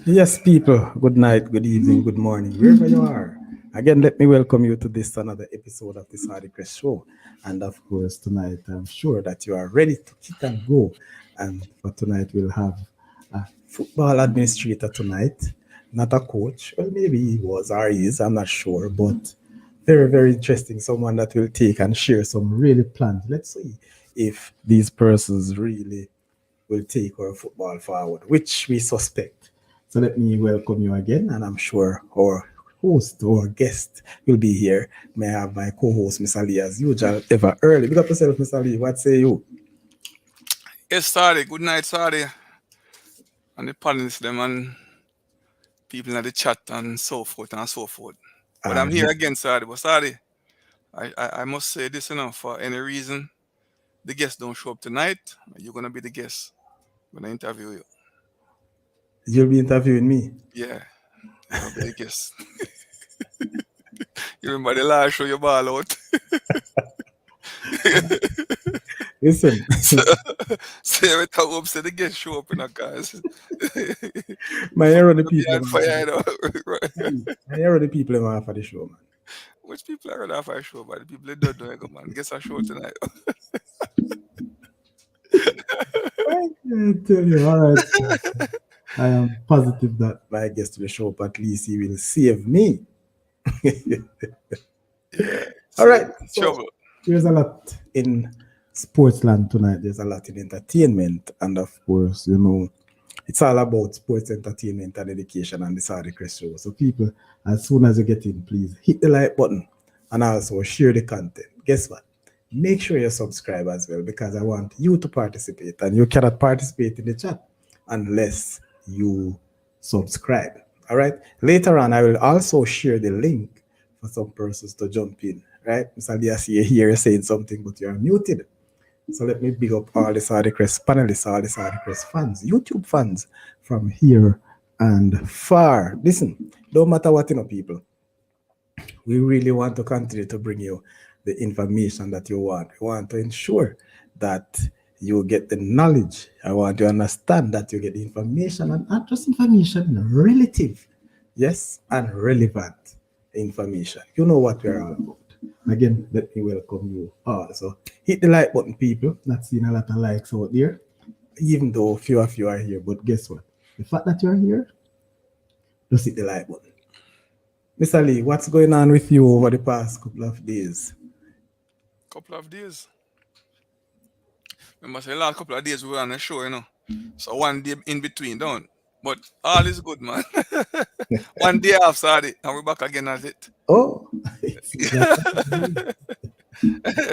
Yes, people, good night, good evening, good morning, wherever you are. Again, let me welcome you to this another episode of the Saudi Crest Show. And of course, tonight I'm sure that you are ready to kick and go. And for tonight, we'll have a football administrator tonight, not a coach. Well, maybe he was or he is, I'm not sure, but very, very interesting. Someone that will take and share some really plans. Let's see if these persons really will take our football forward, which we suspect. So let me welcome you again, and I'm sure our host or guest will be here. May I have my co-host, Miss Ali, as usual, ever early. Big up yourself, Miss Ali. What say you? Yes, Sadi. Good night, Sadi. And the panelists, them and people in the chat and so forth and so forth. But I'm here again, Sadi. But Sadi, I must say this enough for any reason. The guests don't show up tonight. You're gonna be the guest. I'm gonna interview you. You'll be interviewing me. Yeah, you're gonna be the guest. You remember the last show you ball out? Listen, so, so every time I say the guest show up in a guys. my hero the people. On fire, you know? My hero the people are for the show, man. Which people are gonna have a show, but the people that don't know, go, man. Guess a show tonight. I can tell you, all right. I am positive that my guest will show up. At least he will save me. Yeah. All right. So Trouble. there's a lot in Sportsland tonight. There's a lot in entertainment, and of course, it's all about sports entertainment and education and the Saudi Crest Show. So, people, as soon as you get in, please hit the like button and also share the content. Guess what? Make sure you subscribe as well because I want you to participate, and you cannot participate in the chat unless you subscribe. All right. Later on, I will also share the link for some persons to jump in. Right, Mr. D, I see you here saying something, but you're muted. So let me big up all the Saudi Crest panelists, all the Saudi Crest fans, YouTube fans from here and far. Listen, don't matter what people. We really want to continue to bring you the information that you want. We want to ensure that you get the knowledge. I want you to understand that you get the information and not just information, relative, yes, and relevant information. You know what we're all about. Again, let me welcome you all. So hit the like button, people. Not seeing a lot of likes out there, even though few of you are here. But guess what? The fact that you're here, just hit the like button. Mr. Lee, what's going on with you over the past couple of days? Couple of days. Remember, say the last couple of days we were on the show, So one day in between, don't. But all is good, man. One day off, Saturday, and we're back again at it. Oh,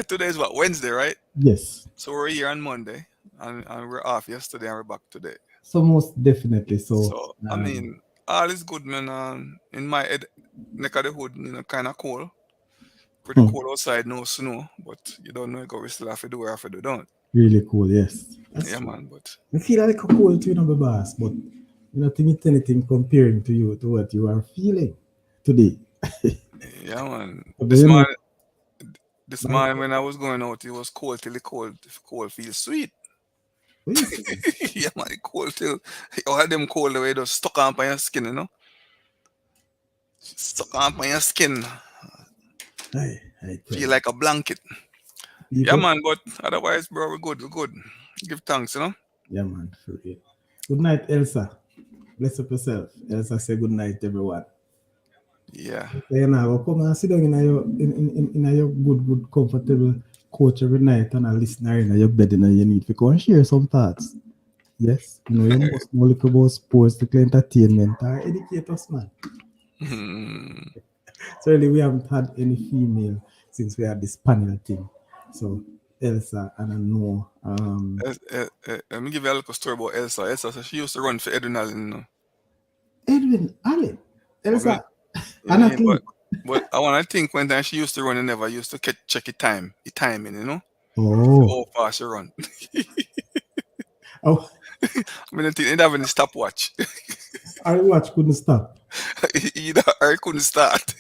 Today is what, Wednesday, right? yes. So we're here on Monday, and we're off yesterday, and we're back today. So most definitely. So I mean, all is good, man. In my neck of the hood, kind of cold. Pretty cold outside, no snow, but you don't know, we still have to do what we have to do, don't? Really cool, yes. That's true. Man, but I feel like a cold to you, boss, but think anything comparing to you to what you are feeling today. Yeah, man. But This morning when I was going out, it was cold till the cold feels sweet. Yeah, man, cold till you had them cold the way it just stuck on your skin, Stuck on your skin. I feel like a blanket. Yeah, man, but otherwise, bro, we're good. Give thanks, Yeah, man, for real. Good night, Elsa. Bless up yourself. Elsa, say good night, everyone. Yeah. We'll come and sit down in your good, comfortable coach every night and a listener in your bed and you need to go and share some thoughts. Yes, you must know look about sports, the entertainment, or educate us, man. So really, we haven't had any female since we had this panel thing. So Elsa, and I know. Let me give you a little story about Elsa. Elsa, so she used to run for Edwin Allen. Edwin Allen? Elsa? But I want to think when time she used to run and never used to check the timing, Oh. How fast she run. Oh. I mean, I think they didn't have any stopwatch. Our watch couldn't stop. Either or couldn't start.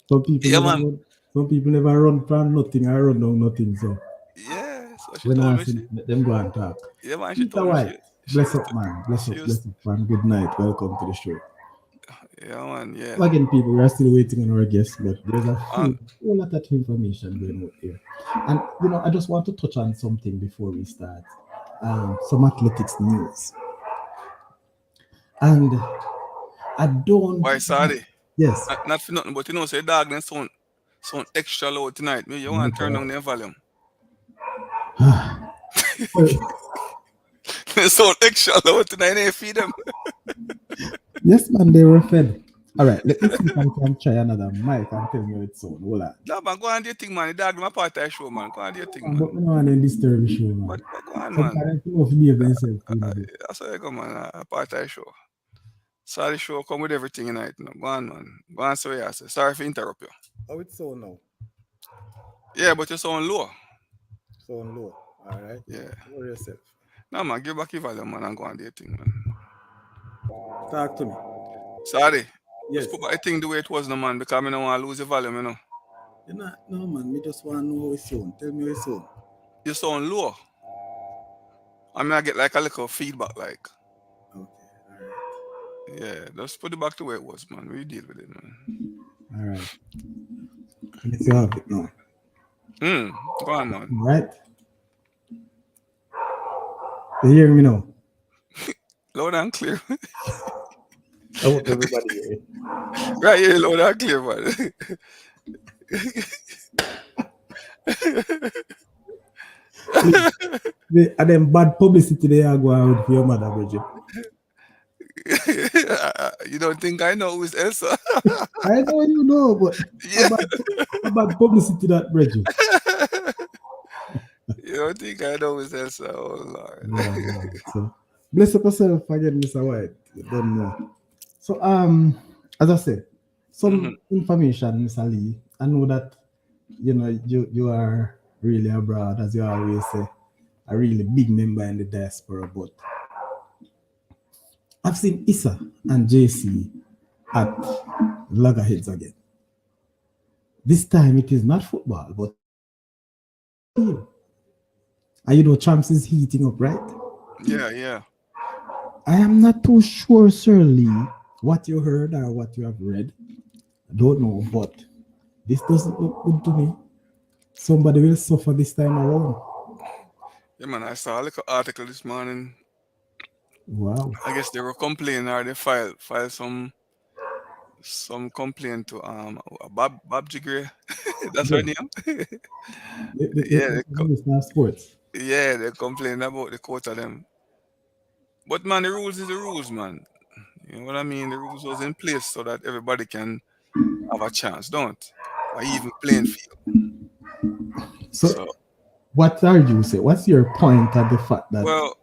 Some people never run from nothing. I run down nothing. So yeah, so She When told I me see them go and talk. yeah, man, she Peter told me White, she bless used up, to man. she used Bless up, man. Good night. Welcome to the show. yeah, man, yeah. Again, people, we are still waiting on our guests, but there's a And whole lot of information going out there. And, I just want to touch on something before we start. Some athletics news. And I don't. why sorry? Yes. Not for nothing, but say dog then sound extra loud tonight. Me, you want to turn down the volume. Well, They sound extra loud tonight, they feed them. yes, man, they were fed. All right, let me see if I can try another mic and tell me it's on. Hold on. No, man, go on do your thing, man. The dog my part of the show, man. Go on do your thing, But man. we don't want to disturb the show, man. But go on, man. Sometimes people have to behave themselves, bit. That's how you go, man. Part of the show. Sorry, show come with everything tonight. No. Go on, man. Go on, so yeah. Sorry for interrupt you. Oh, it's so now. Yeah, but you sound low. So low. All right. Yeah. Worry yourself. No, man, give back your volume, man, and go on do your thing, man. Talk to me. Sorry. Yes. Just put my thing the way it was, no, man, because I don't want to lose the volume, you know. No, man. Me just want to know how it's sound. Tell me how it's sound. You sound low. I mean, I get like a little feedback, like. Okay. All right. Yeah, just put it back the way it was, man. We deal with it, man. All right. Let's have it now. Go on, man. All right. You hear me now? Loud and clear. I hope everybody hear it. Right here, loud and clear, man. And then bad publicity they are going out for your mother, Bridget. You don't think I know who's Elsa? I know you know, but Yeah. how bad publicity that, Bridget. You don't think I know who's Elsa? Oh, Lord. Yeah. So, bless up yourself again, Mr. White. You don't know. So, as I said, some information, Mr. Lee. I know that you are really abroad, as you always say, a really big member in the diaspora. But I've seen Issa and JC at loggerheads again. This time it is not football, but team. And Champs is heating up, right? Yeah. I am not too sure, Sir Lee, what you heard or what you have read. I don't know, but this doesn't look good to me. Somebody will suffer this time around. Yeah, man, I saw a little article this morning. Wow. I guess they were complaining or they filed some complaint to Bob Jigre. That's her name. The Minister of Sports. Yeah, they're complaining about the quote of them. But man, the rules is the rules, man. You know what I mean? The rules was in place so that everybody can have a chance, don't? Or even playing field. So what are you say? What's your point at the fact that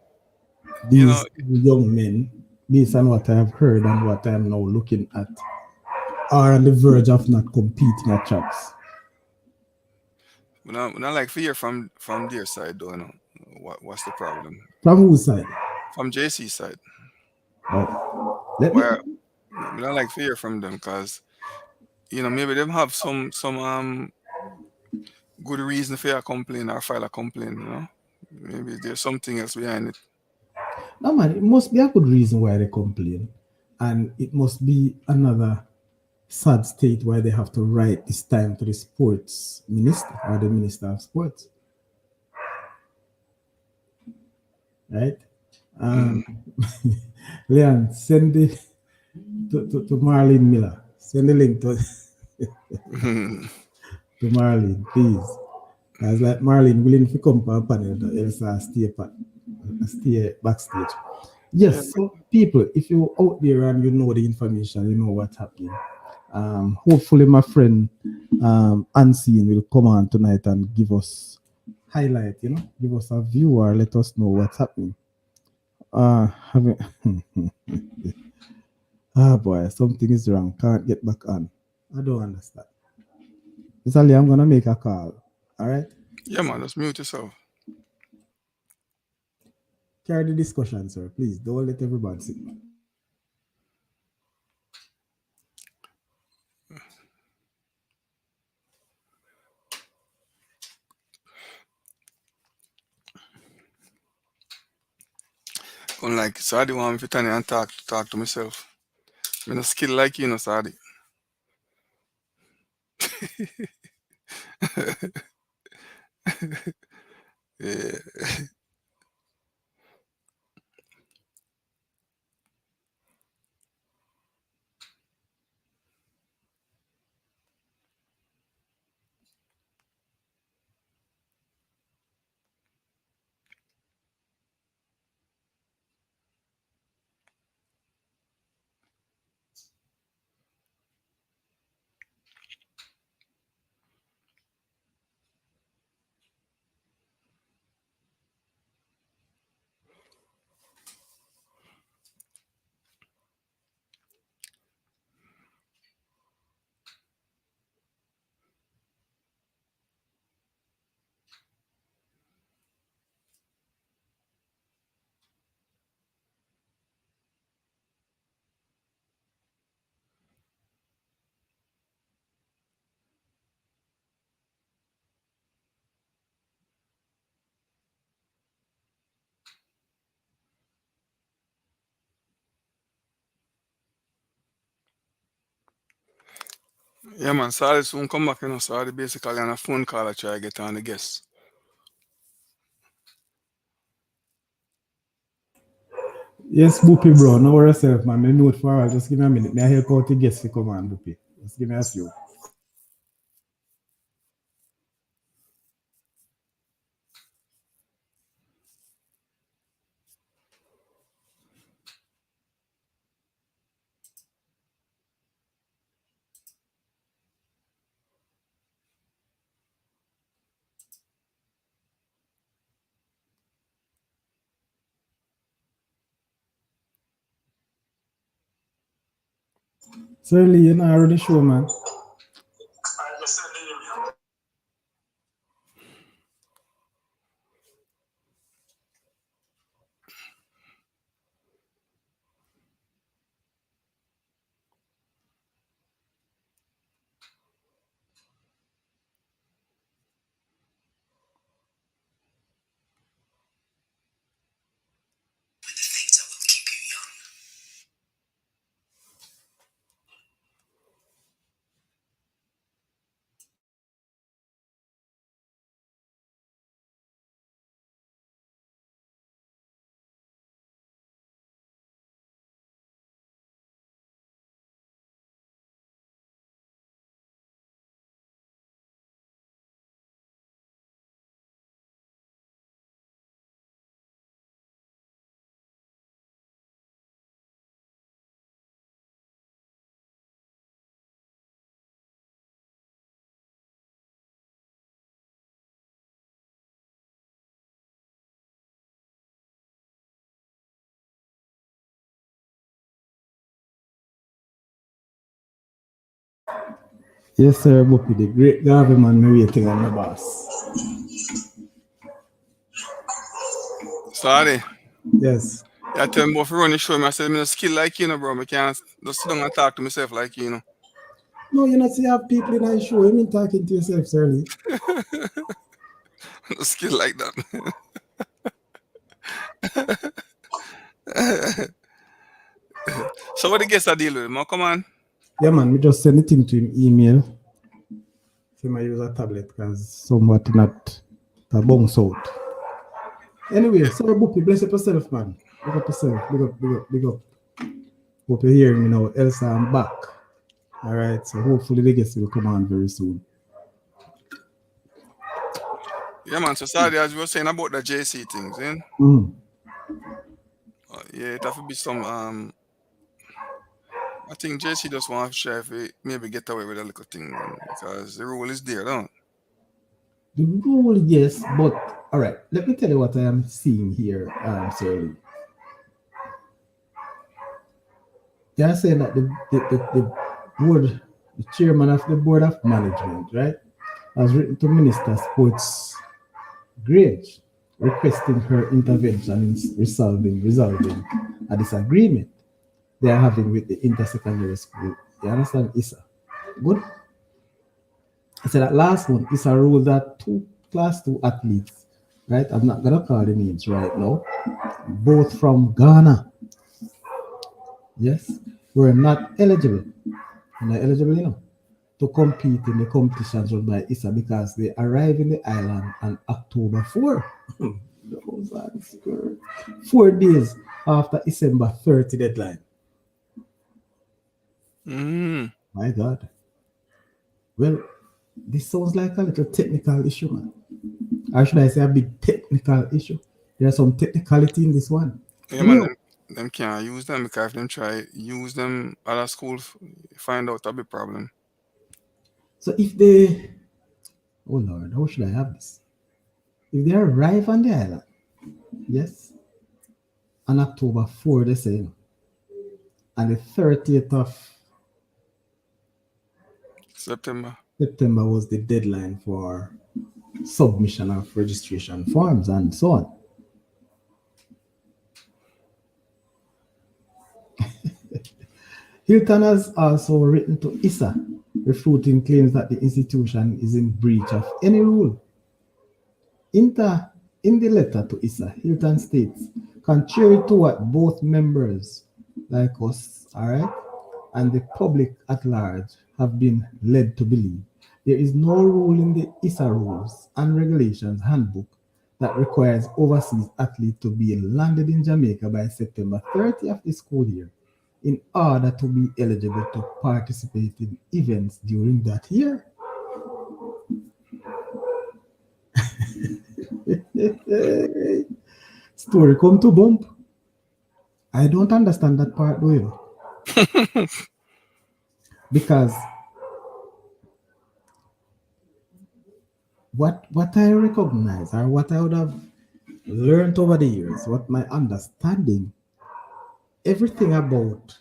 these young men, based on what I have heard and what I am now looking at, are on the verge of not competing at champs? When I like to hear from their side, though, what's the problem? From whose side? From JC side. Oh. I like to hear from them because maybe them have some good reason for a complaint or file a complaint. Maybe there's something else behind it. No, man, it must be a good reason why they complain, and it must be another sad state why they have to write this time to the sports minister or the minister of sports, right? Leon, send it to Marlene Miller. Send the link to Marlene, please. As like Marlene willing to come to a panel, else stay backstage. Yes, so people, if you're out there and you know the information, you know what's happening. Hopefully my friend Unseen will come on tonight and give us highlight, give us a view or let us know what's happening. Boy, something is wrong. Can't get back on. I don't understand. Mr. Lee, I'm gonna make a call. All right? Yeah, man, just mute yourself. Carry the discussion, sir. Please don't let everybody sit. Unlike Sadi want me to turn and talk to myself. I'm not skill like you know, Sadi. Yeah. Yeah, man. Sorry, soon come back, you know. Sorry, basically on a phone call I try to get on the guest. Yes, Boopy, bro. No worry yourself, man. Me note for all. Just give me a minute. May I help out the guests to come on, Boopy? Just give me a few. Certainly, you know, I already show, man. Yes, sir, Boopy. The great government me waiting on the boss. Sorry. Yes. Yeah, I tell me about run the show. I said, me no skill like you know, bro. I can't just sit down and talk to myself like you know. No, you know, see, you have people in the show. You mean talking to yourself, certainly. No skill like that. So what the guests I deal with? Man, come on. Yeah, man. We just send the thing to him email. So I use a tablet because somewhat not a bounce out. Anyway, sorry, Boopy. Bless up yourself, man. Big up yourself. Big up, big up, big up. Hope you're hearing me now. Elsa, I'm back. All right. So hopefully the guests will come on very soon. Yeah, man. So sorry, as you were saying about the JC things, eh? Mm. Yeah, it have to be some I think JC just want to try if maybe get away with a little thing, man, because the rule is there, don't it? The rule, yes, but all right. Let me tell you what I am seeing here, Sir Lee. They are saying that the board, the chairman of the board of management, right, has written to Minister Sports Grange requesting her intervention in resolving a disagreement they are having with the intersecondary school. You understand, Issa? Good. I said that last one is a rule that two class two athletes right? I'm not gonna call the names right now. Both from Ghana. Yes, were not eligible. Not eligible, to compete in the competitions run by ISA because they arrive in the island on October 4. Those are 4 days after December 30 deadline. My God. Well, this sounds like a little technical issue, man. Or should I say a big technical issue? There's some technicality in this one. Yeah, man, them can't use them because if them try use them at a school, find out a big problem. So if they, oh Lord, how should I have this? If they arrive on the island, yes, on October 4, they say, and the 30th of September was the deadline for submission of registration forms and so on. Hilton has also written to ISA, refuting claims that the institution is in breach of any rule. In the letter to ISA, Hilton states, contrary to what both members like us, all right, and the public at large have been led to believe, there is no rule in the ISA rules and regulations handbook that requires overseas athletes to be landed in Jamaica by September 30 of the school year in order to be eligible to participate in events during that year. Story come to bump. I don't understand that part, do you? Because what I recognize or what I would have learned over the years, what my understanding, everything about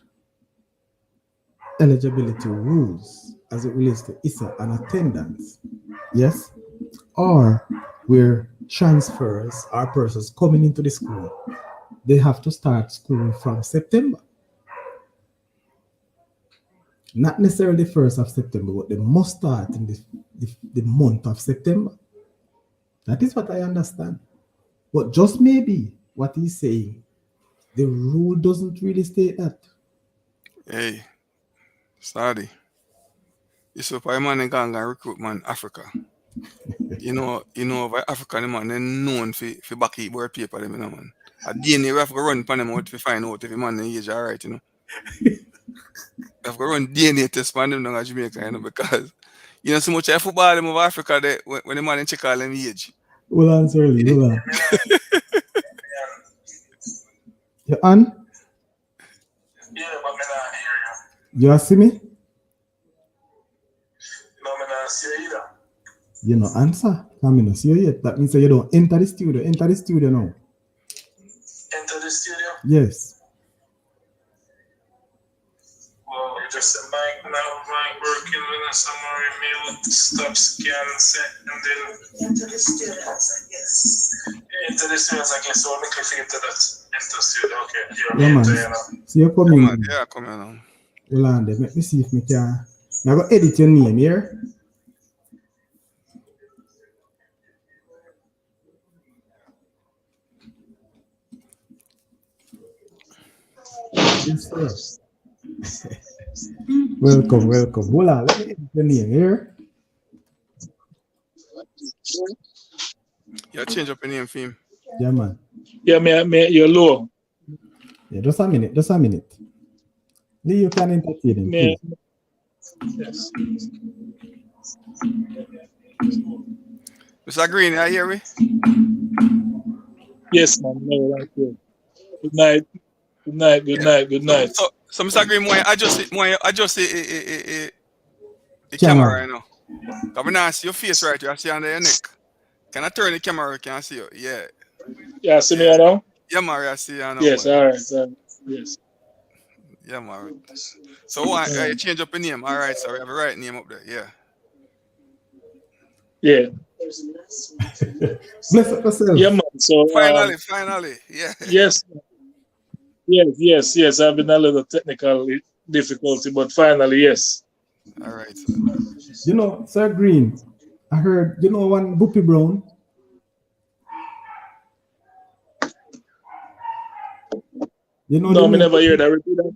eligibility rules as it relates to ISA and attendance, yes, or where transfers or persons coming into the school, they have to start school from September. Not necessarily the 1st of September, but they must start in the month of September. That is what I understand. But just maybe what he's saying, the rule doesn't really state that. Hey, sorry. It's a man in Ghana recruit man Africa. you know, over Africa, man, they known for back eat board paper, them, man. A DNA, we have to run pan them out to find out if the man in age alright, We have to run DNA test pan them down Jamaica, because so much of football them over Africa they, when the man in check all them age. Hold on, Shirley, hold on. You on? Yeah, but me not hear you. You see me? No, me not see you either. You no answer. Come in, see you yet. That means that you don't enter the studio. Enter the studio now. Enter the studio? Yes. Well, just a mic now, mic working with a summary mail, stop scan set, and then enter the studio, yes. Enter the studio, I guess, so I'm looking for into that. Enter the studio, okay. Yeah, man. So you're coming. Yeah, come here now. Hold on there. Let me see if I can. Now go edit your name here. Yes, welcome. Hold on, let me edit your name here. Yeah, change up your name for him. Yeah, man. Yeah, me, you're low. Yeah, just a minute. Lee, you can entertain him. Yes. Mr. Greene, are you hear me? Yes, man. No, right here. Good night. So Mr. Greene, I adjust the camera right now. Because when I see your face right here, I see under your neck. Can I turn the camera? Can I see you? Yeah. Yeah, see me now? Yeah, Mary, I see you now. Yes, all right. Yes. Yeah, Mary. So I change up your name. All right, so we have a right name up there. Yeah. Yeah. Bless up yourself. Yeah, man. So finally. Yeah. Yes. I've been a little technical difficulty, but finally, yes. All right. Sir Greene, I heard, one Boopy Brown? You know No, the me name? never hear that. Repeat that.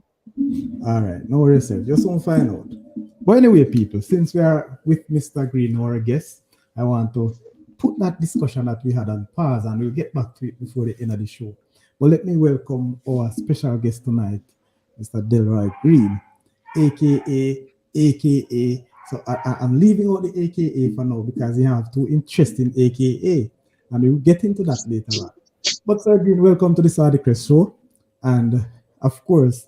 All right, no worries, sir. Just soon find out. But anyway, people, since we are with Mr. Greene, our guest, I want to put that discussion that we had on pause, and we'll get back to it before the end of the show. But let me welcome our special guest tonight, Mr. Delroy Greene, aka. So I'm leaving out the AKA for now because you have two interesting AKA, and we'll get into that later on. But Sir Greene, welcome to the Sardicrest Show, and of course,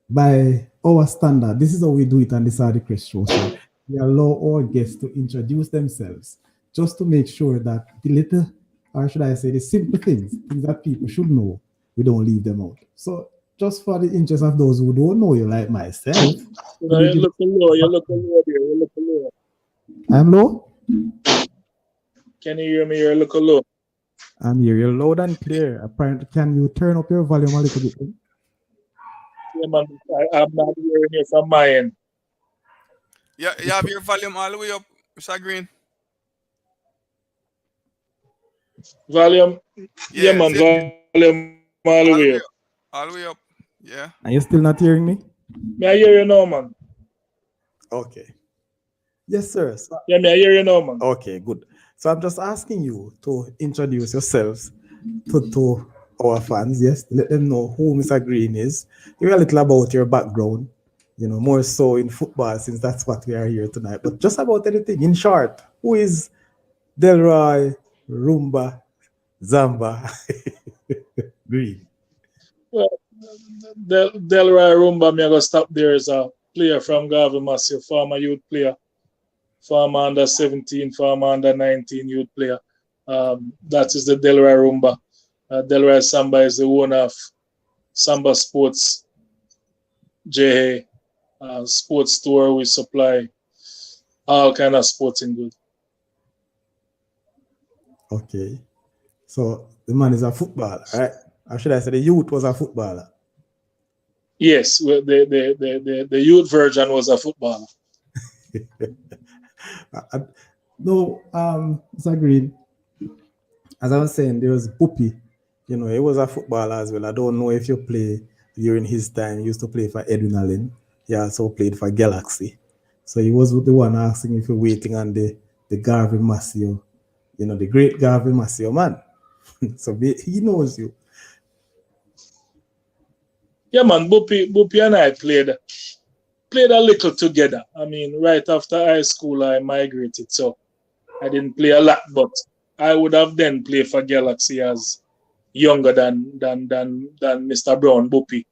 by our standard, this is how we do it on the Sardicrest Show. So we allow our guests to introduce themselves just to make sure that the little, or should I say, the simple things that people should know, we don't leave them out. So just for the interest of those who don't know you, like myself. No, you're looking low. You're looking low there. You're looking low. I'm low? Can you hear me? You're looking low. I'm here. You're loud and clear. Apparently, can you turn up your volume a little bit? Yeah, man. I'm not hearing you from my end. Yeah, you have your volume all the way up, Mr. Greene. Volume? Yeah, man. Volume all the way up. All the way up. Yeah. Are you still not hearing me? May I hear you now, man? Okay. Yes, sir. Yeah, may I hear you now, man? Okay, good. So I'm just asking you to introduce yourselves to our fans. Yes, let them know who Mr. Greene is. Hear a little about your background, you know, more so in football, since that's what we are here tonight. But just about anything, in short, who is Delroy Rumba Zamba Greene? Well, Delroy Rumba, I'm going to stop there as a player from Garvey Massive, former youth player, former under 17, former under 19 youth player. That is the Delroy Rumba. Delroy Samba is the owner of Samba Sports, JA, sports store. We supply all kind of sporting goods. Okay. So the man is a footballer, right? Or should I say the youth was a footballer? Yes, the youth version was a footballer. No, Mr. Greene, as I was saying, there was Boopy. You know, he was a footballer as well. I don't know if you play during his time. He used to play for Edwin Allen. He also played for Galaxy. So he was the one asking if you're waiting on the Garvey Massio, you know, the great Garvey Massio man. So he knows you. Yeah, man, Boopy and I played a little together. I mean, right after high school, I migrated, so I didn't play a lot, but I would have then played for Galaxy as younger than Mr. Brown, Boopy.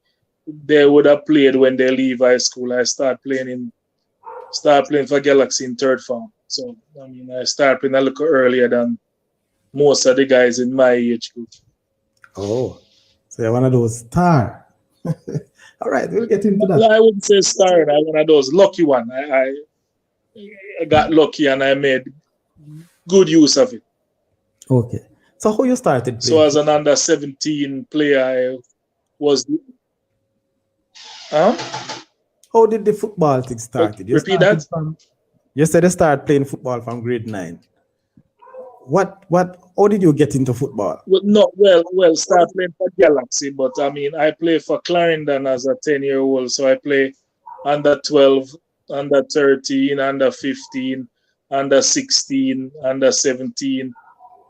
They would have played when they leave high school. I start playing for Galaxy in third form. So, I mean, I started playing a little earlier than most of the guys in my age group. Oh, so you're one of those stars. All right, we'll get into that. I wouldn't say star. I'm one of those lucky one. I got lucky and I made good use of it. Okay. So how you started playing? So as an under 17 player, I was. How did the football thing start? Repeat that. You said you started playing football from grade 9. How did you get into football? Well, start playing for Galaxy, but I mean, I play for Clarendon as a 10-year-old, so I play under 12, under 13, under 15, under 16, under 17.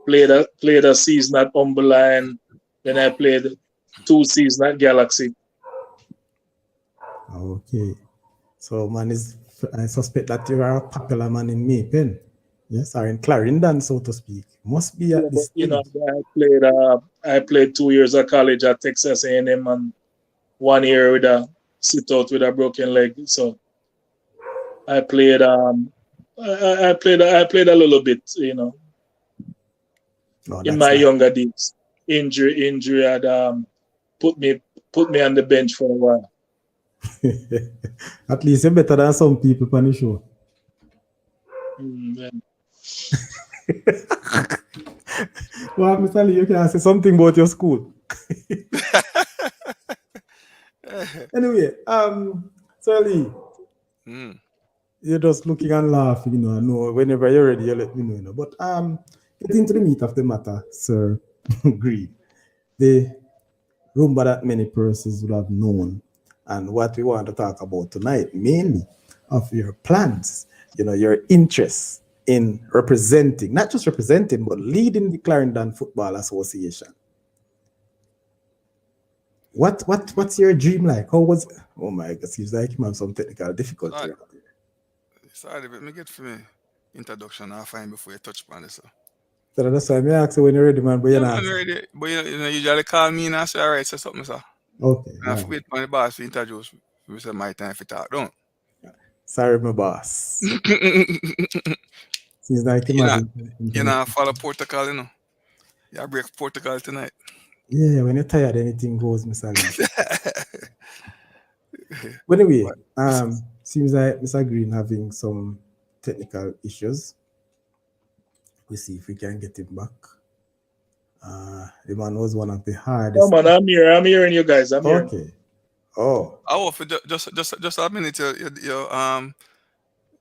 Played a season at Umberline, then I played 2 seasons at Galaxy. Okay, so man, I suspect that you are a popular man in Maypen. Yes, or in Clarendon, so to speak. Must be at this. You know, I played 2 years of college at Texas A&M and 1 year with a sit-out with a broken leg. So I played. I played a little bit, you know, in my younger days. Injury had put me on the bench for a while. At least you're better than some people on the show. Well, Mr. Lee, you can say something about your school. Anyway, Sir Lee, you're just looking and laughing, you know. I know whenever you're ready, you let me know, you know. But get into the meat of the matter, Sir Greene. Rumba that many persons would have known. And what we want to talk about tonight, mainly of your plans, your interests in representing, not just representing, but leading the Clarendon Football Association. What's your dream like? How was? Oh my God, seems like you have some technical difficulty. Sorry, but me get for me introduction I'll find before you touch upon this. So that's why I ask you when you're ready, man. But Yeah, you're man, not. ready. But you usually call me and I say, all right, say something, sir. Okay. And I wait for the boss to introduce me. We say my time for talk, don't. Sorry, my boss. Seems like you know, follow protocol, you know. You break protocol tonight. Yeah, when you're tired, anything goes, Mr. Lee. But anyway, seems like Mr. Greene having some technical issues. We see if we can get him back. The man was one of the hardest. Oh man, I'm here. I'm hearing you guys. I'm hearing. Okay. Oh. Oh, for just a minute, your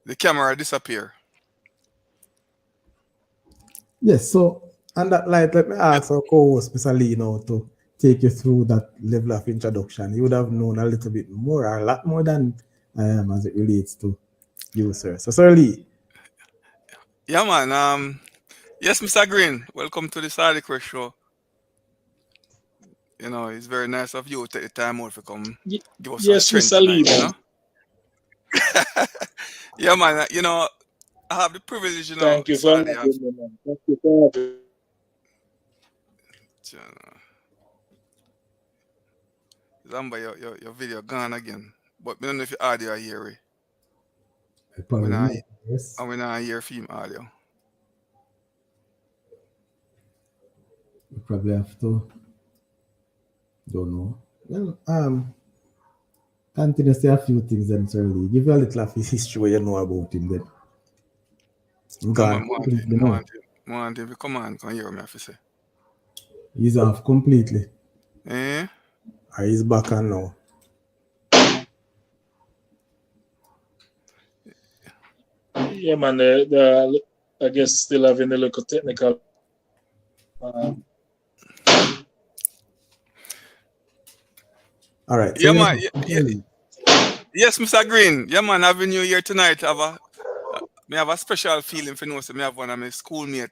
the camera disappear. Yes. So on that light, let me ask our co-host, Mr. Lee, now to take you through that level of introduction. You would have known a little bit more, or a lot more than I am as it relates to you, sir. So, Sir Lee. Yeah, man. Yes, Mr. Greene, welcome to the Saturday Quest Show. You know, it's very nice of you to take the time out to come give us some strength Mr. Lee, tonight, you know? Yeah, man. You know, I have the privilege, you know. Thank you for having me, man. Thank you for having me. Zamba, your video gone again. But I don't know if your audio hear it. Yes. And when I hear film audio. You probably have to. Don't know. Well, continue to say a few things then, Sir Lee. Give you a little of his history what you know about him then. Come on, can you hear me, officer? He's off completely. Eh? Or he's back on now. Yeah, man. I guess still having a local technical. All right. So yeah, man. Yes, Mr. Greene. Yeah, man. Having you here tonight. Me have a special feeling for you. So me have one of my schoolmate,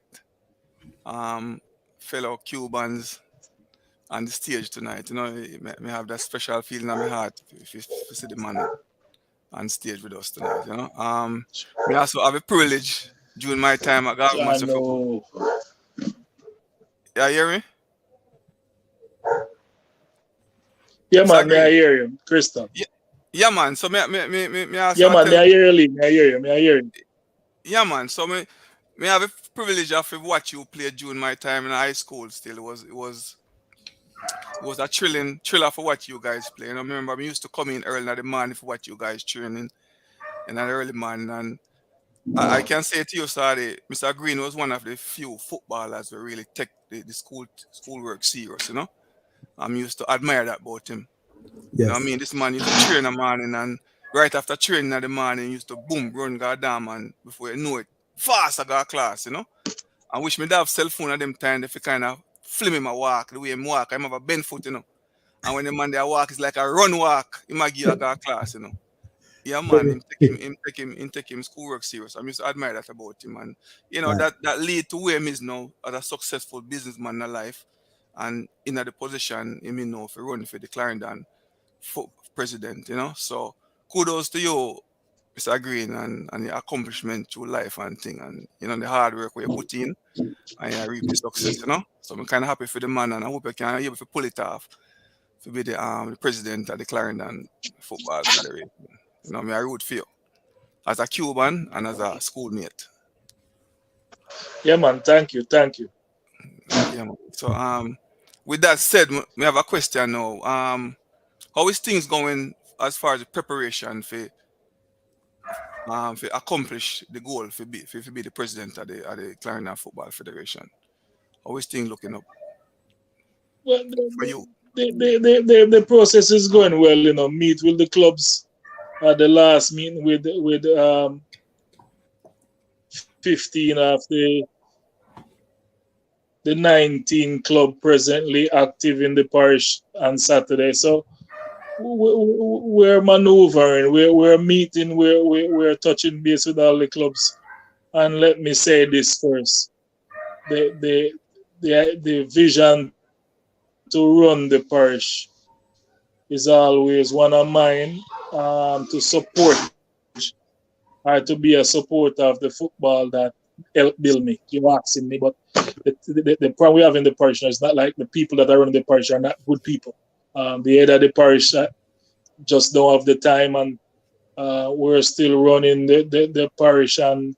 fellow Cubans on the stage tonight. You know, me have that special feeling in my heart if you see the man on stage with us tonight. You know, me also have a privilege during my time at government. Yeah, you hear me? Yeah, man. I hear you, Krista. Yeah, man. So me also. Yeah, man. I hear you. I hear you. Yeah, man. So me have a privilege of watch you play during my time in high school. Still, it was a thriller for what you guys play. You know, remember, I used to come in early in the morning for what you guys training in the early morning, and I can say to you, sorry, Mr. Greene was one of the few footballers who really take the schoolwork serious. You know, I'm used to admire that about him. Yes. You know what I mean? This man used to train in the morning, and right after training in the morning, used to boom, run goddamn, and before you know it, fast I got class, you know. I wish me to have cell phone at them time if you kind of flim him a walk, the way him walk, I have a bent foot, you know. And when the man there walk, it's like a run walk, he might give you a class, you know. Yeah, man, him take him schoolwork serious. I used to admire that about him, and you know, that lead to where he is now as a successful businessman in life, and in the position him now for running for the Clarendon President, you know. So kudos to you, Mr. Greene, and your accomplishment through life and thing, and you know the hard work we put in, and you reap the success, you know. So I'm kind of happy for the man, and I hope I can be able to pull it off to be the president of the Clarendon Football Federation. You know, I root for you as a Cuban and as a schoolmate. Yeah, man. Thank you. Yeah, man. So with that said, we have a question now. How is things going as far as the preparation for accomplish the goal for be the president of the Clarendon Football Federation? How is things looking up? Well, for you? The process is going well. You know, meet with the clubs at the last meeting with 15 of the the 19 club presently active in the parish on Saturday. So we're maneuvering, we're meeting, we're touching base with all the clubs. And let me say this first: the vision to run the parish is always one of mine, to support or to be a supporter of the football that helped build me. You're asking me, but the problem we have in the parish now is not like the people that are running the parish are not good people. The head of the parish just don't have the time, and we're still running the parish and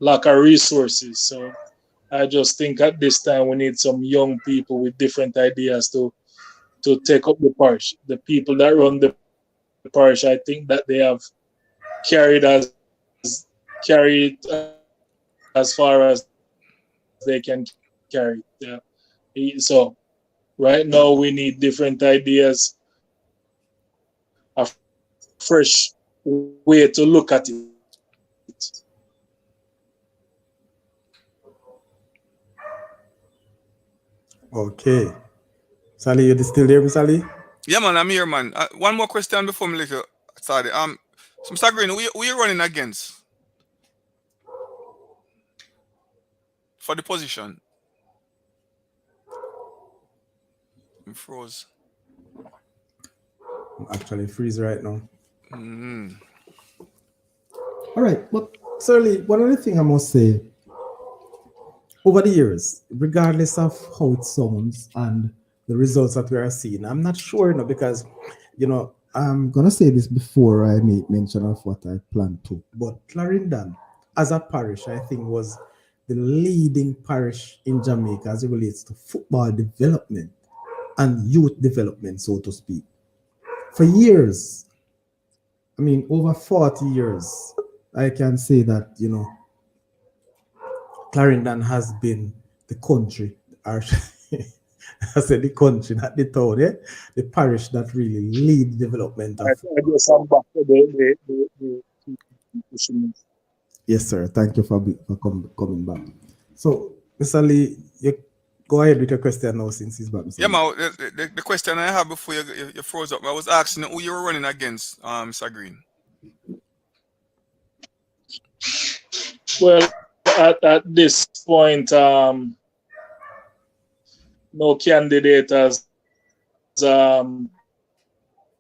lack of resources. So I just think at this time we need some young people with different ideas to take up the parish. The people that run the parish, I think that they have carried as far as they can carry. Yeah. So right now we need different ideas, a fresh way to look at it. Okay. Sally, you still there, Sally? Yeah, man, I'm here, man. One more question before me, little. Sorry. So Mr. Greene, who you running against for the position? I'm froze. I'm actually freeze right now. Mm-hmm. All right, but certainly one other thing I must say, over the years, regardless of how it sounds and the results that we are seeing, I'm not sure, because, I'm going to say this before I make mention of what I plan to, but Clarendon, as a parish, I think was the leading parish in Jamaica as it relates to football development and youth development, so to speak. For years, over 40 years, I can say that, Clarendon has been the country, or I said the country, not the town, the parish that really lead development of. I guess I'm back to the Yes, sir. Thank you for coming back. So, Mr. Lee, you go ahead with your question now since he's back. Mr. Yeah, Lee. man. The question I have before you froze up, I was asking who you were running against, Mr. Greene. Well, at this point, no candidate has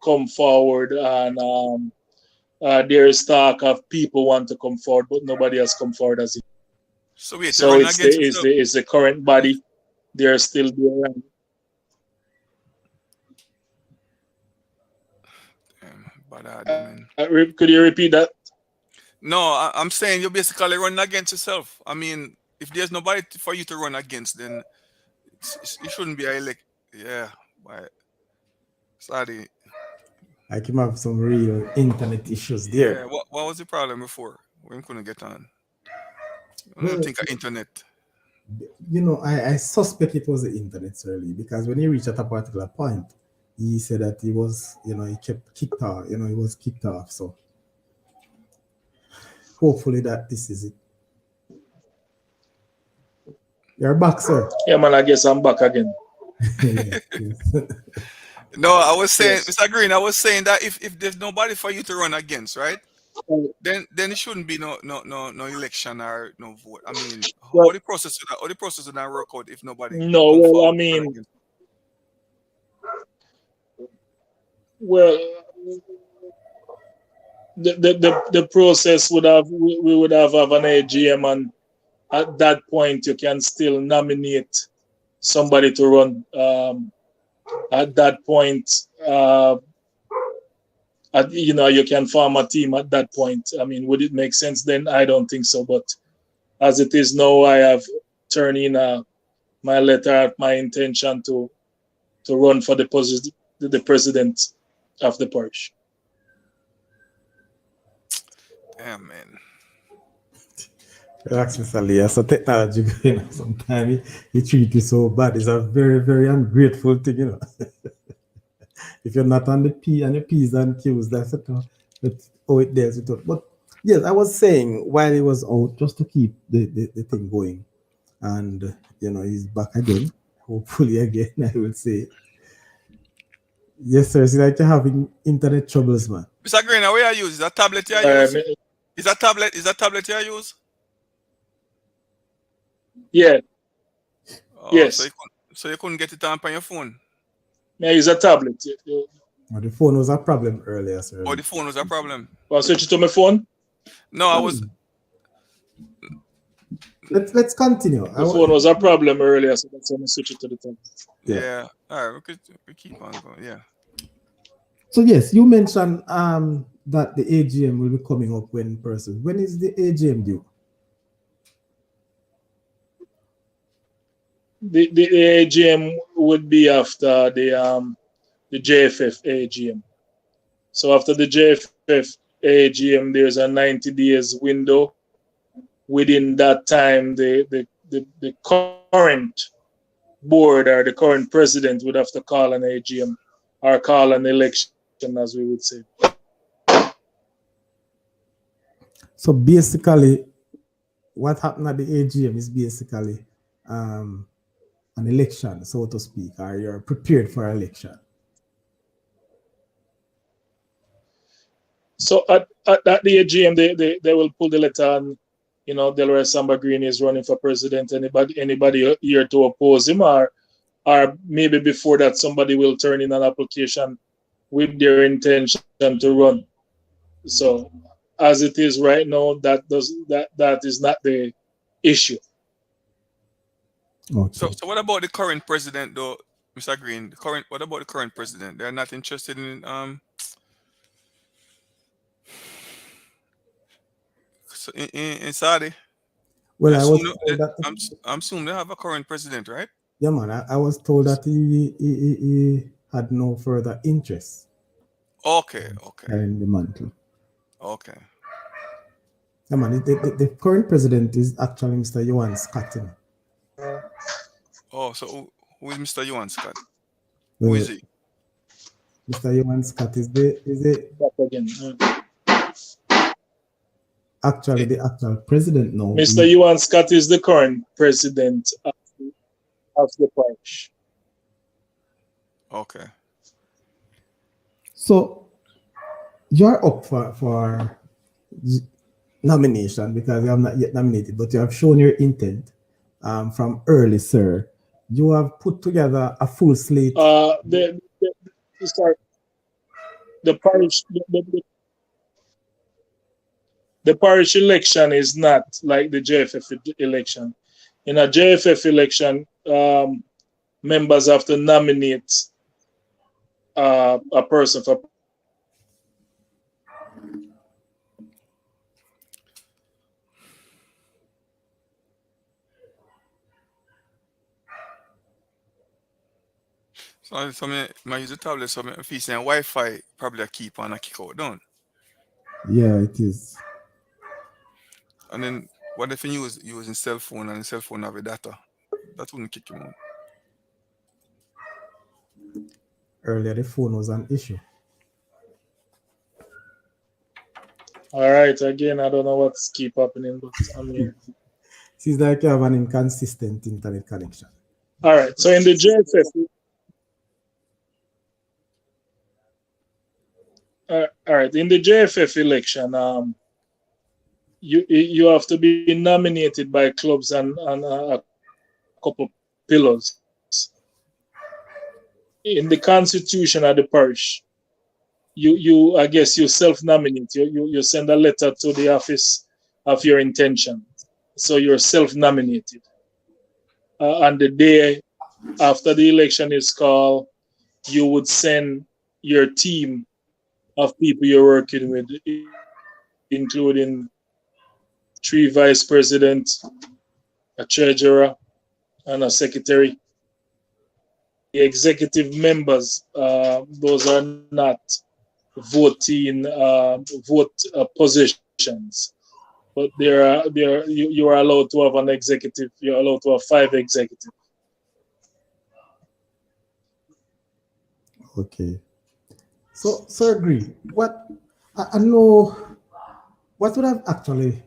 come forward, and there is talk of people want to come forward, but nobody has come forward as it. So wait, So it's the current body. They're still there. Man. Could you repeat that? No, I'm saying you're basically running against yourself. If there's nobody for you to run against, then it shouldn't be Yeah, but sorry. I came have some real internet issues there. Yeah, what was the problem before? We couldn't get on. I don't think of internet. I suspect it was the internet, certainly, because when he reached at a particular point, he said that he was, he kept kicked off, he was kicked off. So hopefully that this is it. You're back, sir. Yeah, man, I guess I'm back again. Yes. No, I was saying, yes. Mr. Greene, I was saying that if there's nobody for you to run against, right? Then it shouldn't be no election or no vote. How the process would not work out if nobody. No, the process would have we would have an AGM, and at that point you can still nominate somebody to run. At that point, you can form a team at that point. Would it make sense then? I don't think so. But as it is now, I have turned in my letter of my intention to run for the president of the parish. Damn, man. Relax, Mr. Lee. So technology, sometimes he treats you so bad. It's a very, very ungrateful thing, If you're not on the P and the P's and Q's, that's how it does it. But yes, I was saying while he was out, just to keep the thing going, and he's back again. Hopefully again, I will say. Yes, sir. It's like you're having internet troubles, man. Mr. Greene, where you use? Is that tablet you use? Is that tablet you use? Yeah. Oh, Yes. So you couldn't get it on your phone? Yeah, it's a tablet. Oh, the phone was a problem earlier, sir. Oh, the phone was a problem. I'll switch it to my phone. No, I was. Let's continue. The phone was a problem earlier, so that's why I switch it to the tablet. Yeah. All right, we keep on going. Yeah. So yes, you mentioned that the AGM will be coming up when person. When is the AGM due? The AGM would be after the JFF AGM. So after the JFF AGM, there's a 90 days window. Within that time, the current board or the current president would have to call an AGM or call an election, as we would say. So basically, what happened at the AGM is basically an election, so to speak, or you're prepared for election. So at the AGM, they will pull the letter and, Delroy RUMBA Greene is running for president. Anybody here to oppose him, or maybe before that somebody will turn in an application with their intention to run. So as it is right now, that is not the issue. Okay. So what about the current president, though, Mr. Greene? What about the current president? They're not interested in in Saudi. Well, I'm assuming they have a current president, right? Yeah, man. I was told that he had no further interest. Okay. In the mantle. Okay. Yeah, man. The current president is actually Mr. Johan Scott. Oh, so who is Mr. Johan Scott? Well, who is he? Mr. Johan Scott is the actually the actual president now. Mr. Johan Scott is the current president of the parish. Okay. So you're up for nomination because you have not yet nominated, but you have shown your intent from early, sir. You have put together a full slate. The parish election is not like the JFF election. In a JFF election, members have to nominate a person for. So I use a tablet, so if he's saying Wi-Fi, probably a keep on a kick out down. Yeah, it is. And then what if you using cell phone and the cell phone have a data? That wouldn't kick him out. Earlier, the phone was an issue. All right, again, I don't know what's keep happening, but Seems like you have an inconsistent internet connection. All right, so in the JFF. All right, in the JFF election, you have to be nominated by clubs and a couple pillars. In the constitution of the parish, I guess you self-nominate. You send a letter to the office of your intention, so you're self-nominated. And the day after the election is called, you would send your team of people you're working with, including 3 vice presidents, a treasurer, and a secretary. The executive members, those are not voting positions, but you are allowed to have an executive. You're allowed to have 5 executives. Okay. So, Sir Greene, I know what would have actually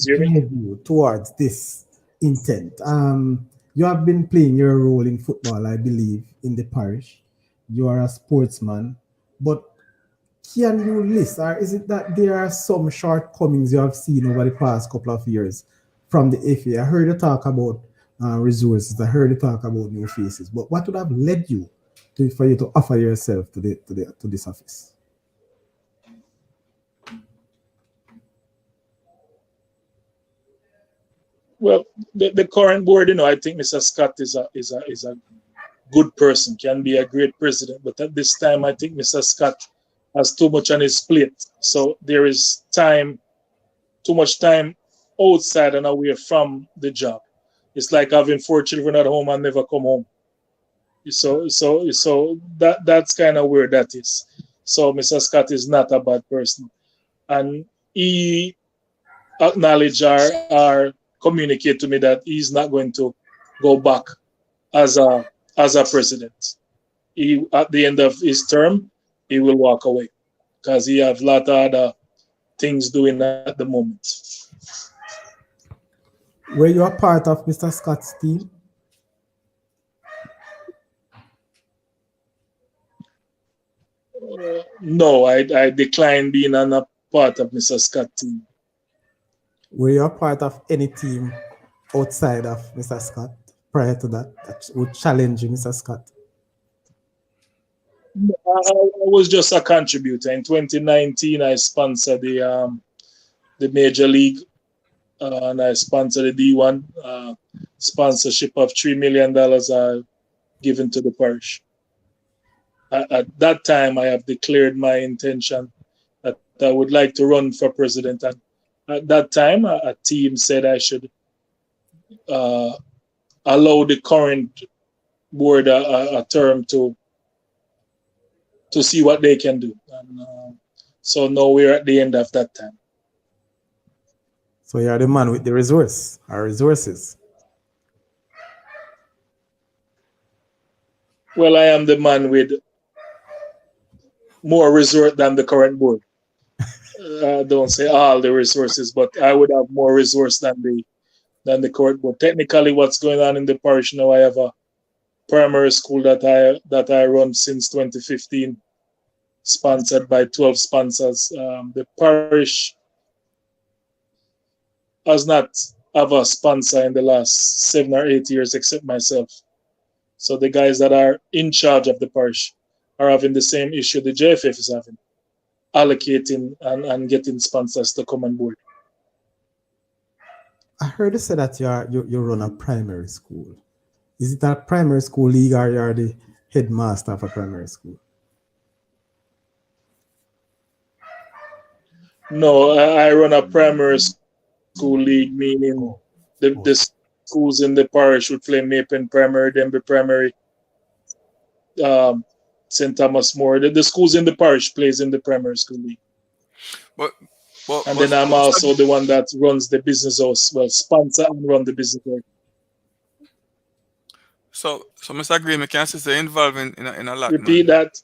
driven you towards this intent. You have been playing your role in football, I believe, in the parish. You are a sportsman, but can you list, or is it that there are some shortcomings you have seen over the past couple of years from the FA? I heard you talk about resources. I heard you talk about new faces. But what would have led you for you to offer yourself to this office? Well, the current board, I think Mr. Scott is a good person, can be a great president. But at this time, I think Mr. Scott has too much on his plate. So there is too much time outside and away from the job. It's like having 4 children at home and never come home. So that's kind of where that is. So Mr. Scott is not a bad person, and he acknowledged or communicate to me that he's not going to go back as a president. He, at the end of his term, he will walk away because he have a lot of other things doing at the moment. Were you a part of Mr. Scott's team? No, I declined being a part of Mr. Scott's team. Were you a part of any team outside of Mr. Scott prior to that would challenge Mr. Scott? I was just a contributor. In 2019, I sponsored the Major League, and I sponsored the D1 sponsorship of $3 million given to the parish. At that time, I have declared my intention that I would like to run for president. And at that time, a team said I should allow the current board a term to see what they can do. And so now we're at the end of that time. So you're the man with the resources. Well, I am the man with more resource than the current board. Don't say all the resources, but I would have more resource than the current board. Technically, what's going on in the parish now, I have a primary school that I run since 2015, sponsored by 12 sponsors. The parish has not have a sponsor in the last 7 or 8 years except myself. So the guys that are in charge of the parish are having the same issue the JFF is having, allocating and getting sponsors to come on board. I heard you say that you run a primary school. Is it a primary school league, or you're the headmaster of a primary school? No, I run a primary school league, meaning the schools in the parish would play Mapen Primary, Denby Primary, St. Thomas More. The schools in the parish plays in the primary school league. And then I'm also the one that runs the business house, sponsor and run the business house. So Mr. Greene, can say involved in a lot. Repeat that.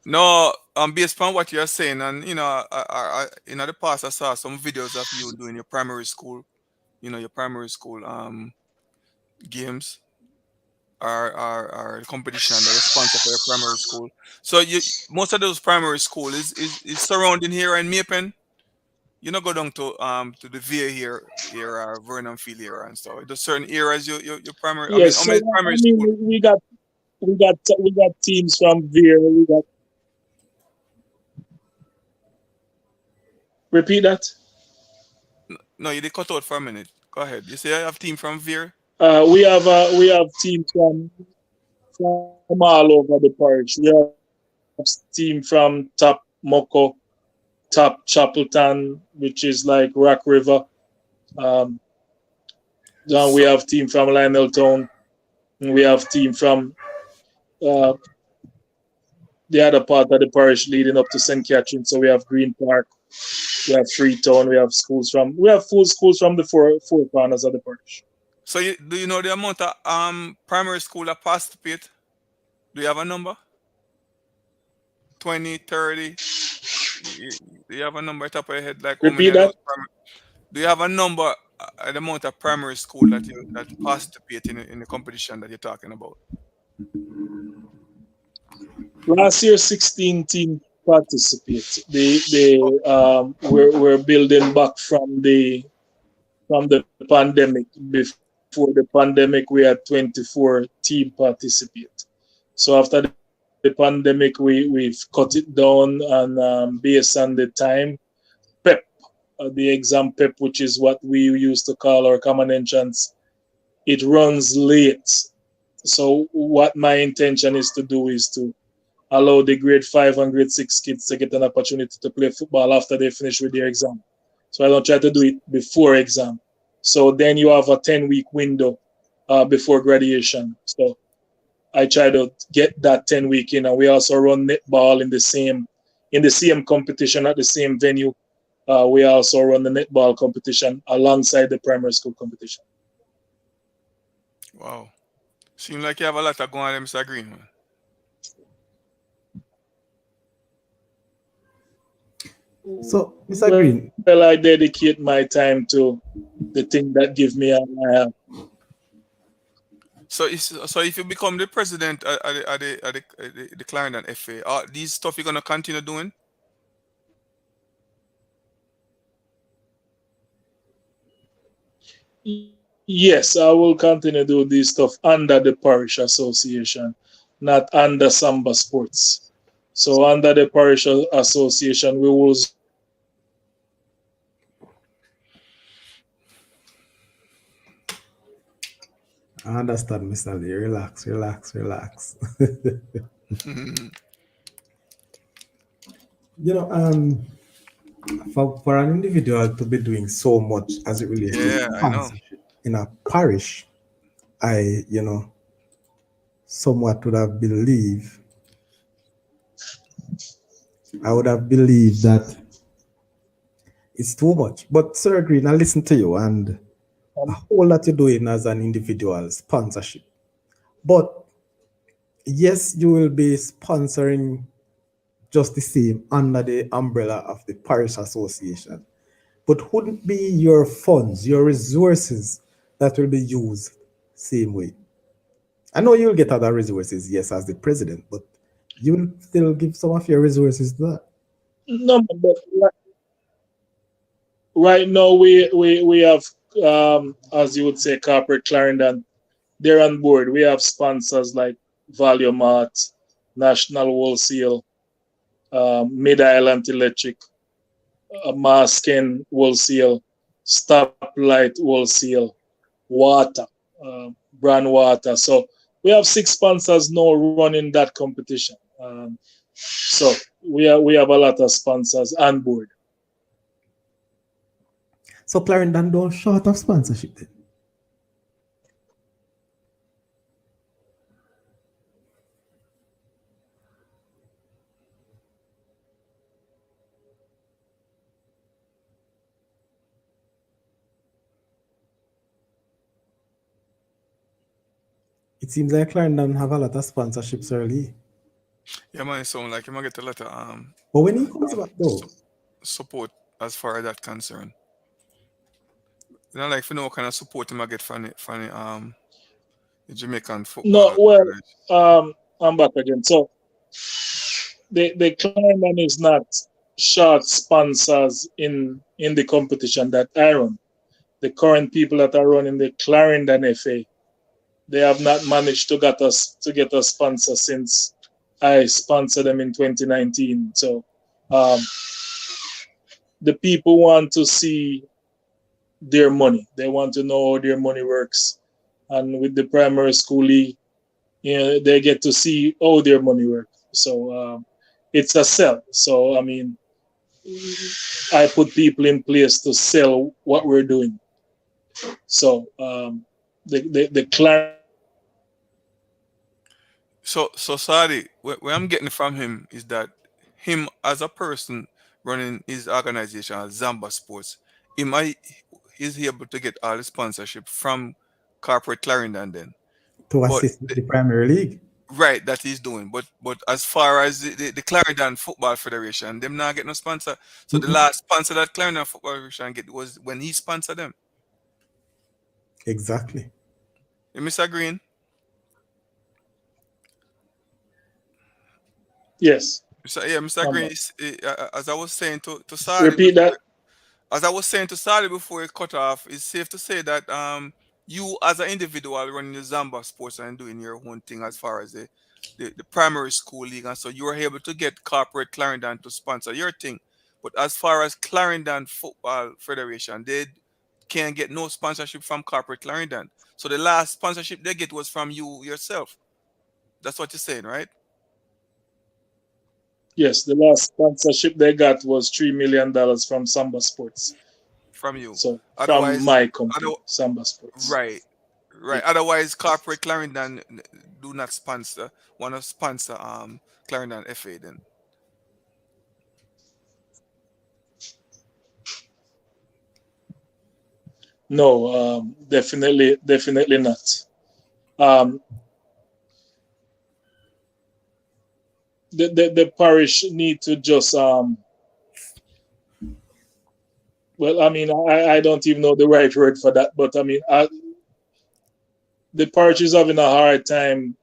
No, based on what you're saying, and I in the past I saw some videos of you doing your primary school, your primary school games or competition that you sponsor for your primary school. So most of those primary school is surrounding here in Mapen. You not go down to the VA here Vernon Field here and so there's certain areas your primary. Yes, primary school. We got teams from VA. We got. Repeat that. No, you did cut out for a minute. Go ahead. You say I have team from Veer? We have teams from all over the parish. We have team from Top Moko, Top Chapelton, which is like Rock River. Then we have team from Lionel Town. And we have team from the other part of the parish leading up to St. Catherine. So we have Green Park. We have Freetown. We have full schools from the four corners of the parish. So do you know the amount of primary school that participate? Do you have a number? 20, 30? Do you have a number at the top of your head? Like repeat that. Do you have a number the amount of primary school that participate in the competition that you're talking about? Last year, 16 teams participate. We're building back from the pandemic. Before the pandemic, we had 24 team participate. So after the pandemic, we've cut it down, and based on the time, PEP, the exam PEP, which is what we used to call our common entrance, it runs late. So what my intention is to do is to allow the grade 5 and grade 6 kids to get an opportunity to play football after they finish with their exam. So I don't try to do it before exam. So then you have a 10-week window before graduation. So I try to get that 10-week in, and we also run netball in the same competition at the same venue. We also run the netball competition alongside the primary school competition. Wow. Seems like you have a lot of going on, Mr. Greene, man. So, Mr. Greene. Well, I dedicate my time to the thing that gives me a So if you become the president at the Clarendon FA, are these stuff you're gonna continue doing? Yes, I will continue to do this stuff under the parish association, not under Samba Sports. So under the parish association, we will. I understand, Mr. Lee. Relax. You know, for an individual to be doing so much as it relates to sponsorship in a parish, I somewhat would have believed. I would have believed that it's too much. But Sir Greene, I listen to you and a whole lot you're doing as an individual sponsorship. But yes, you will be sponsoring just the same under the umbrella of the parish association. But wouldn't be your funds, your resources that will be used same way? I know you'll get other resources, yes, as the president, but you will still give some of your resources to that. No, but right now we have, as you would say, corporate Clarendon. They're on board. We have sponsors like Value Mart, National Wholesale, Mid Island Electric, Maskin Wholesale, Stoplight Wholesale, Water, Brand Water. So we have 6 sponsors now running that competition. So we have a lot of sponsors on board. So Clarendon don't short of sponsorship then? It seems like Clarendon have a lot of sponsorships early. Yeah, man, it sounds like you might get a lot of But when he comes back though, support as far as that concern. You know, like for no kind of support you might get from the Jamaican football. No, well, I'm back again. So the Clarendon is not short sponsors in the competition that I run. The current people that are running the Clarendon FA, they have not managed to get us sponsor since I sponsored them in 2019. So the people want to see their money. They want to know how their money works. And with the primary school league, they get to see how their money works. So it's a sell. So I mean, I put people in place to sell what we're doing. So the Clarendon. So Sadi, what I'm getting from him is that him as a person running his organization as Zamba Sports, is he able to get all the sponsorship from corporate Clarendon then? To assist with the Premier League. Right, that he's doing. But as far as the Clarendon Football Federation, them not get no sponsor. So the last sponsor that Clarendon Football Federation get was when he sponsored them. Exactly. Mr. Green? Yes. Mr. Green, as I was saying to Sadi Repeat before, that. as I was saying to Sally before it cut off, it's safe to say that you as an individual running the Zamba sports and doing your own thing as far as the primary school league, and so you were able to get corporate Clarendon to sponsor your thing. But as far as Clarendon Football Federation, they can't get no sponsorship from corporate Clarendon. So the last sponsorship they get was from you yourself. That's what you're saying, right? Yes, the last sponsorship they got was $3 million from Samba Sports. From you. So from Otherwise, my company, other, Samba Sports. right. Yeah. Right. Otherwise, corporate Clarendon do not sponsor. Want to sponsor Clarendon FA then. No, definitely not. Um, the parish need to just well, I mean, I don't even know the right word for that, but I mean, the parish is having a hard time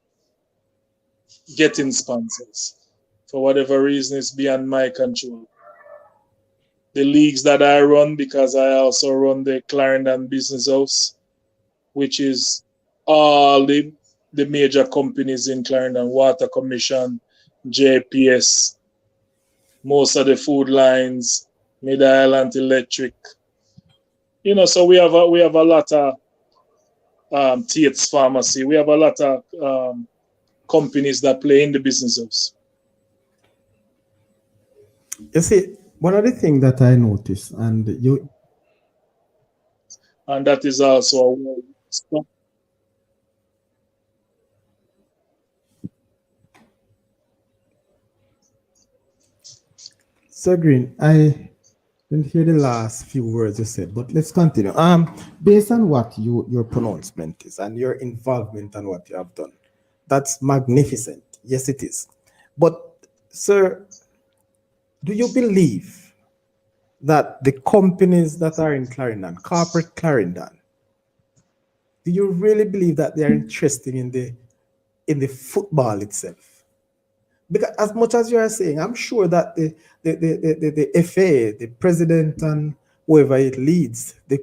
getting sponsors for whatever reason. It's beyond my control. The leagues that I run, because I also run the Clarendon Business House, which is all the major companies in Clarendon: Water Commission, JPS, most of the food lines, Mid Island Electric. You know, so we have a lot of Tate's Pharmacy. We have a lot of companies that play in the business house. You see, one of the things that I noticed, and that is also a way. Sir Green, I didn't hear the last few words you said, but let's continue. Based on what your pronouncement is and your involvement and what you have done, that's magnificent. Yes, it is. But, sir, do you believe that the companies that are in Clarendon, corporate Clarendon, do you really believe that they are interested in the football itself? Because as much as you are saying, I'm sure that the FA, the president and whoever it leads, the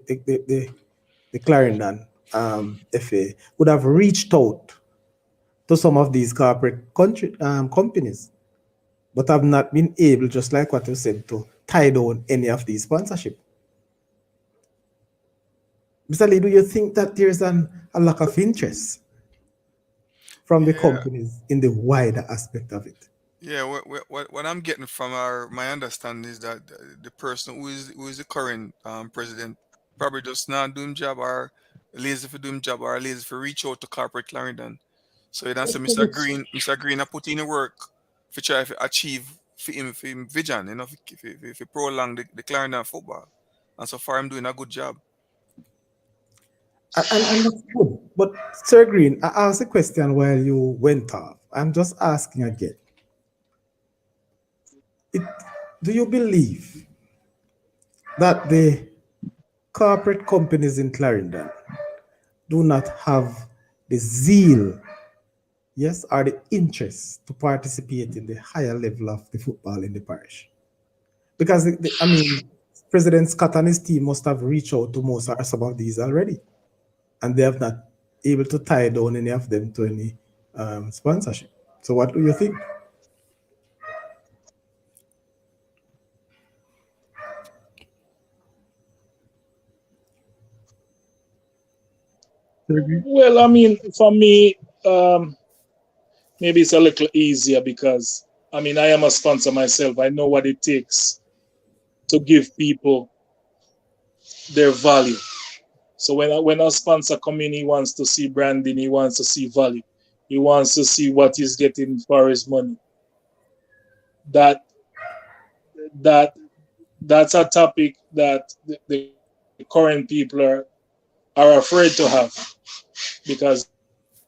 Clarendon FA would have reached out to some of these corporate companies, but have not been able, just like what you said, to tie down any of these sponsorship. Mr. Lee, do you think that there's a lack of interest from the Yeah. companies in the wider aspect of it? Yeah. What I'm getting from my understanding is that the person who is the current president probably just not doing job or lazy for doing job or lazy for reach out to corporate Clarendon. So it answer Mr. Green, I put in the work for try to achieve for him vision, you know, for prolong the Clarendon football. And so far I'm doing a good job. And that's good. But, Sir Green, I asked a question while you went off. I'm just asking again. It, do you believe that the corporate companies in Clarendon do not have the zeal, yes, or the interest to participate in the higher level of the football in the parish? Because, I mean, President Scott and his team must have reached out to most or some of these already, and they have not able to tie down any of them to any sponsorship. So what do you think? Well, I mean, for me, maybe it's a little easier because I mean I am a sponsor myself. I know what it takes to give people their value. So when a sponsor come in, he wants to see branding, he wants to see value, he wants to see what he's getting for his money. That that's a topic that the current people are afraid to have, because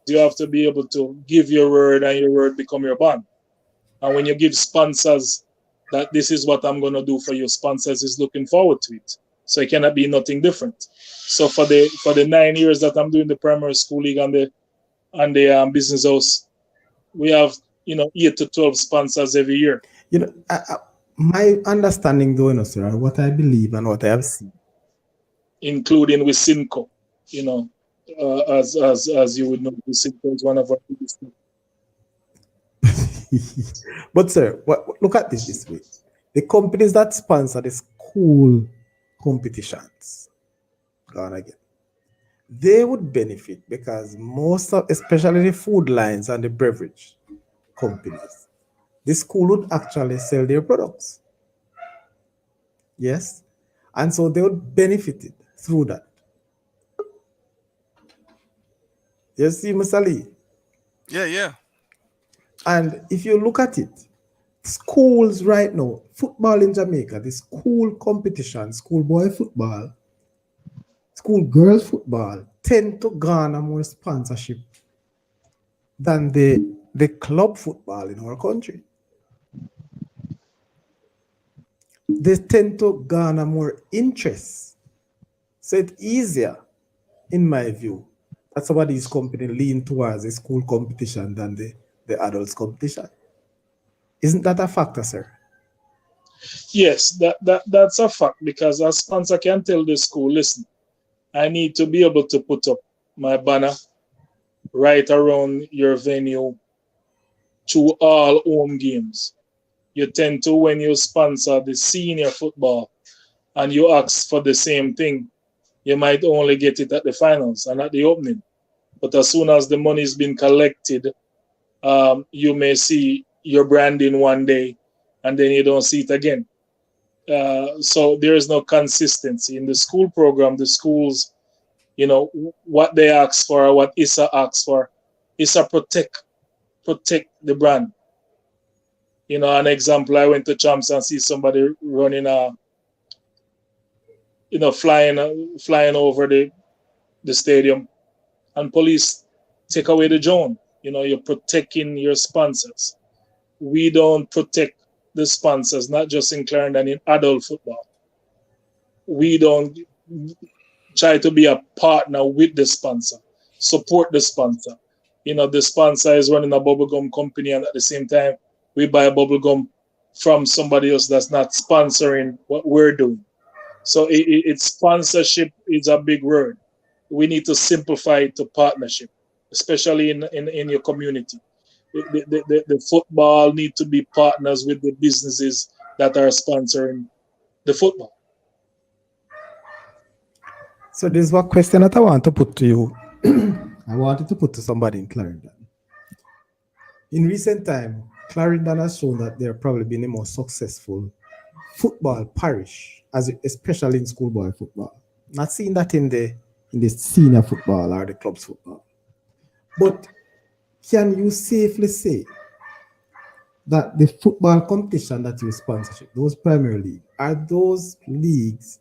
you have to be able to give your word and your word become your bond. And when you give sponsors that this is what I'm going to do for you, sponsors is looking forward to it. So it cannot be nothing different. So for the 9 years that I'm doing the primary school league and the business house, we have 8 to 12 sponsors every year. My understanding, though, sir, what I believe and what I have seen, including with Simco, as you would know, Simco is one of our biggest. But sir, look at this way: the companies that sponsor the school competitions, gone again, they would benefit because most of, especially the food lines and the beverage companies, the school would actually sell their products. Yes, and so they would benefit it through that. You see, Mr. Lee? Yeah. And if you look at it, schools right now, football in Jamaica, the school competition, schoolboy football, school girls football, tend to garner more sponsorship than the club football in our country. They tend to garner more interest. So it's easier, in my view, that some of these companies lean towards the school competition than the adults competition. Isn't that a factor, sir? Yes, that's a fact, because a sponsor can tell the school, listen, I need to be able to put up my banner right around your venue to all home games. You tend to, when you sponsor the senior football and you ask for the same thing, you might only get it at the finals and at the opening. But as soon as the money's been collected, you may see your branding one day and then you don't see it again. So there is no consistency in the school program. The schools, what they ask for, what ISA asks for, ISA protect the brand. An example, I went to Champs and see somebody running flying over the stadium, and police take away the drone. You're protecting your sponsors. We don't protect the sponsors, not just in Clarendon, in adult football. We don't try to be a partner with the sponsor, support the sponsor. The sponsor is running a bubblegum company, and at the same time, we buy a bubblegum from somebody else that's not sponsoring what we're doing. So it's sponsorship is a big word. We need to simplify it to partnership, especially in your community. The football need to be partners with the businesses that are sponsoring the football. So this is one question that I want to put to you. I wanted to put to somebody in Clarendon. In recent time, Clarendon has shown that they're probably been the most successful football parish, especially in schoolboy football. Not seeing that in the senior football or the club's football. But can you safely say that the football competition that you sponsorship, those Premier League, are those leagues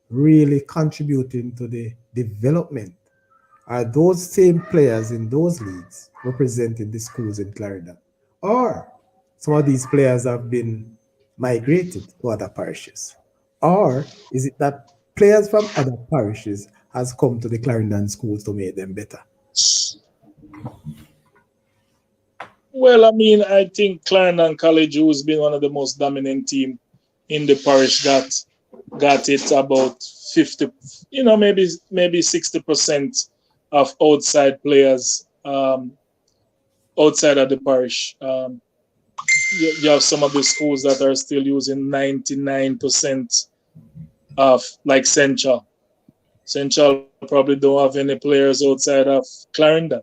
really contributing to the development? Are those same players in those leagues representing the schools in Clarendon? Or some of these players have been migrated to other parishes? Or is it that players from other parishes has come to the Clarendon schools to make them better? Well, I think Clarendon College, who's been one of the most dominant team in the parish, got it about 50, maybe 60% of outside players outside of the parish. You have some of the schools that are still using 99% of, like Central. Central probably don't have any players outside of Clarendon,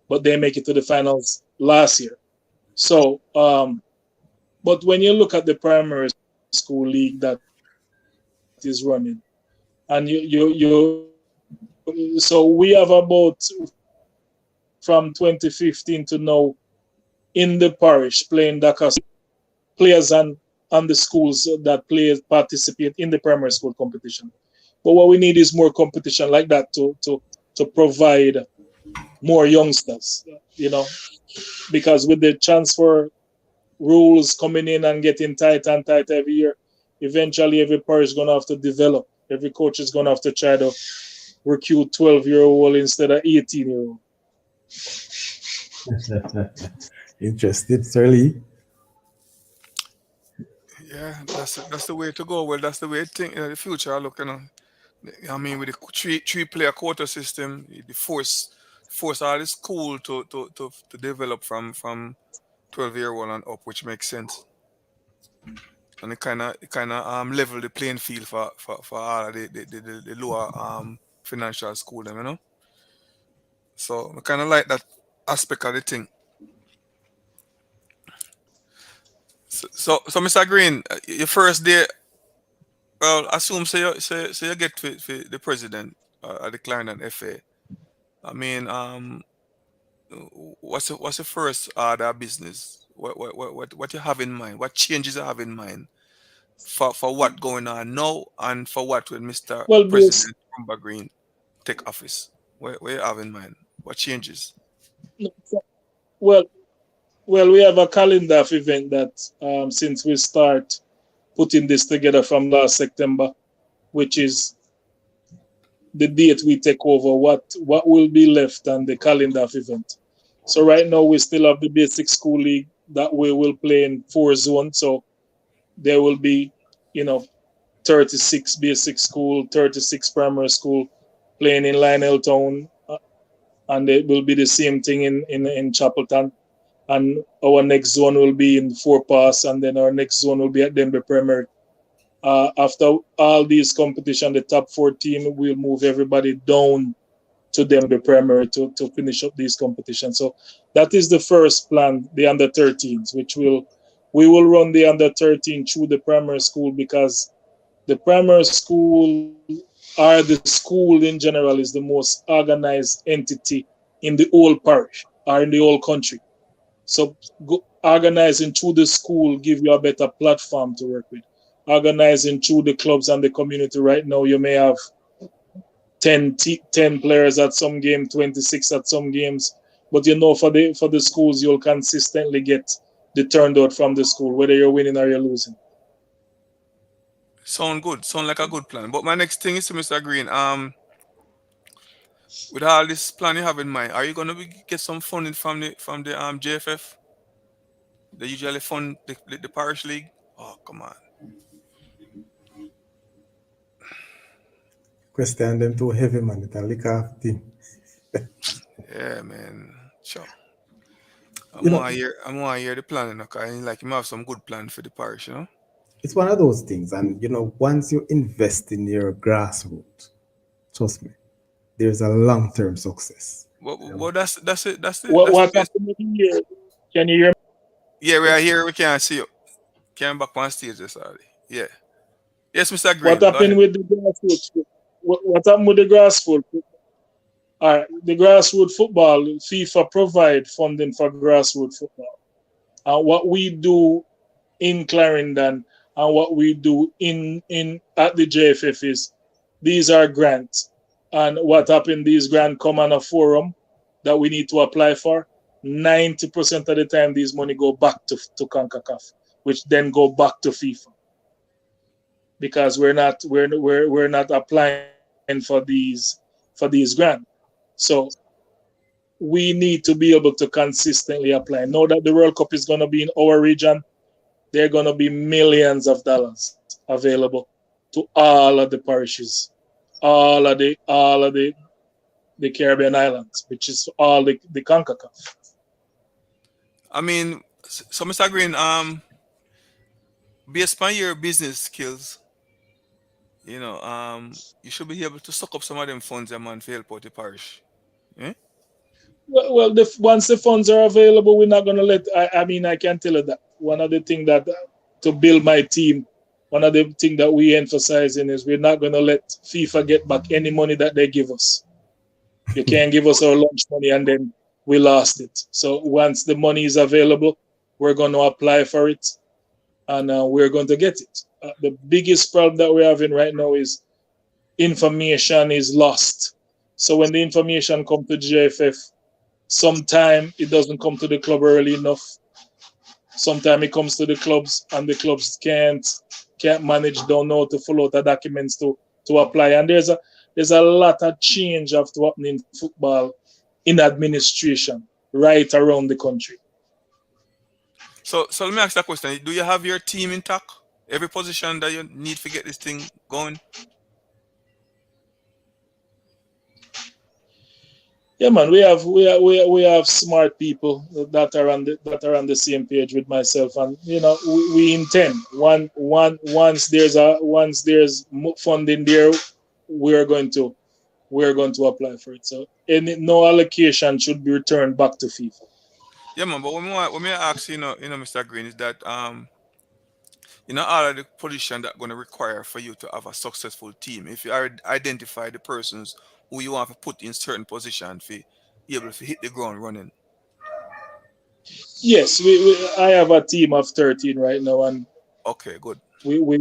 but they make it to the finals last year. So, but when you look at the primary school league that is running, and so we have about, from 2015 to now, in the parish playing Dakar, players on the schools that participate in the primary school competition. But what we need is more competition like that to provide more youngsters, because with the transfer rules coming in and getting tight and tight every year, eventually every parish is going to have to develop Every coach is going to have to try to recruit 12-year-old instead of 18-year-old. Interested, Sir Lee? Yeah, that's the way to go. Well, that's the way to think. The future, look, I mean, with the three player quota system, the force all the school to develop from 12-year-old and up, which makes sense. And it kind of level the playing field for all of the lower financial school them, you know. So I kind of like that aspect of the thing. So Mr. Green, your first day, well, assume so you get for the president at the Clarendon FA. I mean, what's the first order of business? What you have in mind? What changes you have in mind for what going on now and for what when Mr. Well, President RUMBA Greene take office? What you have in mind? What changes? Well, we have a calendar of event that since we start putting this together from last September, which is the date we take over, what will be left on the calendar of event. So right now we still have the basic school league that we will play in 4 zones. So there will be, 36 basic school, 36 primary school playing in Lionel Town, and it will be the same thing in Chapelton. And our next zone will be in Four Pass, and then our next zone will be at Denver Primary. After all these competitions, the top 14 will move everybody down to Denver Primary to finish up these competitions. So that is the first plan, the under 13s, which we will run the under 13 through the primary school, because the primary school or the school in general is the most organized entity in the whole parish or in the whole country. So organizing through the school give you a better platform to work with. Organizing through the clubs and the community right now, you may have 10 players at some game, 26 at some games. But for the schools, you'll consistently get the turnout from the school, whether you're winning or you're losing. Sound good. Sound like a good plan. But my next thing is to Mr. Green. With all this plan you have in mind, are you gonna get some funding from the JFF? They usually fund the parish league. Oh, come on. Question them too heavy, man. It's a lick off thing. Yeah, man. Sure. I You know- want to hear the plan, okay? Like you have some good plan for the parish, you know? It's one of those things, and once you invest in your grassroots, trust me, there's a long-term success. Well, that's it. What happened here? Can you hear me? Yeah, we are here. We can't see you. Came back on stage, sorry. Yeah. Yes, Mr. Green. What happened with the grassroots? What happened with the grassroots? All right, the grassroots football, FIFA provide funding for grassroots football. And what we do in Clarendon and what we do at the JFF is these are grants. And what happened, these grants come on a forum that we need to apply for. 90% of the time, these money go back to CONCACAF, which then go back to FIFA. Because we're not applying for these grants. So we need to be able to consistently apply. Know that the World Cup is going to be in our region. There are going to be millions of dollars available to all of the parishes, all of the Caribbean islands, which is all the CONCACAF. I mean, so Mr. Green, based on your business skills, you should be able to suck up some of them funds, man, to help out the parish. Yeah? Well, once the funds are available, we're not going to let. I can tell you that one of the things that to build my team, one of the things that we emphasizing is we're not going to let FIFA get back any money that they give us. You can't give us our lunch money and then we lost it. So once the money is available, we're going to apply for it, and we're going to get it. The biggest problem that we're having right now is information is lost. So when the information comes to JFF, sometimes it doesn't come to the club early enough. Sometimes it comes to the clubs and the clubs can't manage, don't know how to follow the documents to to apply. And there's a lot of change of to happen in football in administration right around the country. So let me ask that question. Do you have your team intact? Every position that you need to get this thing going? Yeah, man, we have smart people that are on the same page with myself, and we intend once there's funding there, we're going to apply for it. So no allocation should be returned back to FIFA. Yeah, man. But when we ask, Mr. Green, is that all of the position that going to require for you to have a successful team. If you identify the persons who you want to put in certain position to be able to hit the ground running. Yes, I have a team of 13 right now, and okay, good. We're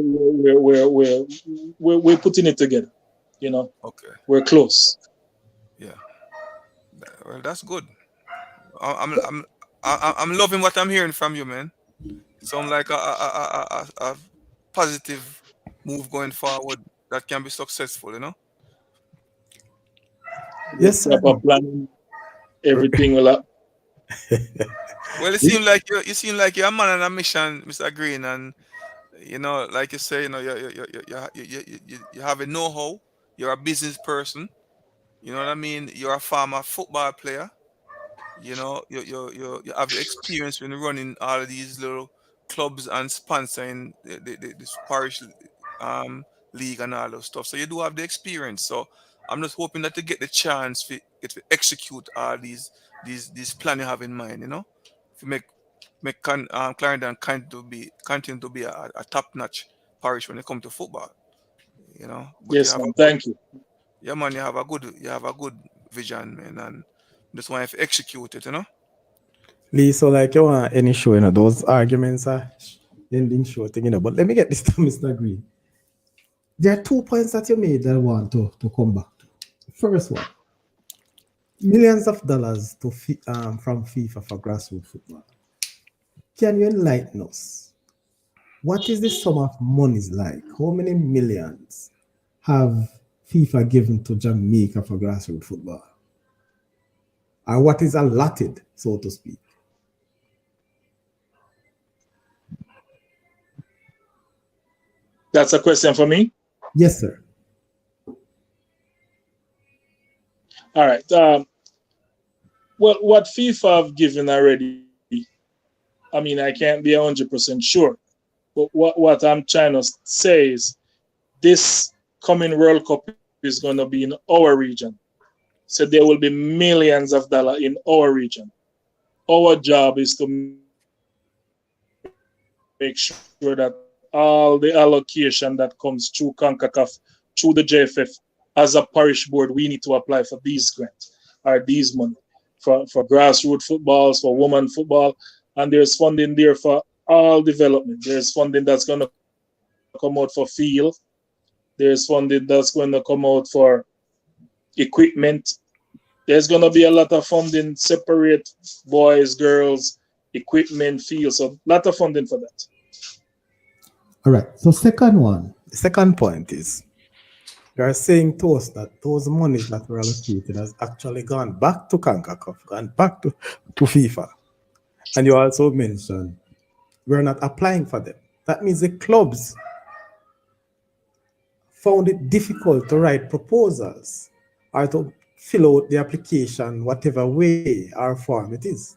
putting it together. Okay, we're close. Yeah, well, that's good. I'm loving what I'm hearing from you, man. Sound like a positive move going forward that can be successful, Yes, proper planning, everything will happen. Well, you seem like you're a man on a mission, Mr. Green, and like you say, you have a know-how. You're a business person. You know what I mean? You're a former football player. You have the experience when running all of these little clubs and sponsoring this parish league and all those stuff. So you do have the experience. So I'm just hoping that you get the chance to execute all these plans you have in mind. To make Clarendon continue to be a top-notch parish when it comes to football. But yes, man. Thank you. Yeah, man. You have a good vision, man, and just want to execute it. Lee, so like you want any show, those arguments are ending show thing, But let me get this to Mr. Green. There are 2 points that you made that I want to come back to. First one, millions of dollars from FIFA for grassroots football. Can you enlighten us? What is the sum of monies like? How many millions have FIFA given to Jamaica for grassroots football? Or what is allotted, so to speak? That's a question for me? Yes, sir. All right. Well, what FIFA have given already, I mean, I can't be 100% sure. But what I'm trying to say is this coming World Cup is going to be in our region. So there will be millions of dollars in our region. Our job is to make sure that all the allocation that comes through CONCACAF, through the JFF, as a parish board, we need to apply for these grants or these money for grassroots footballs, for women football, and there's funding there for all development. There's funding that's going to come out for field. There's funding that's going to come out for equipment. There's going to be a lot of funding, separate boys, girls, equipment, field. So a lot of funding for that. All right. So second point is, you are saying to us that those monies that were allocated has actually gone back to CONCACAF, gone back to FIFA. And you also mentioned we're not applying for them. That means the clubs found it difficult to write proposals or to fill out the application whatever way or form it is.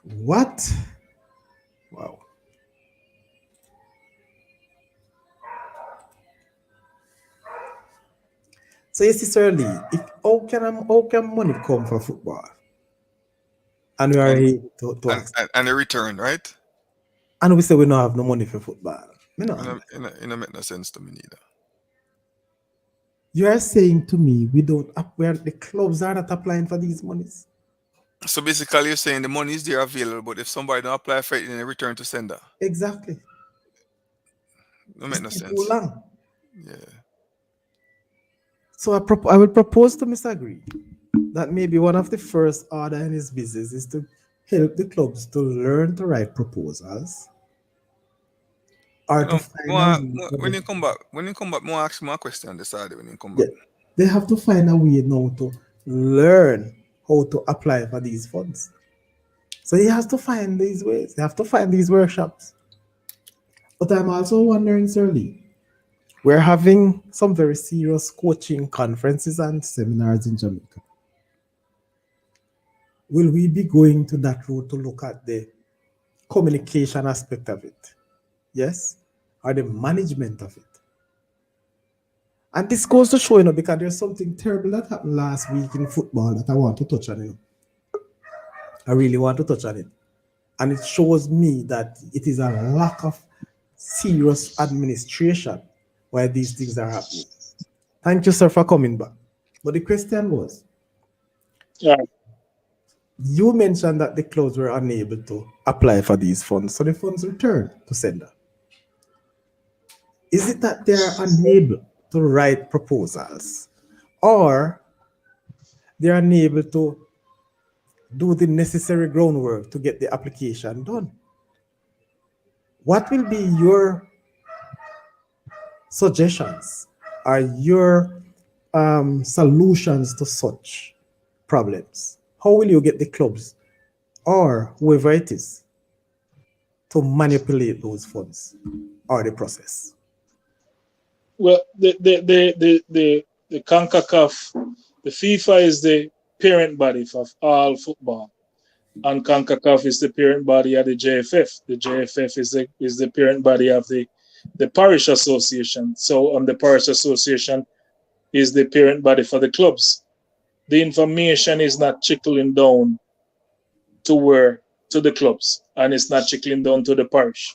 What? Wow. So you see, Sir Lee, how can money come for football? And we are here to and a return, right? And we say we don't have no money for football. It don't make no sense to me neither. You are saying to me where the clubs are not applying for these monies? So basically you're saying the money is there available, but if somebody don't apply for it, then they return to sender. Exactly. Don't make no sense. Too long. Yeah. So I will propose to Mr. Green that maybe one of the first order in his business is to help the clubs to learn to write proposals or You to know, find a way when you come back, more ask me a question decide when you come back. yeah, they have to find a way now to learn how to apply for these funds. So he has to find these ways. They have to find these workshops. But I'm also wondering, Sir Lee, we're having some very serious coaching conferences and seminars in Jamaica. Will we be going to that route to look at the communication aspect of it? Yes? Or the management of it? And this goes to show, because there's something terrible that happened last week in football that I want to touch on. I really want to touch on it. And it shows me that it is a lack of serious administration why these things are happening. Thank you, sir, for coming back. But the question was, Yeah. you mentioned that the clubs were unable to apply for these funds, so the funds returned to sender. Is it that they're unable to write proposals, or they're unable to do the necessary groundwork to get the application done? What will be your suggestions or your solutions to such problems? How will you get the clubs or whoever it is to manipulate those funds or the process? Well, the CONCACAF, the FIFA is the parent body of all football, and CONCACAF is the parent body of the JFF. The JFF is the parent body of the parish association. So, the parish association is the parent body for the clubs. The information is not trickling down to the clubs, and it's not trickling down to the parish.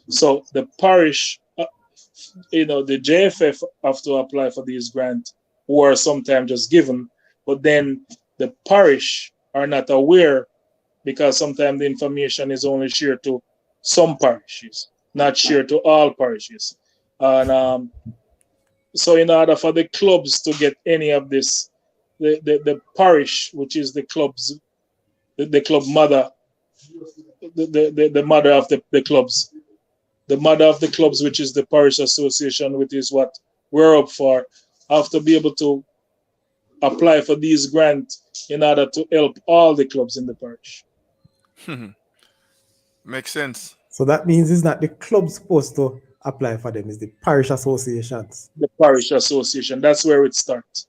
So the parish, the JFF have to apply for these grants, who are sometimes just given, but then the parish are not aware, because sometimes the information is only shared to some parishes, not shared to all parishes. And so in order for the clubs to get any of this, the parish, which is the clubs, the club mother, the mother of the clubs, the mother of the clubs, which is the parish association, which is what we're up for, have to be able to apply for these grants in order to help all the clubs in the parish. Makes sense. So that means it's not the club supposed to apply for them, it's the parish associations. The parish association, that's where it starts.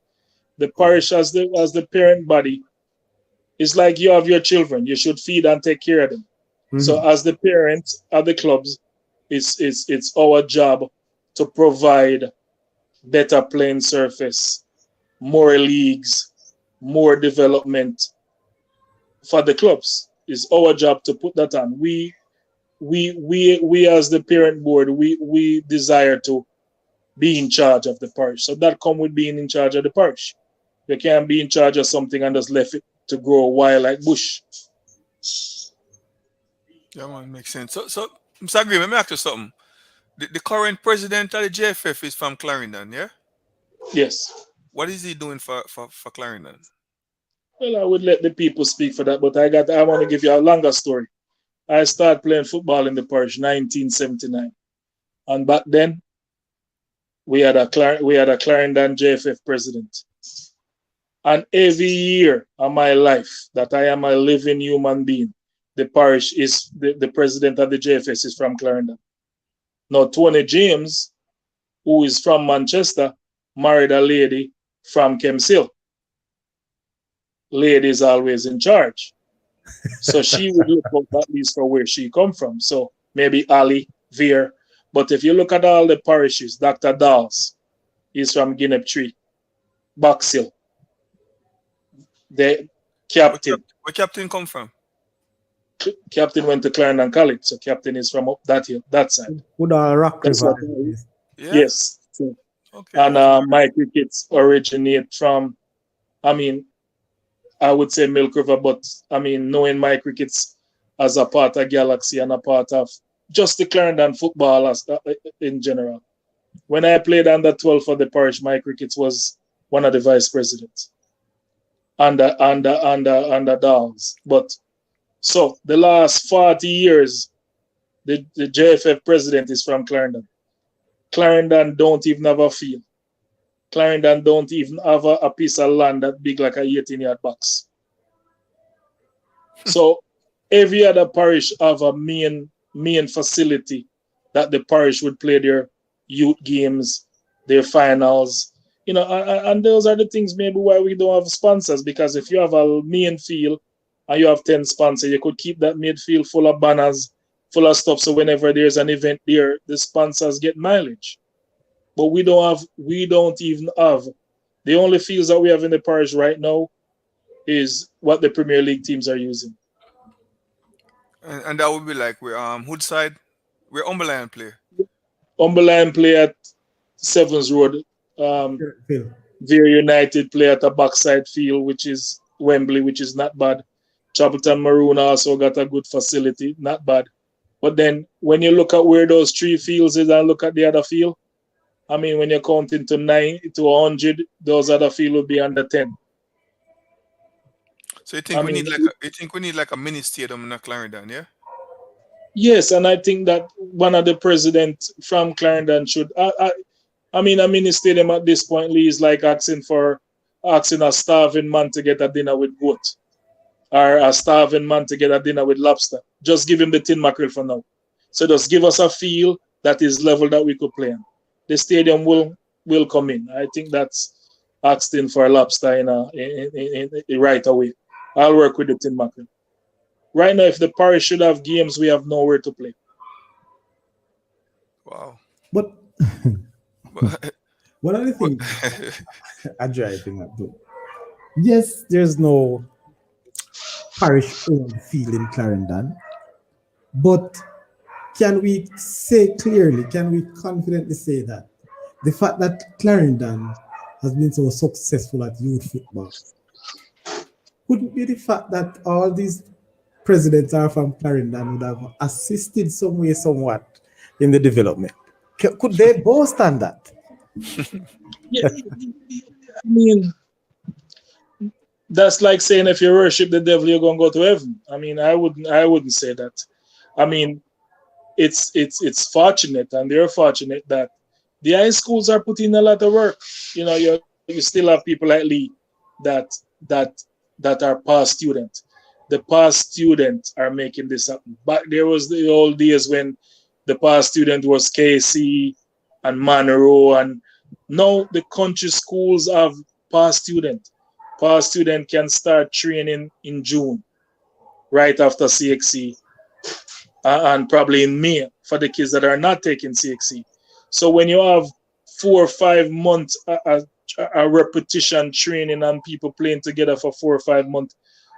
The parish as the parent body is like you have your children, you should feed and take care of them. Mm-hmm. So as the parents of the clubs, it's our job to provide better playing surface, more leagues, more development for the clubs. It's our job to put that on. We as the parent board, we desire to be in charge of the parish. So that comes with being in charge of the parish. You can't be in charge of something and just left it to grow wild like bush. Yeah, man, makes sense. So Mr. Greene, let me ask you something. The current president of the JFF is from Clarendon, yeah? Yes. What is he doing for Clarendon? Well, I would let the people speak for that, but I want to give you a longer story. I started playing football in the parish 1979, and back then we had a Clarendon JFF president. And every year of my life that I am a living human being, the parish is the president of the JFS is from Clarendon. Now, Tony James, who is from Manchester, married a lady from Kemsill. Lady is always in charge. So she would look out at least for where she come from. So maybe Ali, Veer. But if you look at all the parishes, Dr. Dawes is from Guinea Tree, Box Hill. The captain. Where captain come from? Captain went to Clarendon College, so captain is from up that hill, that side. Would Rock River? Yeah? Yes. So, okay. And my crickets originate from, I would say Milk River, but knowing my crickets as a part of Galaxy and a part of just the Clarendon football in general. When I played under 12 for the parish, my crickets was one of the vice presidents. Under Downs. But so the last 40 years, the JFF president is from Clarendon. Clarendon don't even have a field. Clarendon don't even have a piece of land that big like a 18-yard box. So every other parish have a main facility that the parish would play their youth games, their finals, and those are the things maybe why we don't have sponsors, because if you have a main field and you have 10 sponsors, you could keep that midfield full of banners, full of stuff, so whenever there's an event there, the sponsors get mileage. But we don't even have, the only fields that we have in the parish right now is what the Premier League teams are using. And that would be like we're Hoodside, we're Umberland play. Umberland play at Sevens Road. Very United play at a backside field, which is Wembley, which is not bad. Chapelton Maroon also got a good facility, not bad. But then when you look at where those 3 fields is and look at the other field, I mean, when you're counting to 9 to 100, those other field will be under 10. So you think we need like a mini stadium in Clarendon, yeah? Yes, and I think that one of the presidents from Clarendon should. I mean, a mini stadium at this point, Lee, is like asking a starving man to get a dinner with goat, or a starving man to get a dinner with lobster. Just give him the tin mackerel for now. So just give us a field that is level that we could play in. The stadium will come in. I think that's asking for a lobster in right away. I'll work with the tin mackerel. Right now, if the parish should have games, we have nowhere to play. Wow. But one of the things I driving at though. Yes, there's no parish owned field in Clarendon, but can we say clearly, can we confidently say that the fact that Clarendon has been so successful at youth football could be the fact that all these presidents are from Clarendon would have assisted some way, somewhat in the development? Could they boast on that? Yeah, I mean, that's like saying if you worship the devil, you're gonna go to heaven. I mean, I wouldn't say that. I mean, it's fortunate, and they're fortunate that the high schools are putting a lot of work. You still have people like Lee that are past students. The past students are making this happen. But there was the old days when the past student was KC and Monroe, and now the country schools have past student. Past student can start training in June, right after CXC, and probably in May for the kids that are not taking CXC. So when you have 4 or 5 months a repetition training and people playing together for 4 or 5 months,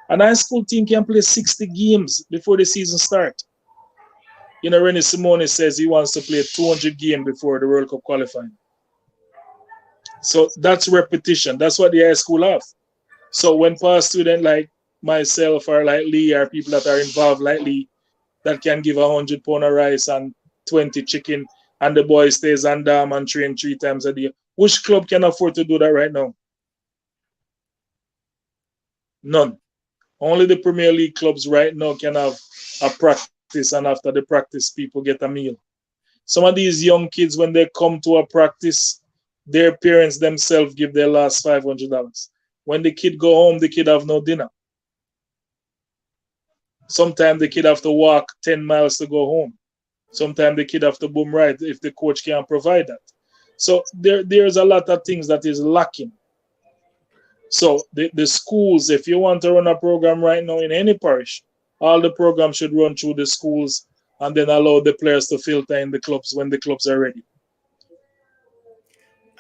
an high school team can play 60 games before the season starts. Rennie Simone says he wants to play 200 games before the World Cup qualifying. So that's repetition. That's what the high school have. So when past student like myself or like Lee or people that are involved like Lee that can give 100 pounds of rice and 20 chicken and the boy stays on dam and train 3 times a day, which club can afford to do that right now? None. Only the Premier League clubs right now can have a practice, and after the practice, people get a meal. Some of these young kids, when they come to a practice, their parents themselves give their last $500. When the kid go home, the kid have no dinner. Sometimes the kid have to walk 10 miles to go home. Sometimes the kid have to boom ride if the coach can't provide that. So there's a lot of things that is lacking. So the schools, if you want to run a program right now in any parish, all the programs should run through the schools and then allow the players to filter in the clubs when the clubs are ready.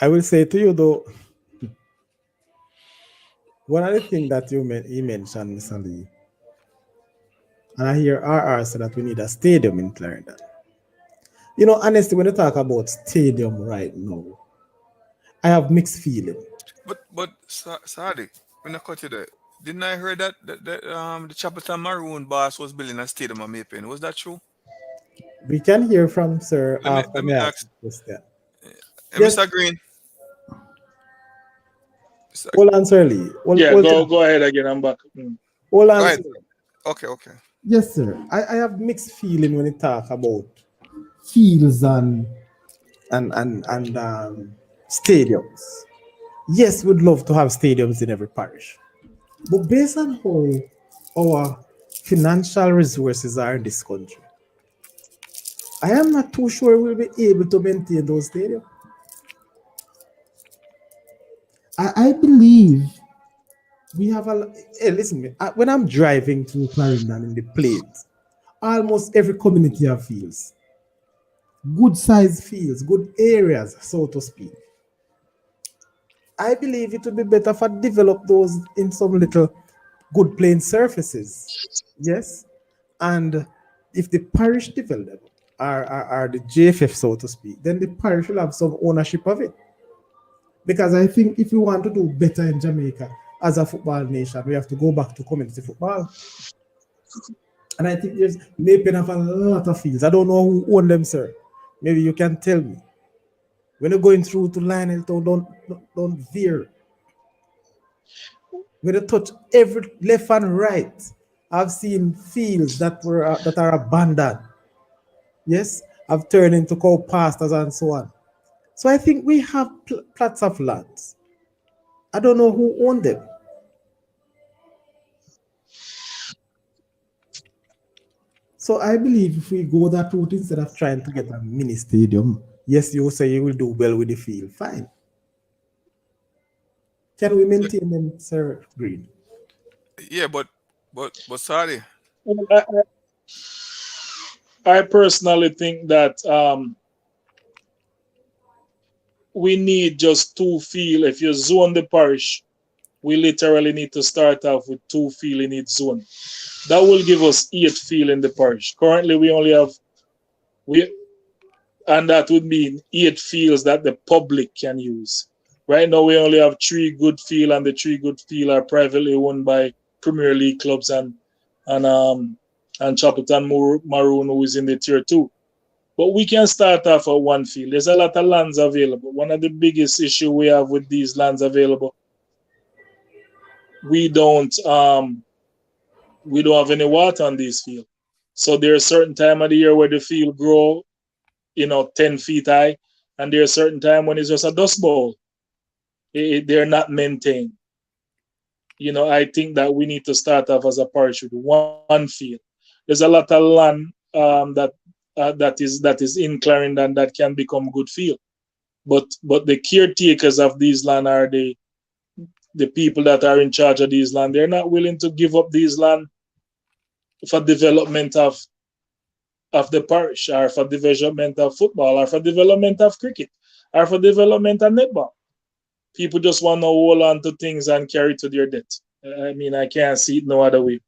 I will say to you though, one of the things that you mentioned, Mr. Lee, and I hear RR say that we need a stadium in Clarendon. Honestly, when you talk about stadium right now, I have mixed feeling. But sorry, when I cut you there, didn't I hear that the Chapelton Maroon boss was building a stadium on Maypen? Was that true? We can hear from Sir Let me ask. Yes. Mr. Greene. Hold on, Sir Lee. Go ahead again. I'm back. Hold on. Right. Okay. Yes, sir. I have mixed feeling when you talk about fields and stadiums. Yes, we'd love to have stadiums in every parish, but based on how our financial resources are in this country, I am not too sure we'll be able to maintain those stadiums. I believe we have a. Hey, listen, when I'm driving through Clarendon in the plains, almost every community have fields, good sized fields, good areas, so to speak. I believe it would be better for develop those in some little good playing surfaces. Yes. And if the parish develop are the JFF, so to speak, then the parish will have some ownership of it. Because I think if we want to do better in Jamaica as a football nation, we have to go back to community football. And I think there's maybe have a lot of fields. I don't know who own them, sir. Maybe you can tell me. When you're going through to Lionel Town, don't veer. When you touch every left and right, I've seen fields that are abandoned. Yes, I've turned into cow pastures and so on. So I think we have plots of lands. I don't know who owned them. So I believe if we go that route instead of trying to get a mini stadium, yes, you say you will do well with the field. Fine. Can we maintain them, Sir Green? Yeah, but sorry. I personally think that we need just two field. If you zone the parish, we literally need to start off with two field in each zone. That will give us 8 field in the parish. Currently, we only have we, and that would mean 8 fields that the public can use. Right now, we only have 3 good field, and the 3 good field are privately owned by Premier League clubs and um and Chapelton Maroon, who is in the tier 2. But we can start off at one field. There's a lot of lands available. One of the biggest issue we have with these lands available, we don't um we don't have any water on these fields. So there's a certain time of the year where the field grow, 10 feet high, and there's a certain time when it's just a dust bowl. They're not maintained. I think that we need to start off as a parish with one field. There's a lot of land that is in Clarendon that can become good field. But the caretakers of these land are the people that are in charge of these land. They're not willing to give up these land for development of the parish, or for development of football, or for development of cricket, or for development of netball. People just want to hold on to things and carry to their death. I mean, I can't see it no other way.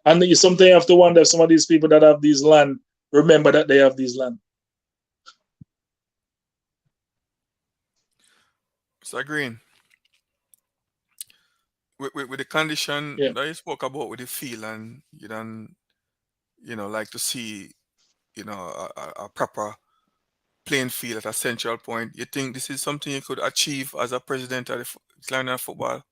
And you sometimes have to wonder if some of these people that have these land remember that they have these land. Mr. Green, with the condition Yeah. that you spoke about with the field, and you don't, like to see, a proper playing field at a central point. You think this is something you could achieve as a president of the Clarendon Football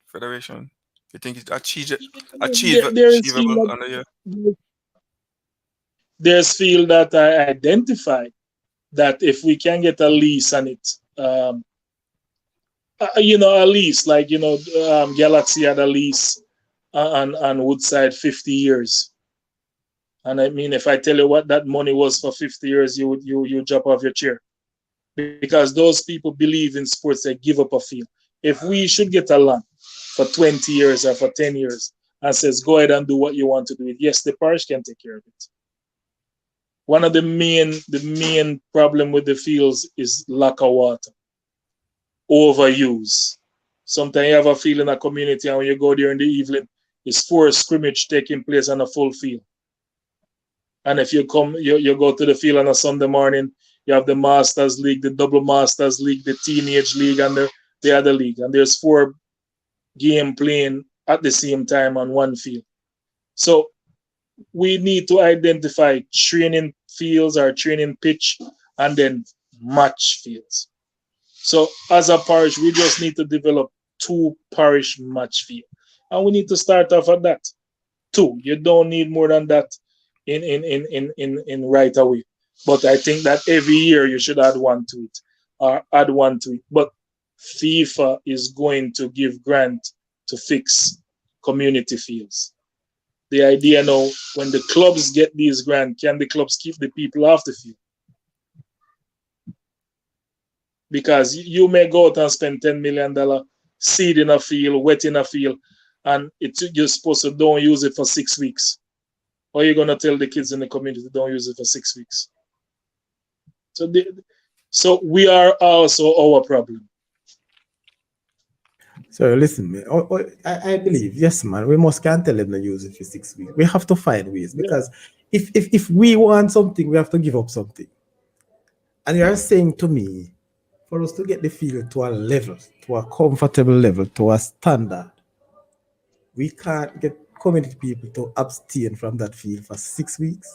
Federation? You think it's There's achievable field under you? there's field that I identified that if we can get a lease on it, a lease like Galaxy had a lease on Woodside 50 years. And I mean, if I tell you what that money was for 50 years, you jump off your chair, because those people believe in sports. They give up a field. If we should get a land for 20 years or for 10 years and says, go ahead and do what you want to do it, yes, the parish can take care of it. One of the main problem with the fields is lack of water, overuse. Sometimes you have a field in a community, and when you go there in the evening, it's 4 scrimmage taking place on a full field. And if you go to the field on a Sunday morning, you have the Masters League, the Double Masters League, the Teenage League, and the other league. And there's 4 game playing at the same time on one field. So we need to identify training fields or training pitch, and then match fields. So as a parish, we just need to develop 2 parish match fields. And we need to start off at that. 2. You don't need more than that in right away. But I think that every year you should add one to it, or add one to it. But FIFA is going to give grant to fix community fields. The idea now, when the clubs get these grants, can the clubs keep the people off the field? Because you may go out and spend $10 million seeding a field, wetting a field, and you're supposed to don't use it for 6 weeks. Or you're going to tell the kids in the community don't use it for 6 weeks. So we are also our problem. So listen, man. I believe, yes, man, we must can't tell them to use it for 6 weeks. We have to find ways, because if we want something, we have to give up something. And you're saying to me, for us to get the field to a level, to a comfortable level, to a standard, we can't get community people to abstain from that field for 6 weeks.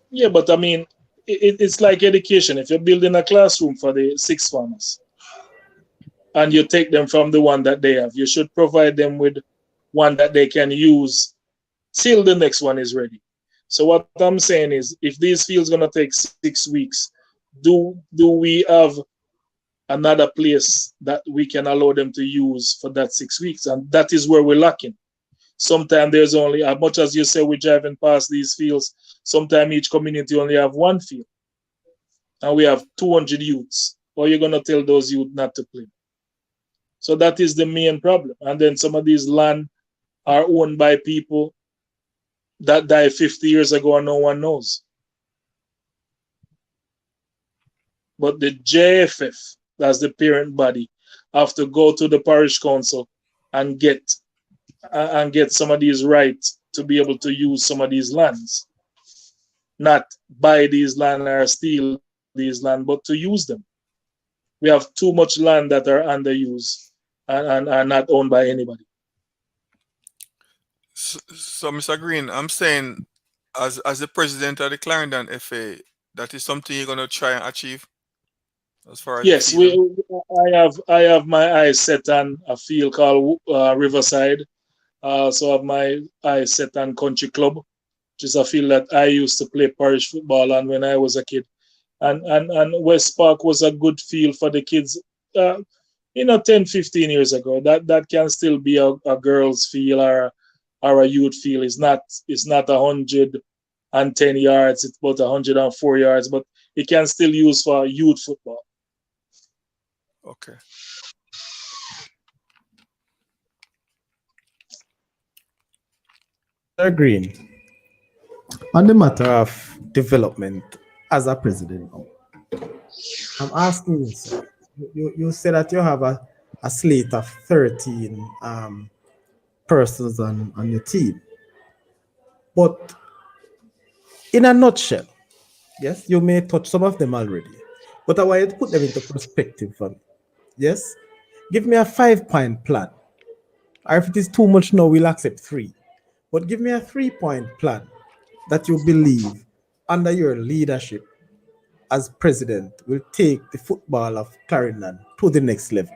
Yeah, but I mean, it's like education. If you're building a classroom for the 6th formers and you take them from the one that they have, you should provide them with one that they can use till the next one is ready. So what I'm saying is, if these fields gonna take 6 weeks, do we have another place that we can allow them to use for that 6 weeks? And that is where we're lacking. Sometimes there's only, as much as you say we're driving past these fields, sometimes each community only have one field. And we have 200 youths. Or you're gonna tell those youth not to play. So that is the main problem. And then some of these land are owned by people that died 50 years ago and no one knows. But the JFF, that's the parent body, have to go to the parish council and get some of these rights to be able to use some of these lands. Not buy these land or steal these land, but to use them. We have too much land that are underused and are not owned by anybody. So Mr. Green, I'm saying, as the president of the Clarendon FA, that is something you're gonna try and achieve, as far as yes, I have my eyes set on a field called Riverside. So I have my eyes set on Country Club, which is a field that I used to play parish football on when I was a kid. And West Park was a good field for the kids, 10, 15 years ago. That can still be a girls' field or a youth field. It's not 110 yards, it's about 104 yards, but it can still use for youth football. Okay. Green, on the matter of development as a president, I'm asking you, sir, you said that you have a slate of 13 persons on your team. But in a nutshell, yes, you may touch some of them already, but I want you to put them into perspective for me. Yes? Give me a 5-point plan. Or if it is too much now, we'll accept 3. But give me a 3-point plan that you believe under your leadership as president will take the football of Clarendon to the next level.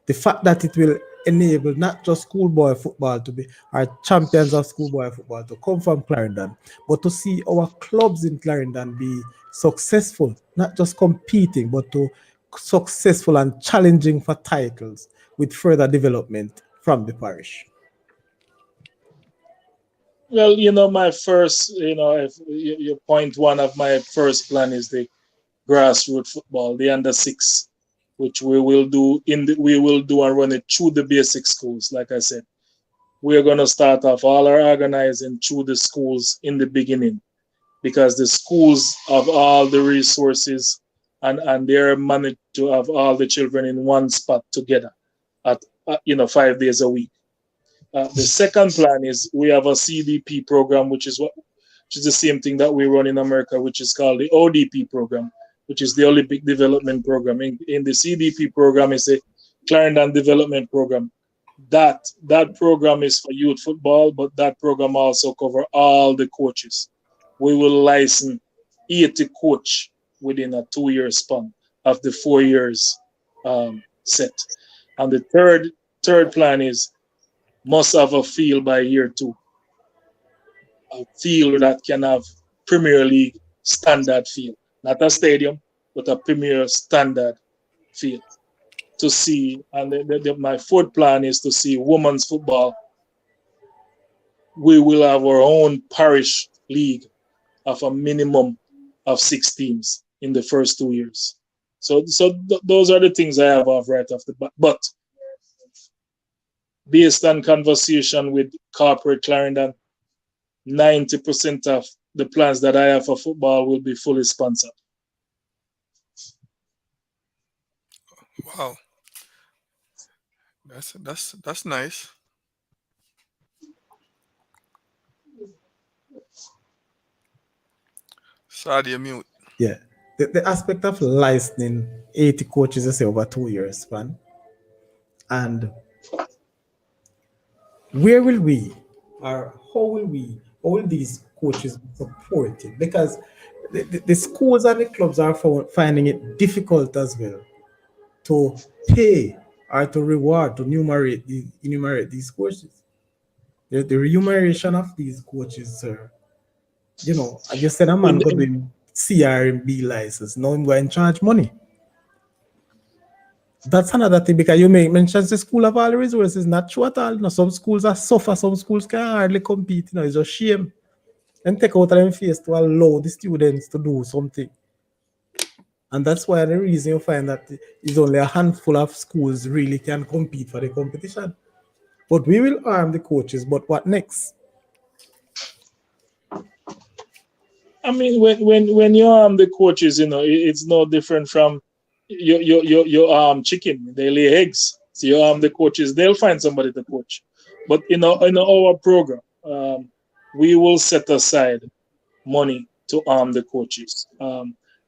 The fact that it will enable not just schoolboy football to be our champions of schoolboy football to come from Clarendon, but to see our clubs in Clarendon be successful, not just competing, but to successful and challenging for titles with further development from the parish. Well, my first, if your point one of my first plan is the grassroots football, the under-6, which we will do and run it through the basic schools. Like I said, we're going to start off all our organizing through the schools in the beginning, because the schools have all the resources and they're managed to have all the children in one spot together at 5 days a week. The second plan is we have a CDP program, which is the same thing that we run in America, which is called the ODP program, which is the Olympic Development Program. In the CDP program is the Clarendon Development Program. That program is for youth football, but that program also covers all the coaches. We will license 80 coach within a 2-year span of the 4 years set. And the third plan is must have a field by year 2. A field that can have Premier League standard field, not a stadium, but a Premier standard field. To see, and my fourth plan is to see women's football. We will have our own parish league of a minimum of 6 teams in the first 2 years. So those are the things I have off right off the bat. But based on conversation with corporate Clarendon, 90% of the plans that I have for football will be fully sponsored. Wow. That's nice. Sorry, you're mute. Yeah. The aspect of licensing 80 coaches, I say, over 2 years span. And where will we, or how will these coaches be supported? Because the schools and the clubs are finding it difficult as well to pay or to reward, to enumerate these coaches. The remuneration of these coaches, sir. You know, I just said a man got the CRMB license. Now I'm going to charge money. That's another thing, because you may mention the school of all the resources. Not true at all. You know, some schools are suffer, some schools can hardly compete. You know, it's a shame. And take out of them face to allow the students to do something. And that's why the reason you find that it's only a handful of schools really can compete for the competition. But we will arm the coaches, but what next? I mean, when you arm the coaches, you know, it's no different from you arm chicken. They lay eggs. So you arm the coaches, they'll find somebody to coach. But in our program, we will set aside money to arm the coaches.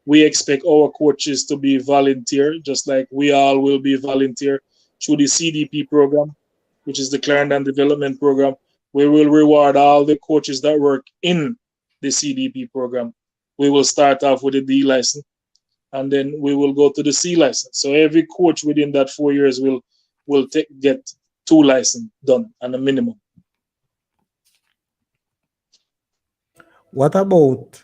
We expect our coaches to be volunteer, just like we all will be volunteer through the CDP program, which is the Clarendon Development Program. We will reward all the coaches that work in the CDP program. We will start off with a D license, and then we will go to the C license. So every coach within that 4 years will get 2 licenses done and a minimum. What about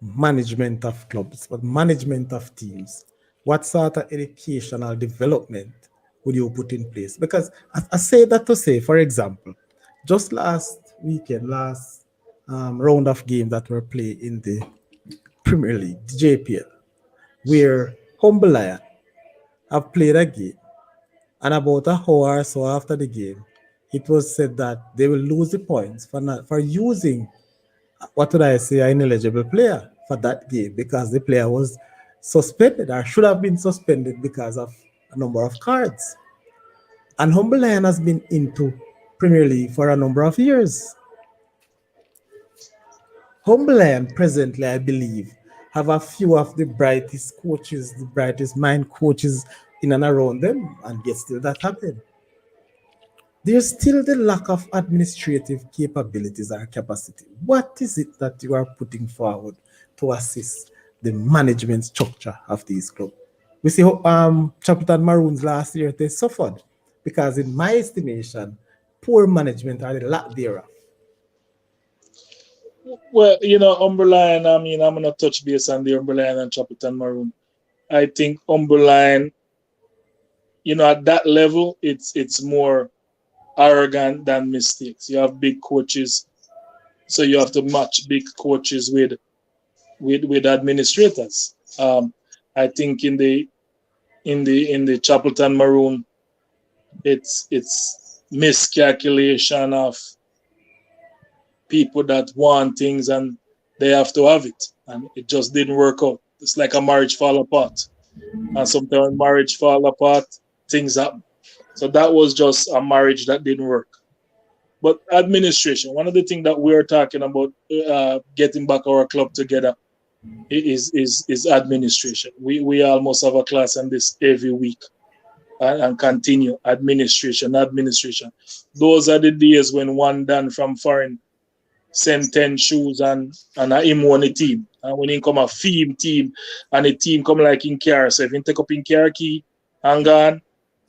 management of clubs, but management of teams? What sort of educational development would you put in place? Because I say that to say, for example, just last weekend, round of games that were played in the Premier League, the JPL, where Humble Lion have played a game, and about an hour or so after the game, it was said that they will lose the points for using, what would I say, an ineligible player for that game, because the player was suspended or should have been suspended because of a number of cards. And Humble Lion has been into Premier League for a number of years. Humble Lion presently, I believe, have a few of the brightest coaches, the brightest mind coaches in and around them, and yet still that happened. There's still the lack of administrative capabilities or capacity. What is it that you are putting forward to assist the management structure of these clubs? We see how Chapelton Maroons last year, they suffered because, in my estimation, poor management or the lack thereof. Well, you know, Humble Lion, I mean, I'm going to touch base on the Humble Lion and Chapelton Maroon. I think Humble Lion, you know, at that level, it's more arrogant than mistakes. You have big coaches, so you have to match big coaches with administrators. I think in the Chapelton Maroon, it's miscalculation of people that want things and they have to have it, and it just didn't work out. It's like a marriage fall apart, and sometimes when marriage fall apart, things happen. So that was just a marriage that didn't work. But administration, one of the things that we're talking about, getting back our club together, is administration. We almost have a class on this every week, and continue administration. Those are the days when one done from foreign send 10 shoes and him won a team. And when he come a theme team and a team come like in car, so if he take up in car key and gone,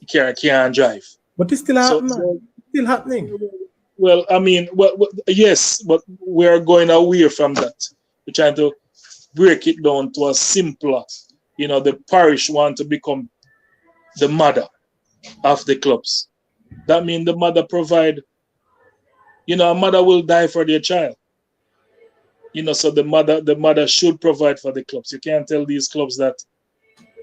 can't drive. But it's still happening. So, Still happening. well, I mean, yes, but we are going away from that. We're trying to break it down to a simpler. The parish want to become the mother of the clubs. That means the mother provide. A mother will die for their child. So the mother should provide for the clubs. You can't tell these clubs that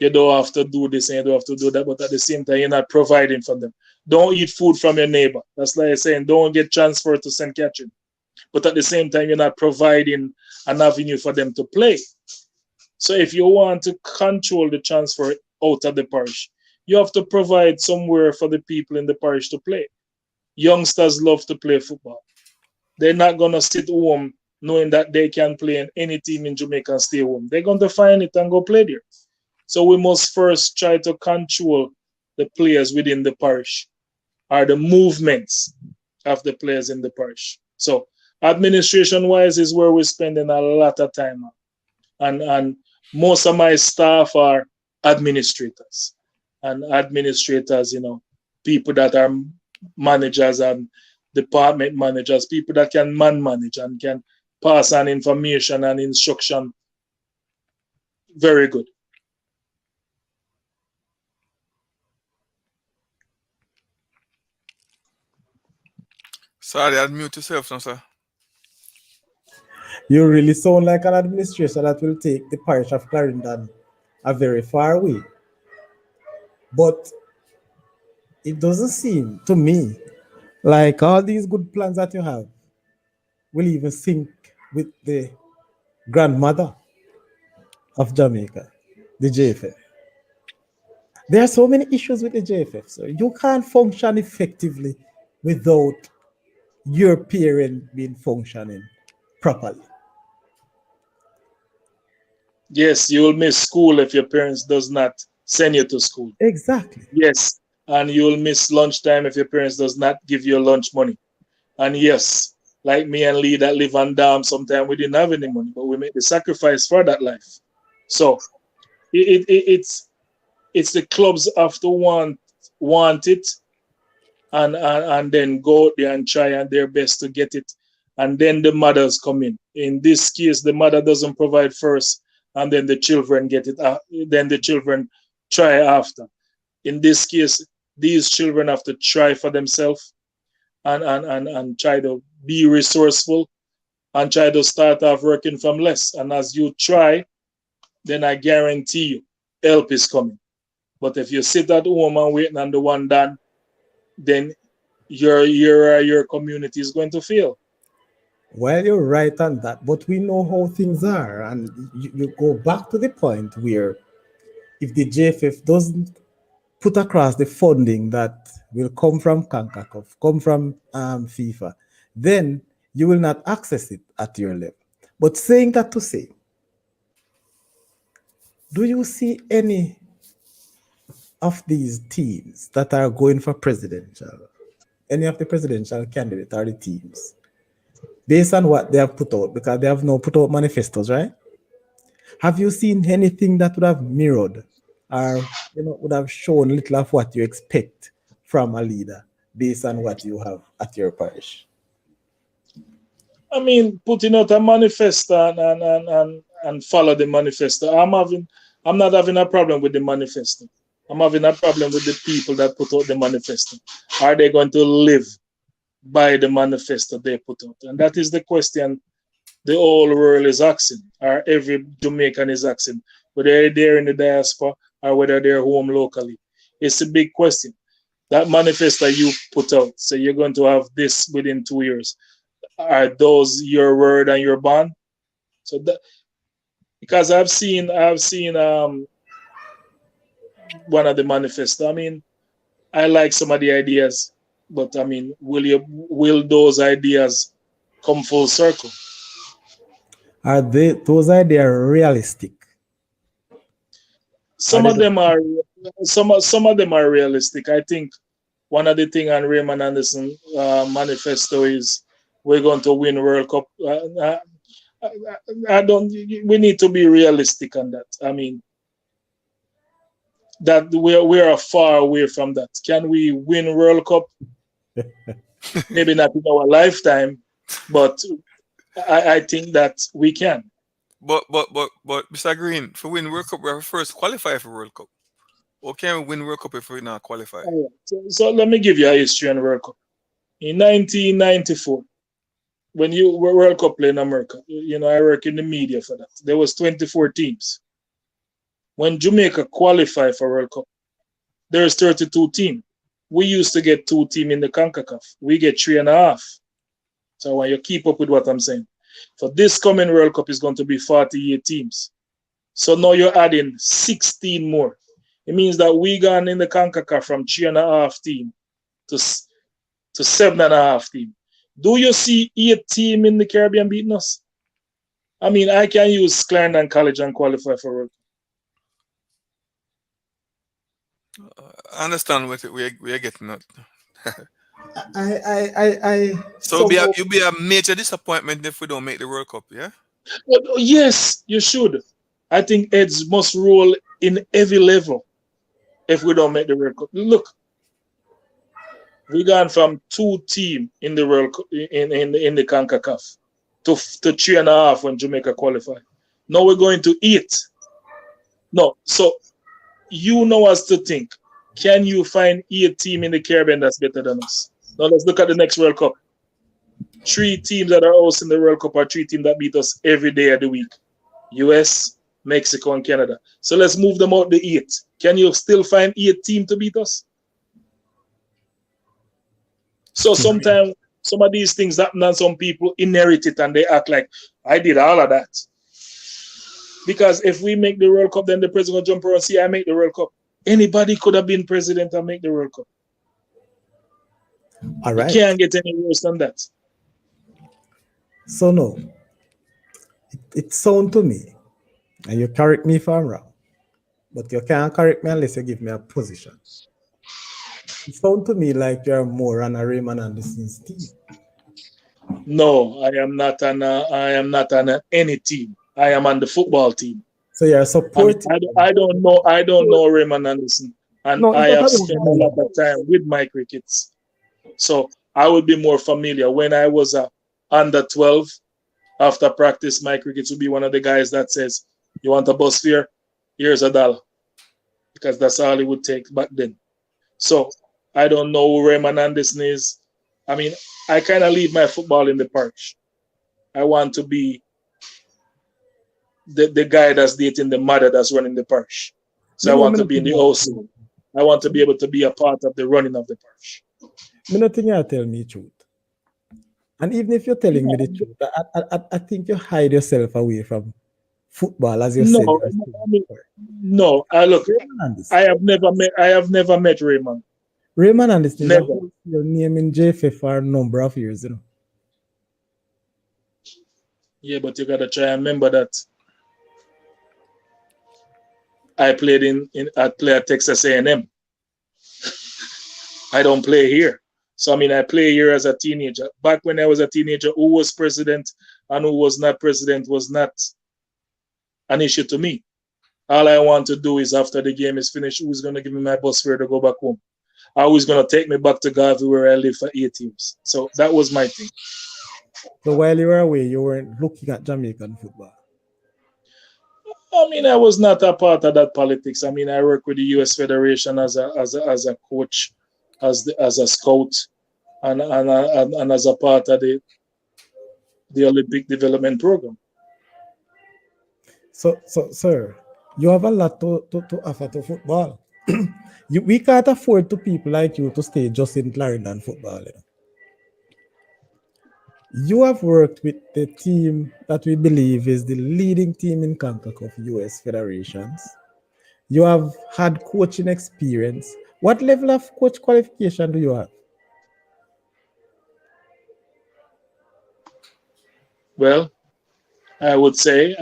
you don't have to do this and you don't have to do that, but at the same time, you're not providing for them. Don't eat food from your neighbor. That's like saying don't get transferred to St. Catherine. But at the same time, you're not providing an avenue for them to play. So if you want to control the transfer out of the parish, you have to provide somewhere for the people in the parish to play. Youngsters love to play football. They're not going to sit home knowing that they can play in any team in Jamaica and stay home. They're going to find it and go play there. So we must first try to control the players within the parish, or the movements of the players in the parish. So administration-wise is where we're spending a lot of time on. And most of my staff are administrators. And administrators, people that are managers and department managers, people that can manage and can pass on information and instruction. Very good. Sorry, unmute yourself now, sir. You really sound like an administrator that will take the parish of Clarendon a very far way. But it doesn't seem to me like all these good plans that you have will even sync with the grandmother of Jamaica, the JFF. There are so many issues with the JFF, so you can't function effectively without your parent being functioning properly. Yes, you will miss school if your parents does not send you to school. Exactly. Yes, and you will miss lunchtime if your parents does not give you lunch money. And yes, like me and Lee that live on Dam, sometimes we didn't have any money, but we make the sacrifice for that life. So it's the clubs have to want it and then go there and try their best to get it. And then the mothers come in. In this case, the mother doesn't provide first, and then the children get it. Then the children try after. In this case, these children have to try for themselves and try to be resourceful and try to start off working from less. And as you try, then I guarantee you, help is coming. But if you sit at home and waiting on the one done, then your community is going to fail. Well, you're right on that, but we know how things are, and you go back to the point where if the JFF doesn't put across the funding that will come from CONCACAF, come from FIFA, then you will not access it at your level. But saying that to say, do you see any of these teams that are going for presidential, any of the presidential candidates or the teams, based on what they have put out, because they have now put out manifestos, right? Have you seen anything that would have mirrored or would have shown a little of what you expect from a leader based on what you have at your parish? I mean, putting out a manifesto and follow the manifesto. I'm not having a problem with the manifesto. I'm having a problem with the people that put out the manifesto. Are they going to live by the manifesto they put out? And that is the question the whole world is asking, or every Jamaican is asking, whether they're in the diaspora or whether they're home locally. It's a big question. That manifesto you put out, so you're going to have this within 2 years. Are those your word and your bond? So that, because I've seen one of the manifesto. I mean, I like some of the ideas, but I mean, will those ideas come full circle? Are those ideas realistic? Some of them are realistic. I think one of the things on Raymond Anderson manifesto is we're going to win World Cup. We need to be realistic on that. I mean, that we are far away from that. Can we win World Cup? Maybe not in our lifetime, but I think that we can. But Mr. Green, for win World Cup, we have to first qualify for World Cup. Or can we win World Cup if we not qualify? So let me give you a history on World Cup. In 1994, when you were World Cup playing in America, I work in the media for that. There was 24 teams. When Jamaica qualified for World Cup, there's 32 teams. We used to get 2 teams in the CONCACAF. We get 3.5. So I want you to keep up with what I'm saying. For this coming World Cup is going to be 48 teams. So now you're adding 16 more. It means that we gone in the CONCACAF from 3.5 team to 7.5 team. Do you see 8 team in the Caribbean beating us? I mean, I can use Clarendon College and qualify for World Cup. I understand what we are getting at. So you'll be a major disappointment if we don't make the World Cup, yeah? Yes, you should. I think heads must roll in every level if we don't make the World Cup. Look, we gone from 2 teams in the World Cup, in the CONCACAF to 3.5 when Jamaica qualified. Now we're going to 8. No, so you know us to think. Can you find 8 teams in the Caribbean that's better than us? Now let's look at the next World Cup. 3 teams that are hosting the World Cup are 3 teams that beat us every day of the week. US, Mexico, and Canada. So let's move them out the 8. Can you still find 8 teams to beat us? So sometimes some of these things happen and some people inherit it and they act like, I did all of that. Because if we make the World Cup, then the president will jump around and say, I make the World Cup. Anybody could have been president and make the World Cup. All right. You can't get any worse than that. So no, it sounds to me, and you correct me if I'm wrong, but you can't correct me unless you give me a position. It sounds to me like you're more on a Raymond Anderson's team. No, I am not on any team. I am on the football team. So you're supporting. I don't know Raymond Anderson, and I have spent a lot of time with my crickets. So I would be more familiar. When I was under 12, after practice, my crickets would be one of the guys that says, "You want a bus fare? Here's $1," because that's all it would take back then. So I don't know who Raymond Anderson is. I mean, I kind of leave my football in the parish. I want to be the guy that's dating the mother that's running the parish. So I want to be in the house. I want to be able to be a part of the running of the parish. I don't think you're telling me the truth. And even if you're telling me the truth, I think you hide yourself away from football, as you said. No, look, I have never met Raymond. Raymond Anderson Never. Your name in JFF for a number of years, you know. Yeah, but you gotta try and remember that I played at Texas A&M. I don't play here. So I mean, I play here as a teenager. Back when I was a teenager, who was president and who was not president was not an issue to me. All I want to do is after the game is finished, who's going to give me my bus fare to go back home? Who's going to take me back to Garvey where I live for 8 years? So that was my thing. So while you were away, you weren't looking at Jamaican football? I mean, I was not a part of that politics. I mean, I work with the U.S. Federation as a coach, as a scout, and as a part of the Olympic development program. So, sir, you have a lot to offer to football. We can't afford to people like you to stay just in Clarendon football. You know? You have worked with the team that we believe is the leading team in CONCACAF US federations. You have had coaching experience. What level of coach qualification do you have? Well, I would say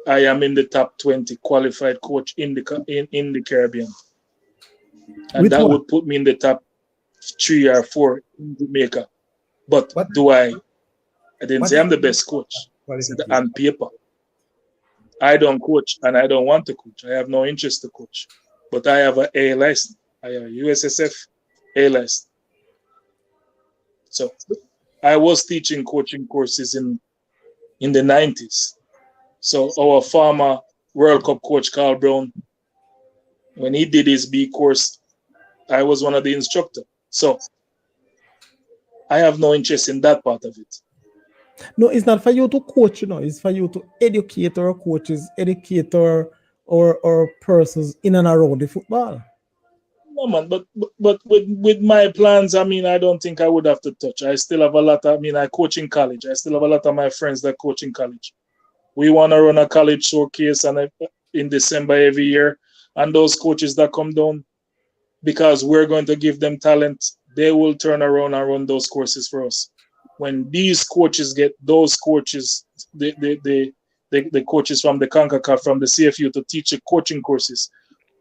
I am in the top 20 qualified coach in the Caribbean, and that would put me in the top 3 or 4 in Jamaica. But I didn't say I'm the best coach. I said on paper. I don't coach and I don't want to coach. I have no interest to coach. But I have an A license. I have a USSF A license. So I was teaching coaching courses in the 90s. So our former World Cup coach, Carl Brown, when he did his B course, I was one of the instructors. So I have no interest in that part of it. No, it's not for you to coach, it's for you to educate our coaches, educate our persons in and around the football. No, man, but with my plans, I mean, I don't think I would have to touch. I still have a lot of, I coach in college. I still have a lot of my friends that coach in college. We want to run a college showcase in December every year. And those coaches that come down, because we're going to give them talent, they will turn around and run those courses for us. When these coaches get those coaches, the coaches from the CONCACAF, from the CFU to teach coaching courses,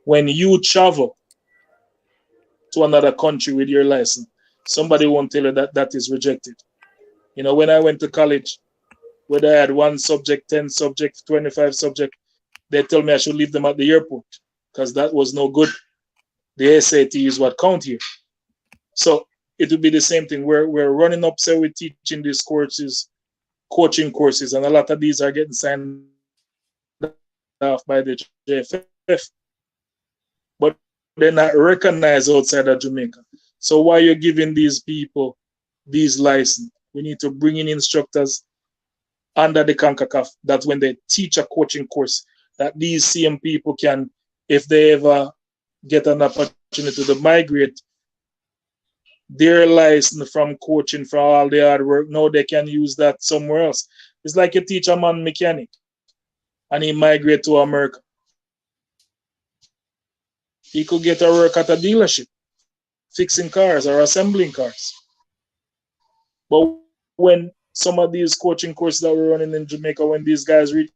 when you travel to another country with your license, somebody won't tell you that that is rejected. When I went to college, whether I had 1 subject, 10 subjects, 25 subjects, they told me I should leave them at the airport because that was no good. The SAT is what count here. So it would be the same thing. We're running up, so we're teaching these courses, coaching courses, and a lot of these are getting signed off by the JFF. But they're not recognized outside of Jamaica. So why you're giving these people these licenses? We need to bring in instructors under the CONCACAF that when they teach a coaching course, that these same people can, if they ever get an opportunity to migrate their license from coaching for all the hard work, now they can use that somewhere else. It's like you teach a man mechanic and he migrate to America. He could get a work at a dealership, fixing cars or assembling cars. But when some of these coaching courses that we're running in Jamaica, when these guys reach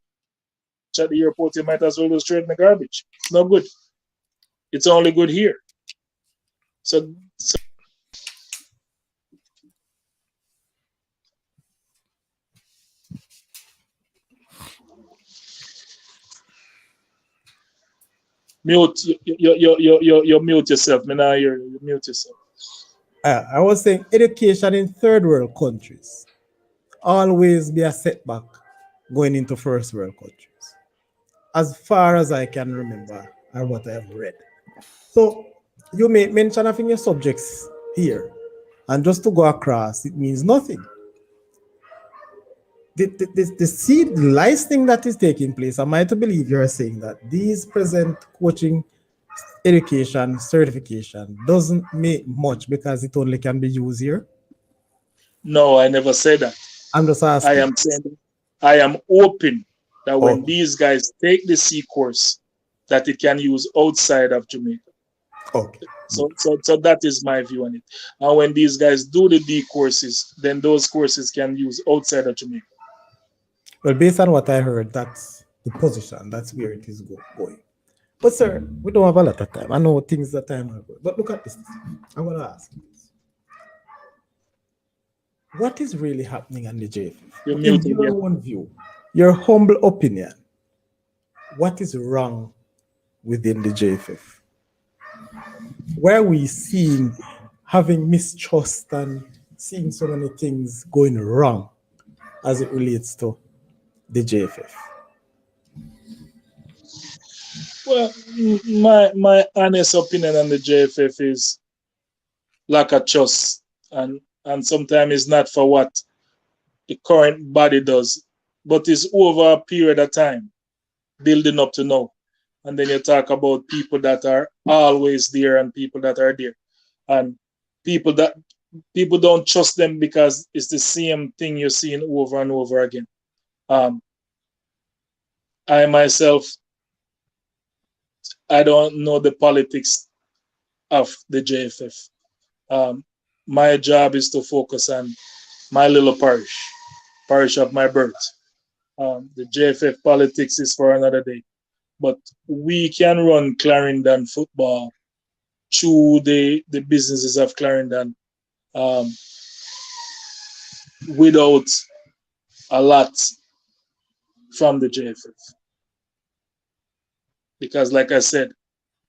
at the airport, you might as well go straight in the garbage. It's not good. It's only good here. So mute. You mute yourself. You mute yourself. I was saying education in third world countries always be a setback going into first world countries, as far as I can remember and what I have read. So you may mention of in your subjects here, and just to go across, it means nothing. The seed licensing that is taking place, am I to believe you're saying that these present coaching education certification doesn't make much because it only can be used here? No, I never said that. I'm just asking. I am saying I am open that when these guys take the C course, that it can use outside of Jamaica. Okay. So that is my view on it. And when these guys do the D courses, then those courses can use outside of Jamaica. Well, based on what I heard, that's the position. That's where it is going. But sir, we don't have a lot of time. I know things that time are good. But look at this. I want to ask you this. What is really happening on the JFF? In your own view, your humble opinion, what is wrong within the JFF? Where we seeing having mistrust and seeing so many things going wrong as it relates to the JFF? Well, my honest opinion on the JFF is lack of trust, and sometimes it's not for what the current body does, but it's over a period of time, building up to now. And then you talk about people that are always there and people that are there, and people don't trust them because it's the same thing you're seeing over and over again. I myself, I don't know the politics of the JFF. My job is to focus on my little parish of my birth. The JFF politics is for another day. But we can run Clarendon football through the businesses of Clarendon without a lot from the JFF. Because, like I said,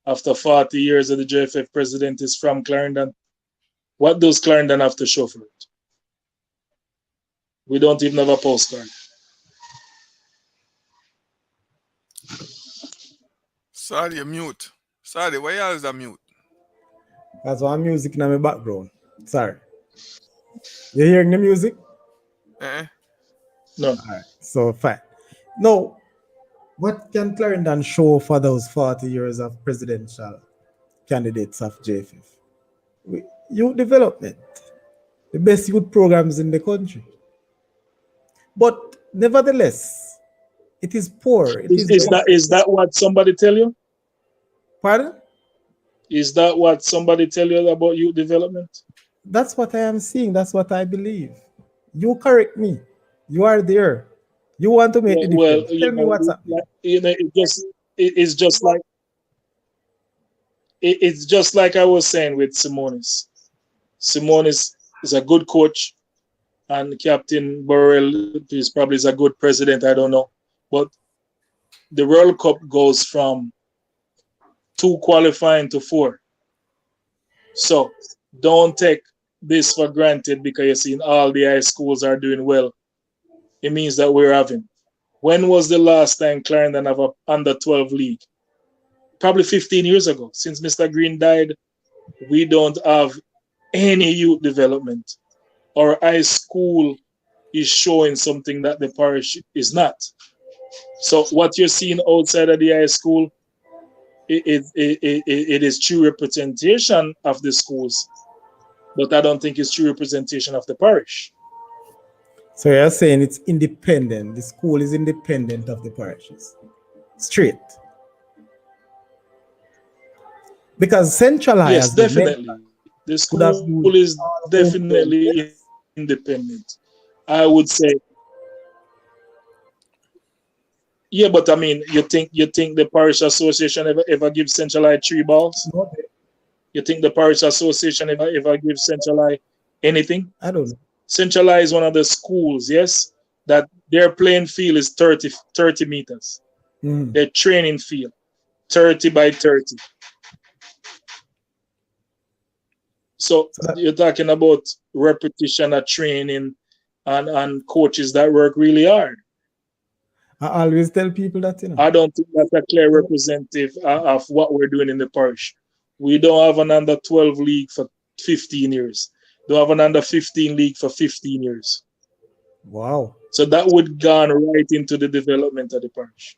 after 40 years of the JFF president is from Clarendon, what does Clarendon have to show for it? We don't even have a postcard. Sorry, you're mute. Sorry, why y'all is that mute? That's why music in my background. Sorry. You hearing the music? No. All right. So fine. Now, what can Clarendon show for those 40 years of presidential candidates of JFF? Youth development, the best youth programs in the country. But nevertheless, it is poor. Is that what somebody tell you? Pardon? Is that what somebody tell you about youth development? That's what I am seeing. That's what I believe. You correct me. You are there. You want to make the difference. Tell me what's happening. It's just like I was saying with Simonis. Simonis is a good coach, and Captain Burrell is probably a good president. I don't know, but the World Cup goes from 2 qualifying to 4. So don't take this for granted because you're seeing all the high schools are doing well. It means that we're having. When was the last time Clarendon have a under 12 league? Probably 15 years ago. Since Mr. Greene died, we don't have any youth development. Our high school is showing something that the parish is not. So what you're seeing outside of the high school, it is true representation of the schools, but I don't think it's true representation of the parish. So you're saying it's independent. The school is independent of the parishes. Straight. Because centralized. Yes, definitely. The school is definitely independent. I would say. Yeah, but I mean, you think the parish association ever gives centralized 3 balls? No. You think the parish association ever gives centralized anything? I don't know. Centralized is one of the schools, yes, that their playing field is 30 meters. Their training field, 30 by 30. So you're talking about repetition of training and coaches that work really hard. I always tell people that, I don't think that's a clear representative of what we're doing in the parish. We don't have an under 12 league for 15 years. Don't have an under 15 league for 15 years. Wow. So that would gone right into the development of the parish.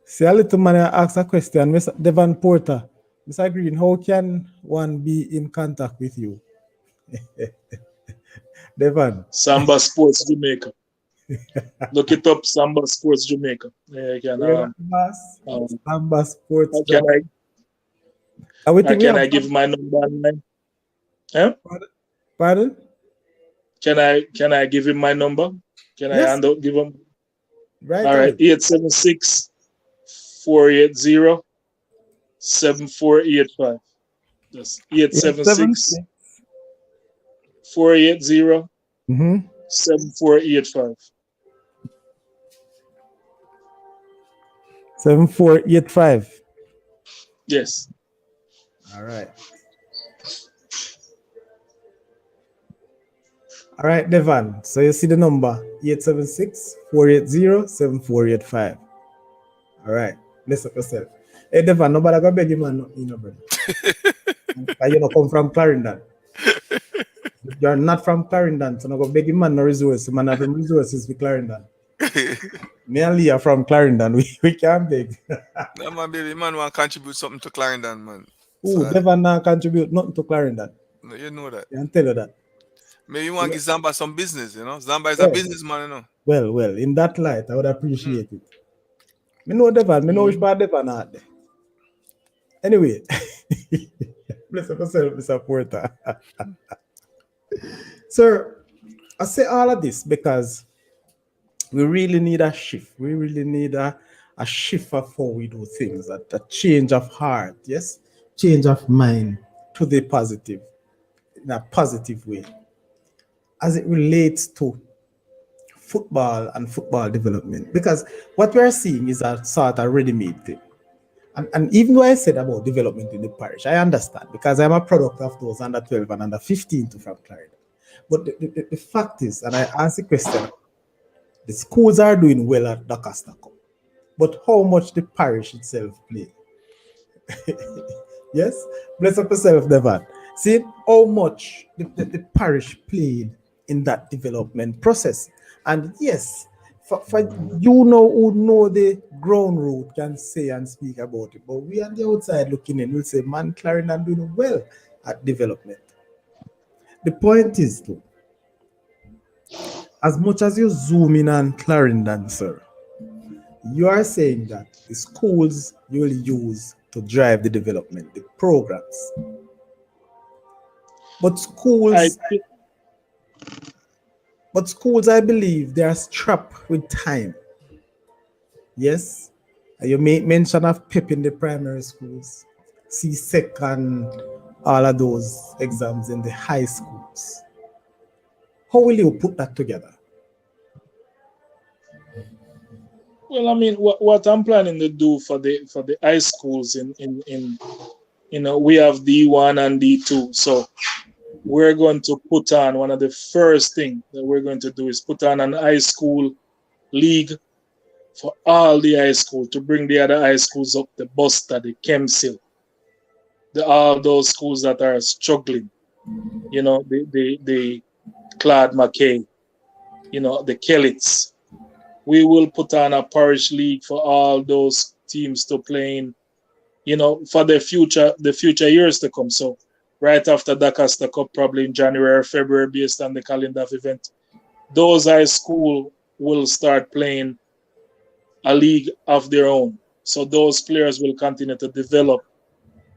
See, a little man asked a question, Mr. Devon Porter. Mr. Greene, how can one be in contact with you? Devon. Samba Sports Jamaica. Look it up, Samba Sports Jamaica. Yeah, Samba Sports. Can I give my number online? Huh? Pardon? Can I give him my number? Can I give him? Right. All right, 876-480-7485. That's 876-480-7485. 7485. Yes. All right. All right, Devon. So you see the number 876-480-7485. All right. Listen up yourself. Hey, Devon, nobody go beg you, man. You know, brother. You don't come from Clarendon. You're not from Clarendon, so no go beg you, man. No resources. Man, have them resources for Clarendon. Me and Leah from Clarendon. We can't beg. No, man, baby, man, want to contribute something to Clarendon, man. Ooh, so, Devon not contribute nothing to Clarendon. No, you know that. I can tell you that. Maybe you want to give Zamba some business, you know? Zamba is a businessman, you know? Well, in that light, I would appreciate it. Me know Devon. Me know which part Devon out there. Anyway, bless yourself, Mr. Porter. Sir, I say all of this because we really need a shift. We really need a shift of how we do things, a change of heart, yes? Change of mind to the positive, in a positive way. As it relates to football and football development, because what we are seeing is a sort of ready-made thing. And even though I said about development in the parish, I understand because I'm a product of those under 12 and under 15 to from Clarendon. But the fact is, and I ask the question, the schools are doing well at Doncaster Cup, but how much the parish itself play? Yes? Bless up yourself, Devon. See how much the parish played in that development process. And yes, for you know who know the ground root can say and speak about it. But we on the outside looking in, we'll say, man, Clarendon doing well at development. The point is, though, as much as you zoom in on Clarendon, sir, you are saying that the schools you will use to drive the development, the programs. But schools, I believe, they are strapped with time. Yes, you made mention of PEP in the primary schools, CSEC and all of those exams in the high schools. How will you put that together? Well, I mean, what I'm planning to do for the high schools in we have D1 and D2, so we're going to put on one of the first things that we're going to do is put on an high school league for all the high schools to bring the other high schools up, the Buster, the Kemsil, all those schools that are struggling, the Claude McKay, the Kellits. We will put on a parish league for all those teams to play in, for the future years to come. So right after Doncaster Cup, probably in January or February, based on the calendar of event, those high school will start playing a league of their own. So those players will continue to develop.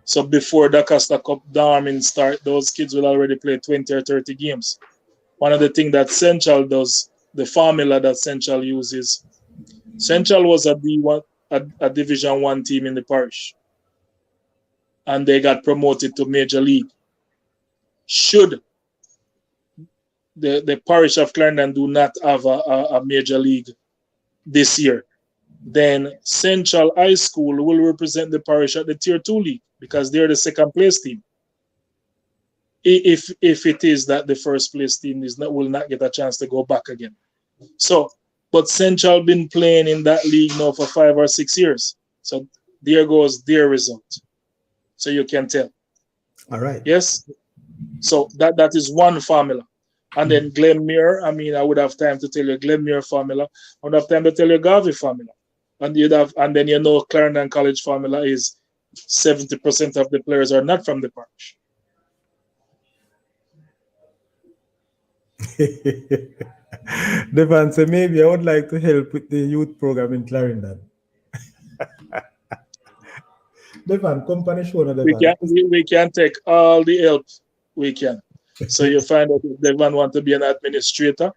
So before Doncaster Cup Darwin start, those kids will already play 20 or 30 games. One of the things that Central does, the formula that Central uses, Central was a Division 1 team in the parish. And they got promoted to Major League. Should the parish of Clarendon do not have a Major League this year, then Central High School will represent the parish at the Tier 2 League because they're the second place team. If it is that the first place team will not get a chance to go back again. So, but Central been playing in that league now for 5 or 6 years. So there goes their result. So you can tell. All right. Yes. So that is one formula. And then Glenmuir, I mean, I would have time to tell you Glenmuir formula. I would have time to tell you Garvey formula. And then Clarendon College formula is 70% of the players are not from the parish. Devon, so maybe I would like to help with the youth program in Clarendon. Devon, company show na Devon. We can take all the help we can. So you find out if Devon want to be an administrator,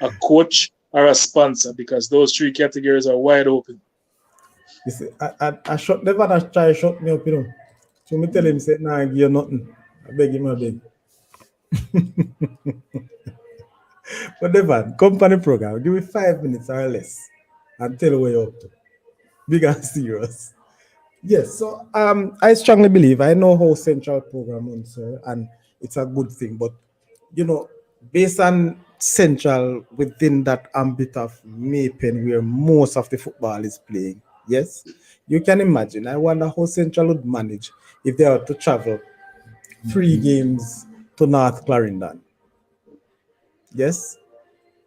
a coach, or a sponsor, because those 3 categories are wide open. You see, I shot Devon has tried to shut me up, So me tell him, say, nah, I give you nothing. I beg him, I beg. But Devon, company program, give me 5 minutes or less and tell where you're up to. Big and serious. Yes, so I strongly believe, I know how Central program runs, sir, and it's a good thing. But, based on Central within that ambit of Maypen where most of the football is playing, yes, you can imagine. I wonder how Central would manage if they are to travel 3 games to North Clarendon. Yes,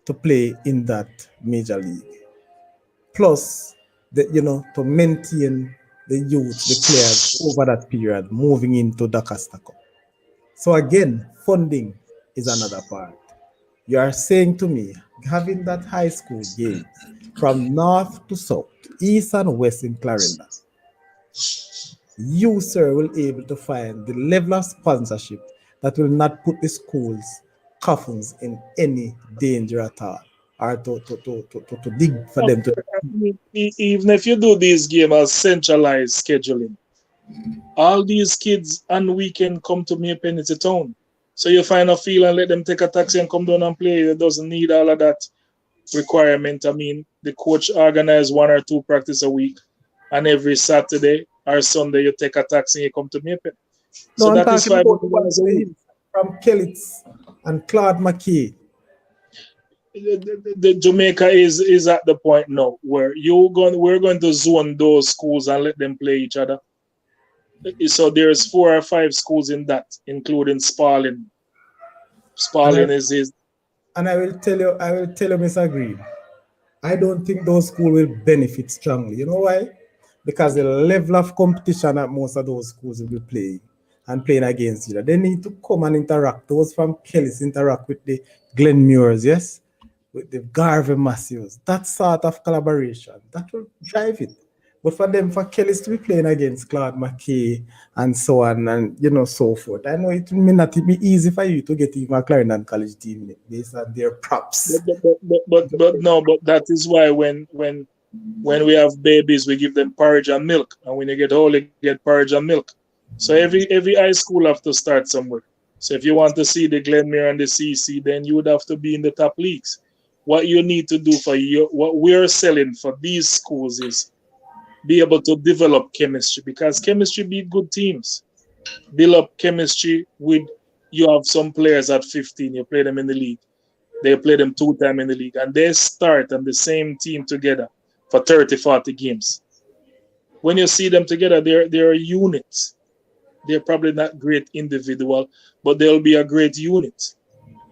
to play in that major league. Plus, to maintain the youth, the players over that period, moving into Doncaster Cup. So again, funding is another part. You are saying to me, having that high school game from north to south, east and west in Clarendon, you, sir, will be able to find the level of sponsorship that will not put the schools coffins in any danger at all, or to dig for them to. Even if you do these games as centralized scheduling, all these kids on weekend come to Maypen, it's a town. So you find a field and let them take a taxi and come down and play. It doesn't need all of that requirement. I mean, the coach organize 1 or 2 practice a week, and every Saturday or Sunday you take a taxi and you come to Maple. No, So I'm that is talking about the $500 ones a week. from Kellits and Claude McKay. The Jamaica is at the point now where we're going to zone those schools and let them play each other. So there's 4 or 5 schools in that, including Sparling. Sparling is his. And I will tell you, Mr. Green, I don't think those schools will benefit strongly. You know why? Because the level of competition that most of those schools will be playing against each other. They need to come and interact. Those from Kelly's interact with the Glenmuirs, yes? With the Garvey Matthews. That sort of collaboration, that will drive it. But for Kelly's to be playing against Claude McKay and so on and so forth, I know it may not be easy for you to get even a Clarendon College team based on their props. But that is why when we have babies, we give them porridge and milk, and when you get old, you get porridge and milk. So every high school have to start somewhere. So if you want to see the Glenmuir and the CC, then you would have to be in the top leagues. What you need to do what we're selling for these schools is be able to develop chemistry, because chemistry beat good teams. Build up chemistry you have some players at 15, you play them in the league. They play them 2 times in the league, and they start on the same team together for 30, 40 games. When you see them together, they're units. They're probably not great individual, but they'll be a great unit.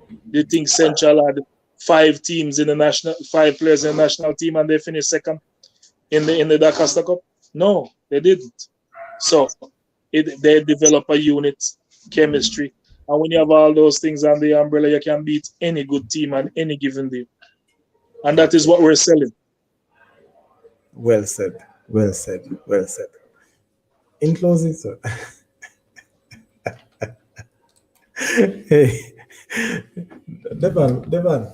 Do you think Central had 5 teams in the 5 players in the national team and they finished second in the Dacosta Cup? No, they didn't. So they develop a unit, chemistry, and when you have all those things on the umbrella, you can beat any good team on any given day. And that is what we're selling. Well said. Well said. Well said. In closing, sir. Hey, Devan,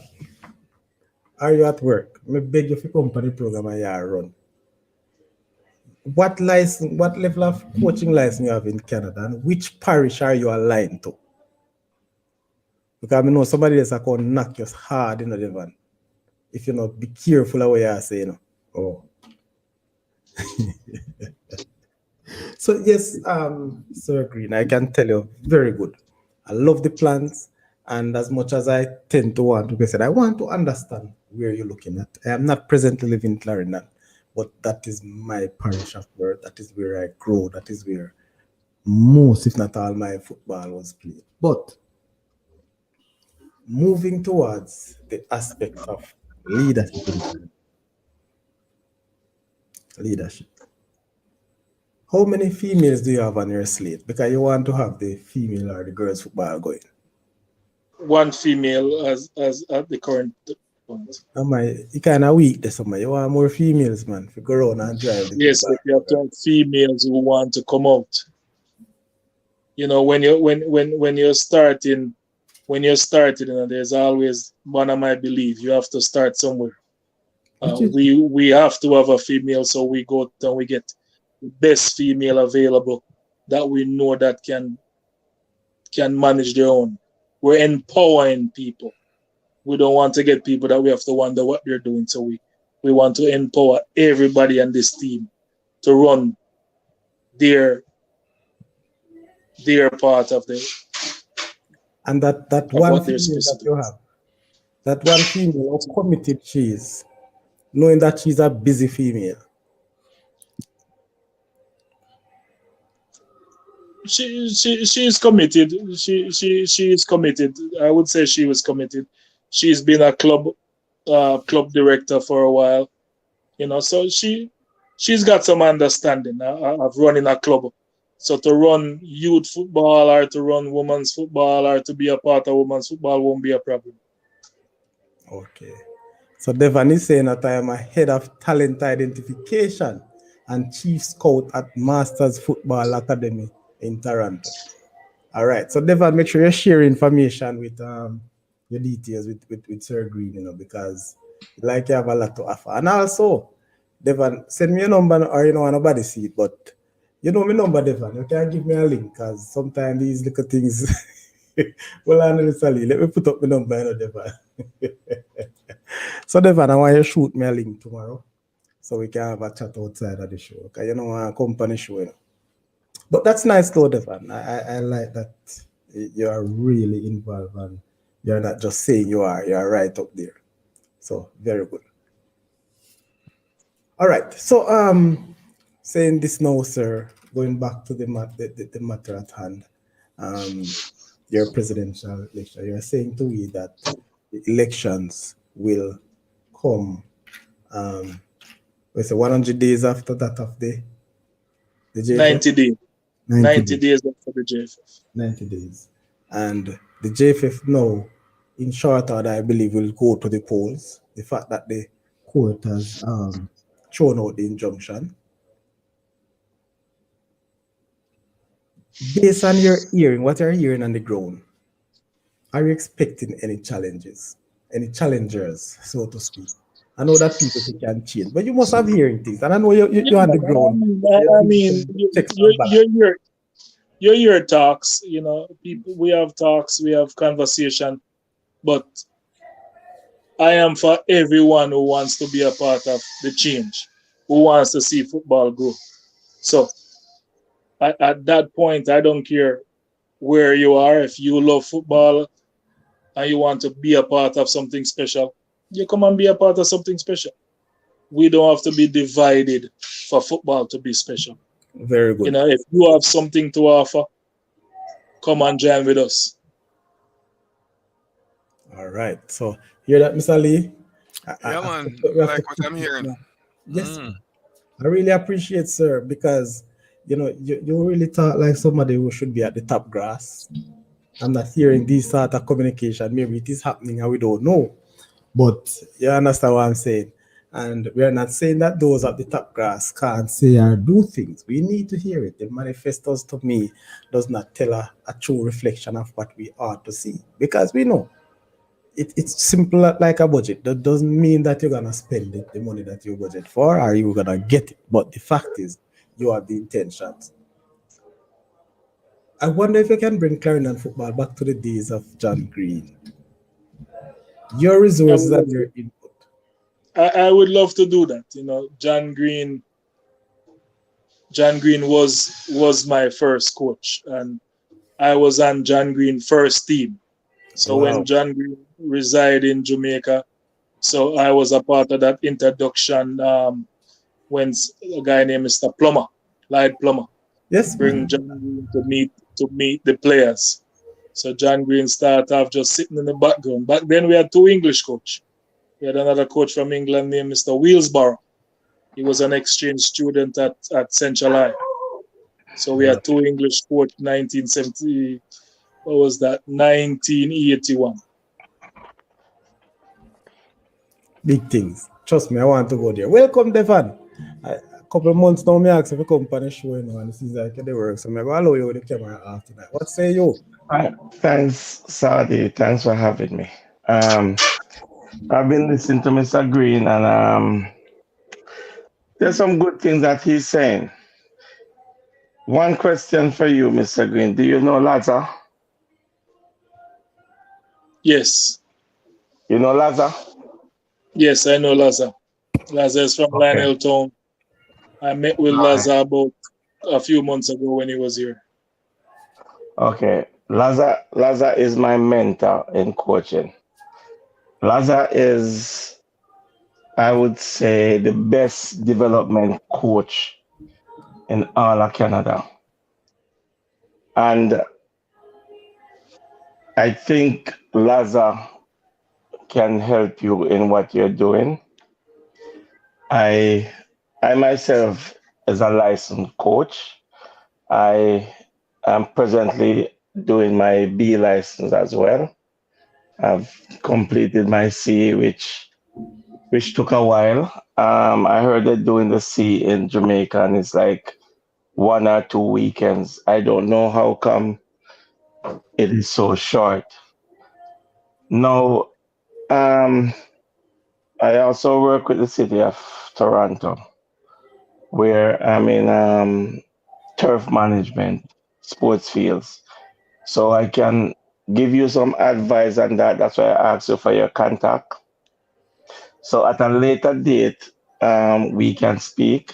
are you at work? I beg you for company program and you run. What level of coaching license you have in Canada, and which parish are you aligned to? Because I know somebody else going to knock you hard in the Devan. If you not be careful of what you say, Oh. So yes, Sir Green, I can tell you, very good. I love the plans, and as much as I tend to want to say, I want to understand where you're looking at. I am not presently living in Clarendon, but that is my parish of birth. That is where I grew. That is where most, if not all, my football was played. But moving towards the aspect of leadership. How many females do you have on your slate? Because you want to have the female or the girls football going. 1 female as at the current point. You kind of weak this summer. You want more females, man, to go around and drive the Yes, football. you have to have females who want to come out. When you're starting, there's always one of my belief. You have to start somewhere. We have to have a female, so we go and we get the best female available that we know that can manage their own. We're empowering people. We don't want to get people that we have to wonder what they're doing. So we want to empower everybody on this team to run their part of the. And that one female that you have, that one female, how committed she is, knowing that she's a busy female. She is committed. She is committed. I would say she was committed. She's been a club director for a while, so she's got some understanding of running a club. So to run youth football or to run women's football or to be a part of women's football won't be a problem. Okay. So Devan is saying that I am a head of talent identification and chief scout at Masters Football Academy in Toronto. All right. So Devan, make sure you share information with your details with Sir Green, because you have a lot to offer. And also, Devan, send me a number, or nobody see it, but my number, Devan. You can give me a link, because sometimes these little things well, let me put up my number, Devan. So Devon, I want you to shoot me a link tomorrow so we can have a chat outside of the show. Because you know, a company show. You know. But that's nice though, Devon. I like that you are really involved and you're not just saying you're right up there. So very good. All right. So saying this now, sir, going back to the matter at hand, your presidential election, you're saying to me that the elections will come we say 100 days after that of the JFF? 90 days. 90 days after the JFF. 90 days. And the JFF now, in short order, I believe, will go to the polls. The fact that the court has thrown out the injunction. Based on your hearing, what you're hearing on the ground, are you expecting any challenges, any challengers, so to speak? I know that people can change, but you must have hearing things. And I know you're on the ground. I mean, you hear talks, you know, people, we have talks, we have conversation, but I am for everyone who wants to be a part of the change, who wants to see football grow. So at that point, I don't care where you are. If you love football and you want to be a part of something special, you come and be a part of something special. We don't have to be divided for football to be special. Very good. You know, if you have something to offer, come and join with us. All right. So, hear that, Mr. Lee? Yeah, man. Like what I'm hearing. Yes. I really appreciate, sir, because, you know, you really talk like somebody who should be at the top grass. I'm not hearing this sort of communication. Maybe it is happening and we don't know. But you understand what I'm saying? And we are not saying that those at the top grass can't say or do things. We need to hear it. The manifestos, to me, does not tell a true reflection of what we ought to see. Because we know it's simple like a budget. That doesn't mean that you're going to spend the money that you budget for or you're going to get it. But the fact is, you have the intentions. I wonder if you can bring Clarendon football back to the days of John Greene. Your resources and your input. I would love to do that. You know, John Greene was my first coach, and I was on John Greene's first team. So when John Greene resided in Jamaica, so I was a part of that introduction when a guy named Mr. Plummer, Lyde Plummer, bring John Greene to meet the players. So John Greene started off just sitting in the background. Back then we had two English coaches. We had another coach from England named Mr. Wheelsborough. He was an exchange student at Central High. So we had two English coaches, 1970, what was that? 1981. Big things. Trust me, I want to go there. Welcome, Devon. A couple of months now, I asked if you come on the show, you know, and this is like the work. So I'm going to allow you with the camera after that. What say you? Thanks, Saudi. Thanks for having me. I've been listening to Mr. Greene, and there's some good things that he's saying. One question for you, Mr. Greene. Do you know Laza? Yes. You know Laza? Yes, I know Laza. Laza is from Lionel Town. I met with Laza about a few months ago when he was here. Okay. Laza is my mentor in coaching. Laza is, I would say, the best development coach in all of Canada. And I think Laza can help you in what you're doing. I myself is a licensed coach. I am presently doing my B license as well. I've completed my C, which took a while. I heard they're doing the C in Jamaica, and it's like 1 or 2 weekends. I don't know how come it is so short. Now, I also work with the city of Toronto, where I'm in turf management, sports fields. So I can give you some advice on that. That's why I asked you for your contact. So at a later date, we can speak.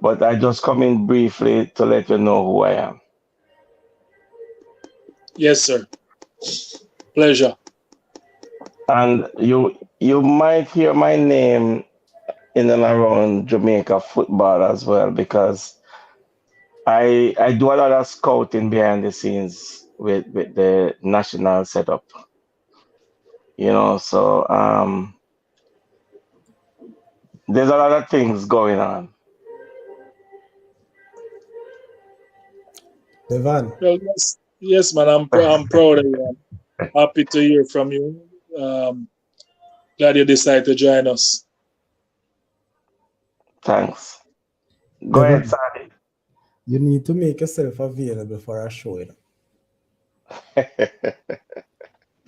But I just come in briefly to let you know who I am. Yes, sir. Pleasure. And you might hear my name in and around Jamaica football as well, because I do a lot of scouting behind the scenes with the national setup. So there's a lot of things going on. Devan. Well, yes, man. I'm proud of you. I'm happy to hear from you. Glad you decided to join us. Thanks. Go Devan, ahead, Sadi. you need to make yourself available for our show.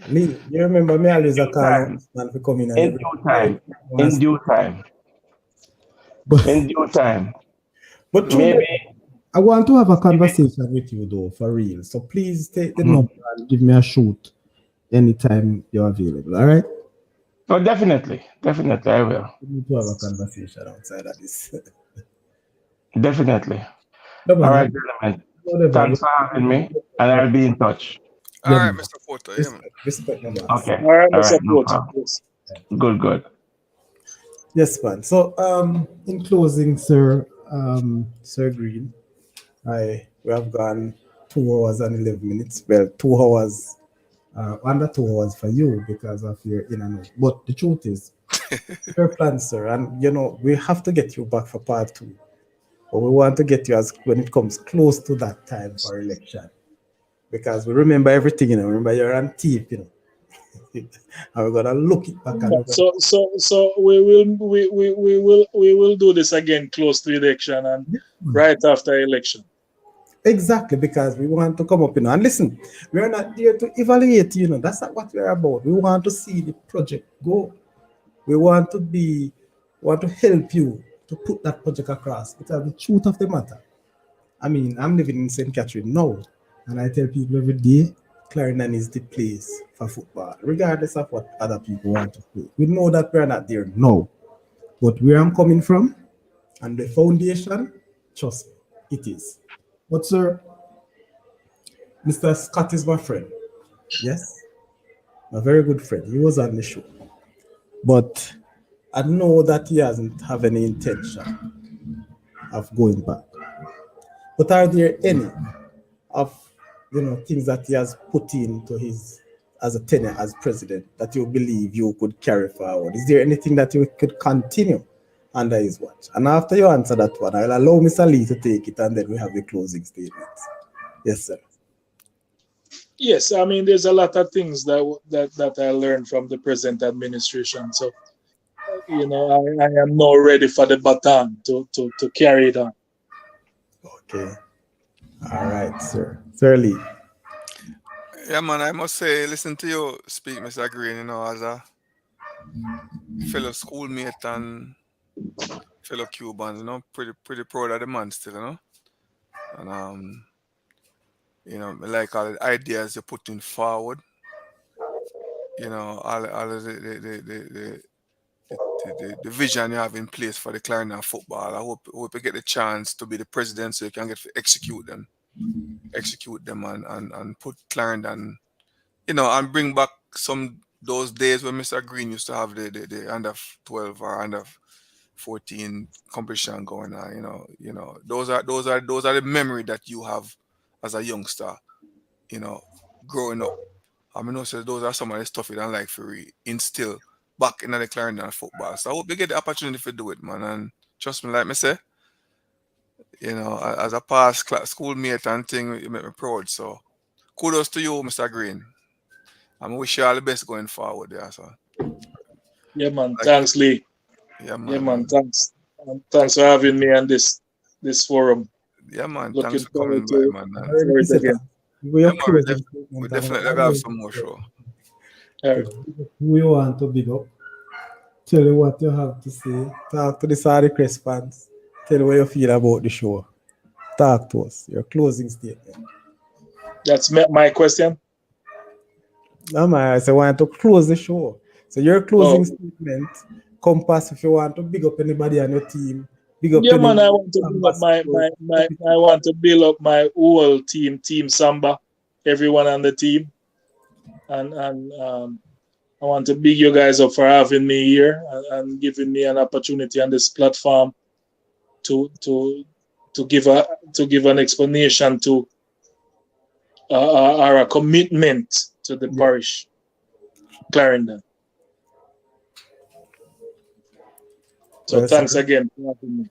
Lee, you remember me always a call out man for coming in due time. In due time. In due time. But Maybe. I want to have a conversation with you though, for real. So please take the number and give me a shoot anytime you're available. All right? Oh, definitely. Definitely, I will. We need to have a conversation outside of this. Definitely. No, all right, gentlemen. Thanks for having me, and I'll be in touch. All right, Mr. Porter. Yeah, man. Respect my boss. Okay. All right, Mr. No Porter. Yes. Good. Yes, man. So, in closing, Sir Greene, we have gone 2 hours and 11 minutes. Well, 2 hours, under 2 hours for you because of your in and out. But the truth is, your plan, sir, and we have to get you back for part 2. But we want to get you as when it comes close to that time for election, because we remember everything. Remember you're on TV, and we're gonna look it back. And so we will do this again close to election and right after election. Exactly, because we want to come up, and listen, we are not there to evaluate, that's not what we're about. We want to see the project go. We want to help you to put that project across, because the truth of the matter, I mean, I'm living in St. Catherine now, and I tell people every day, Clarendon is the place for football, regardless of what other people want to play. We know that we're not there now, but where I'm coming from and the foundation, trust me, it is. But sir, Mr. Scott is my friend. Yes, a very good friend. He was on the show. But I know that he doesn't have any intention of going back. But are there any of things that he has put into his as a tenure as president that you believe you could carry forward? Is there anything that you could continue under his watch? And after you answer that one, I'll allow Mr. Lee to take it, and then we have the closing statements. Yes, sir. Yes, I mean, there's a lot of things that I learned from the present administration. So, I am now ready for the baton to carry it on. Okay. All right, sir. Sir Lee. Yeah, man, I must say, listen to you speak, Mr. Greene, as a fellow schoolmate and fellow Cuban, pretty proud of the man still, And I like all the ideas you're putting forward. All of the vision you have in place for the Clarendon football. I hope you get the chance to be the president so you can get to execute them and put Clarendon, and bring back those days when Mr. Greene used to have the under 12 or under 14 competition going on. Those are the memory that you have as a youngster, growing up. I mean, those are some of the stuff you don't like for instill back in the Clarendon football. So I hope you get the opportunity to do it, man. And trust me, like me say, as a past schoolmate and thing, you make me proud. So kudos to you, Mr. Greene. I wish you all the best going forward, yeah, so. Yeah, man. Thanks, Lee. Yeah, man. Yeah, man. Thanks. Thanks for having me on this forum. Yeah, man. Looking Thanks for coming by, man. We definitely have some more show. Who you want to big up? Tell you what you have to say. Talk to the Sardi Crest fans. Tell what you feel about the show. Talk to us. Your closing statement. That's my question. No, man. I want to close the show. So your closing statement Compass, if you want to big up anybody on your team, big up Yeah, man, any I want to build up ambassador. I want to build up my whole team Samba, everyone on the team, and I want to big you guys up for having me here and giving me an opportunity on this platform to give an explanation to or a commitment to the parish, Clarendon. So Well, thanks sir. again for having me.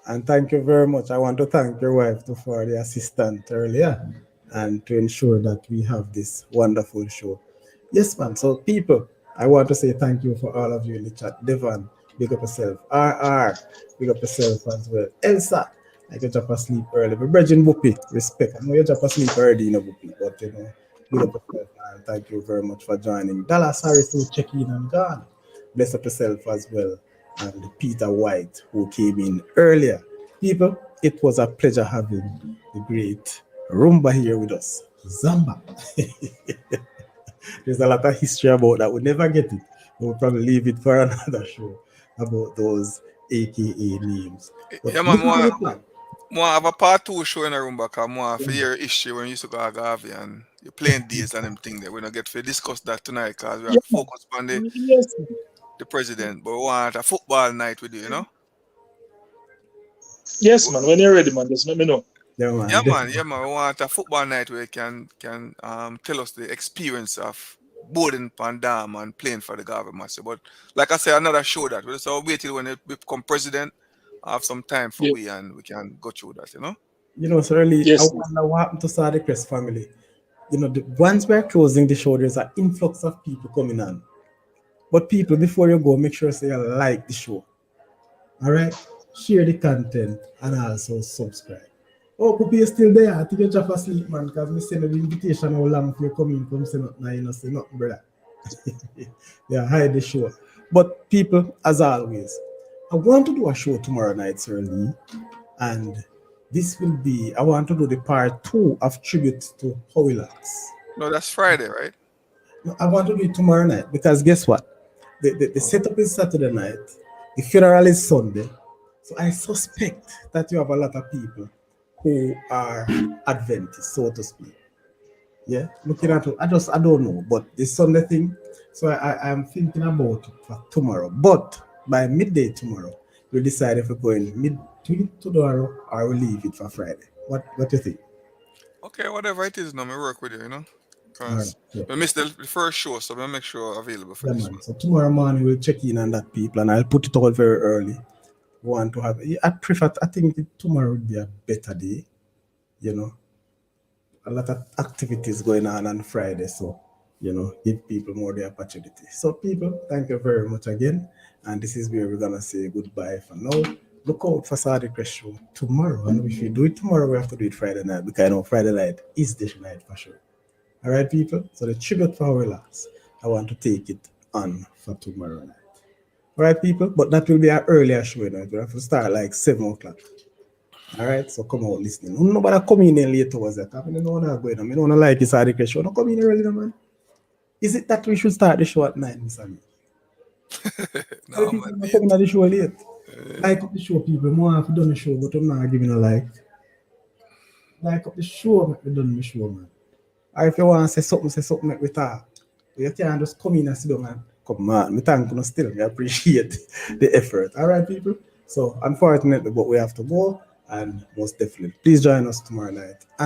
And thank you very much. I want to thank your wife too for the assistant earlier and to ensure that we have this wonderful show. Yes, man. So, people, I want to say thank you for all of you in the chat. Devon, big up yourself. RR, big up yourself as well. Elsa, I can drop asleep early. But Bridget Whoopi, respect. I know you drop asleep early, you know, Whoopi, but you know, big up yourself. And thank you very much for joining. Dallas Harris, who check in and gone. Bless up yourself as well. And Peter White, who came in earlier. People, it was a pleasure having the great Rumba here with us. Zamba. There's a lot of history about that. We'll never get it. We'll probably leave it for another show about those AKA names. But Yeah, man, listen to the plan. more have a part 2 show in a room back. More for your issue when you used to go to Garvey and you're playing days and them thing that we're not get to discuss that tonight because we are Yeah, focused on yes, the president. But we want a football night with you, you know? yes, man. When you're ready, man, just let me know. Yeah, man. Yeah, man. Definitely. Yeah, man. We want a football night where you can tell us the experience of boarding Pandam and playing for the government. But like I said, another show that. We'll just wait till when we become president, have some time for Yeah. we and we can go through that, you know? You know, so really, Yes, I wonder what happened to Sadi Crest family. You know, once we're closing the show, there's an influx of people coming on. But people, before you go, make sure say you like the show. All right? Share the content and also subscribe. Oh, Puppy is still there. I think you drop asleep, man, because we send the invitation how long for you come say nothing, you know, say nothing, brother. Yeah, hide the show. But people, as always, I want to do a show tomorrow night, Sir Lee, and this will be, I want to do the part 2 of tribute to Howilax. No, that's Friday, right? No, I want to do it tomorrow night because guess what? The setup is Saturday night, the funeral is Sunday. So I suspect that you have a lot of people who are Adventists, so to speak. Yeah, looking at it, I don't know, but the Sunday thing. So I'm thinking about it for tomorrow. But by midday tomorrow, we'll decide if we're going midday tomorrow or we'll leave it for Friday. What do you think? Okay, whatever it is, now I work with you, you know? All right. Because Yeah. we missed the first show, so we'll make sure available for Yeah, this man. one. So tomorrow morning we'll check in on that people and I'll put it out very early. We want to have I think tomorrow would be a better day, you know. A lot of activities going on Friday, so you know, give people more the opportunity. So people, thank you very much again. And this is where we're gonna say goodbye for now. Look out for Saturday Crest Show tomorrow. And if you do it tomorrow, we have to do it Friday night because I know Friday night is the night for sure. All right, people. So the tribute for Relax, I want to take it on for tomorrow night. All right, people. But that will be an earlier show. You know? We have to start like 7 o'clock. All right, so come out listening. Nobody come in late hours. I don't know what's going on. I don't like this Saturday show. Don't come in early, man. Is it that we should start the show at 9, Mr. Ali? No, People man. are coming at the show late. Like up the show, people. More have done the show, but I'm not giving a like. Like up the show, make me done the show, man. Or if you want to say something, make me talk. You can't just come in and sit down and come, man. Me thank you still. I appreciate the effort. All right, people. So unfortunately, but we have to go. And most definitely, please join us tomorrow night. And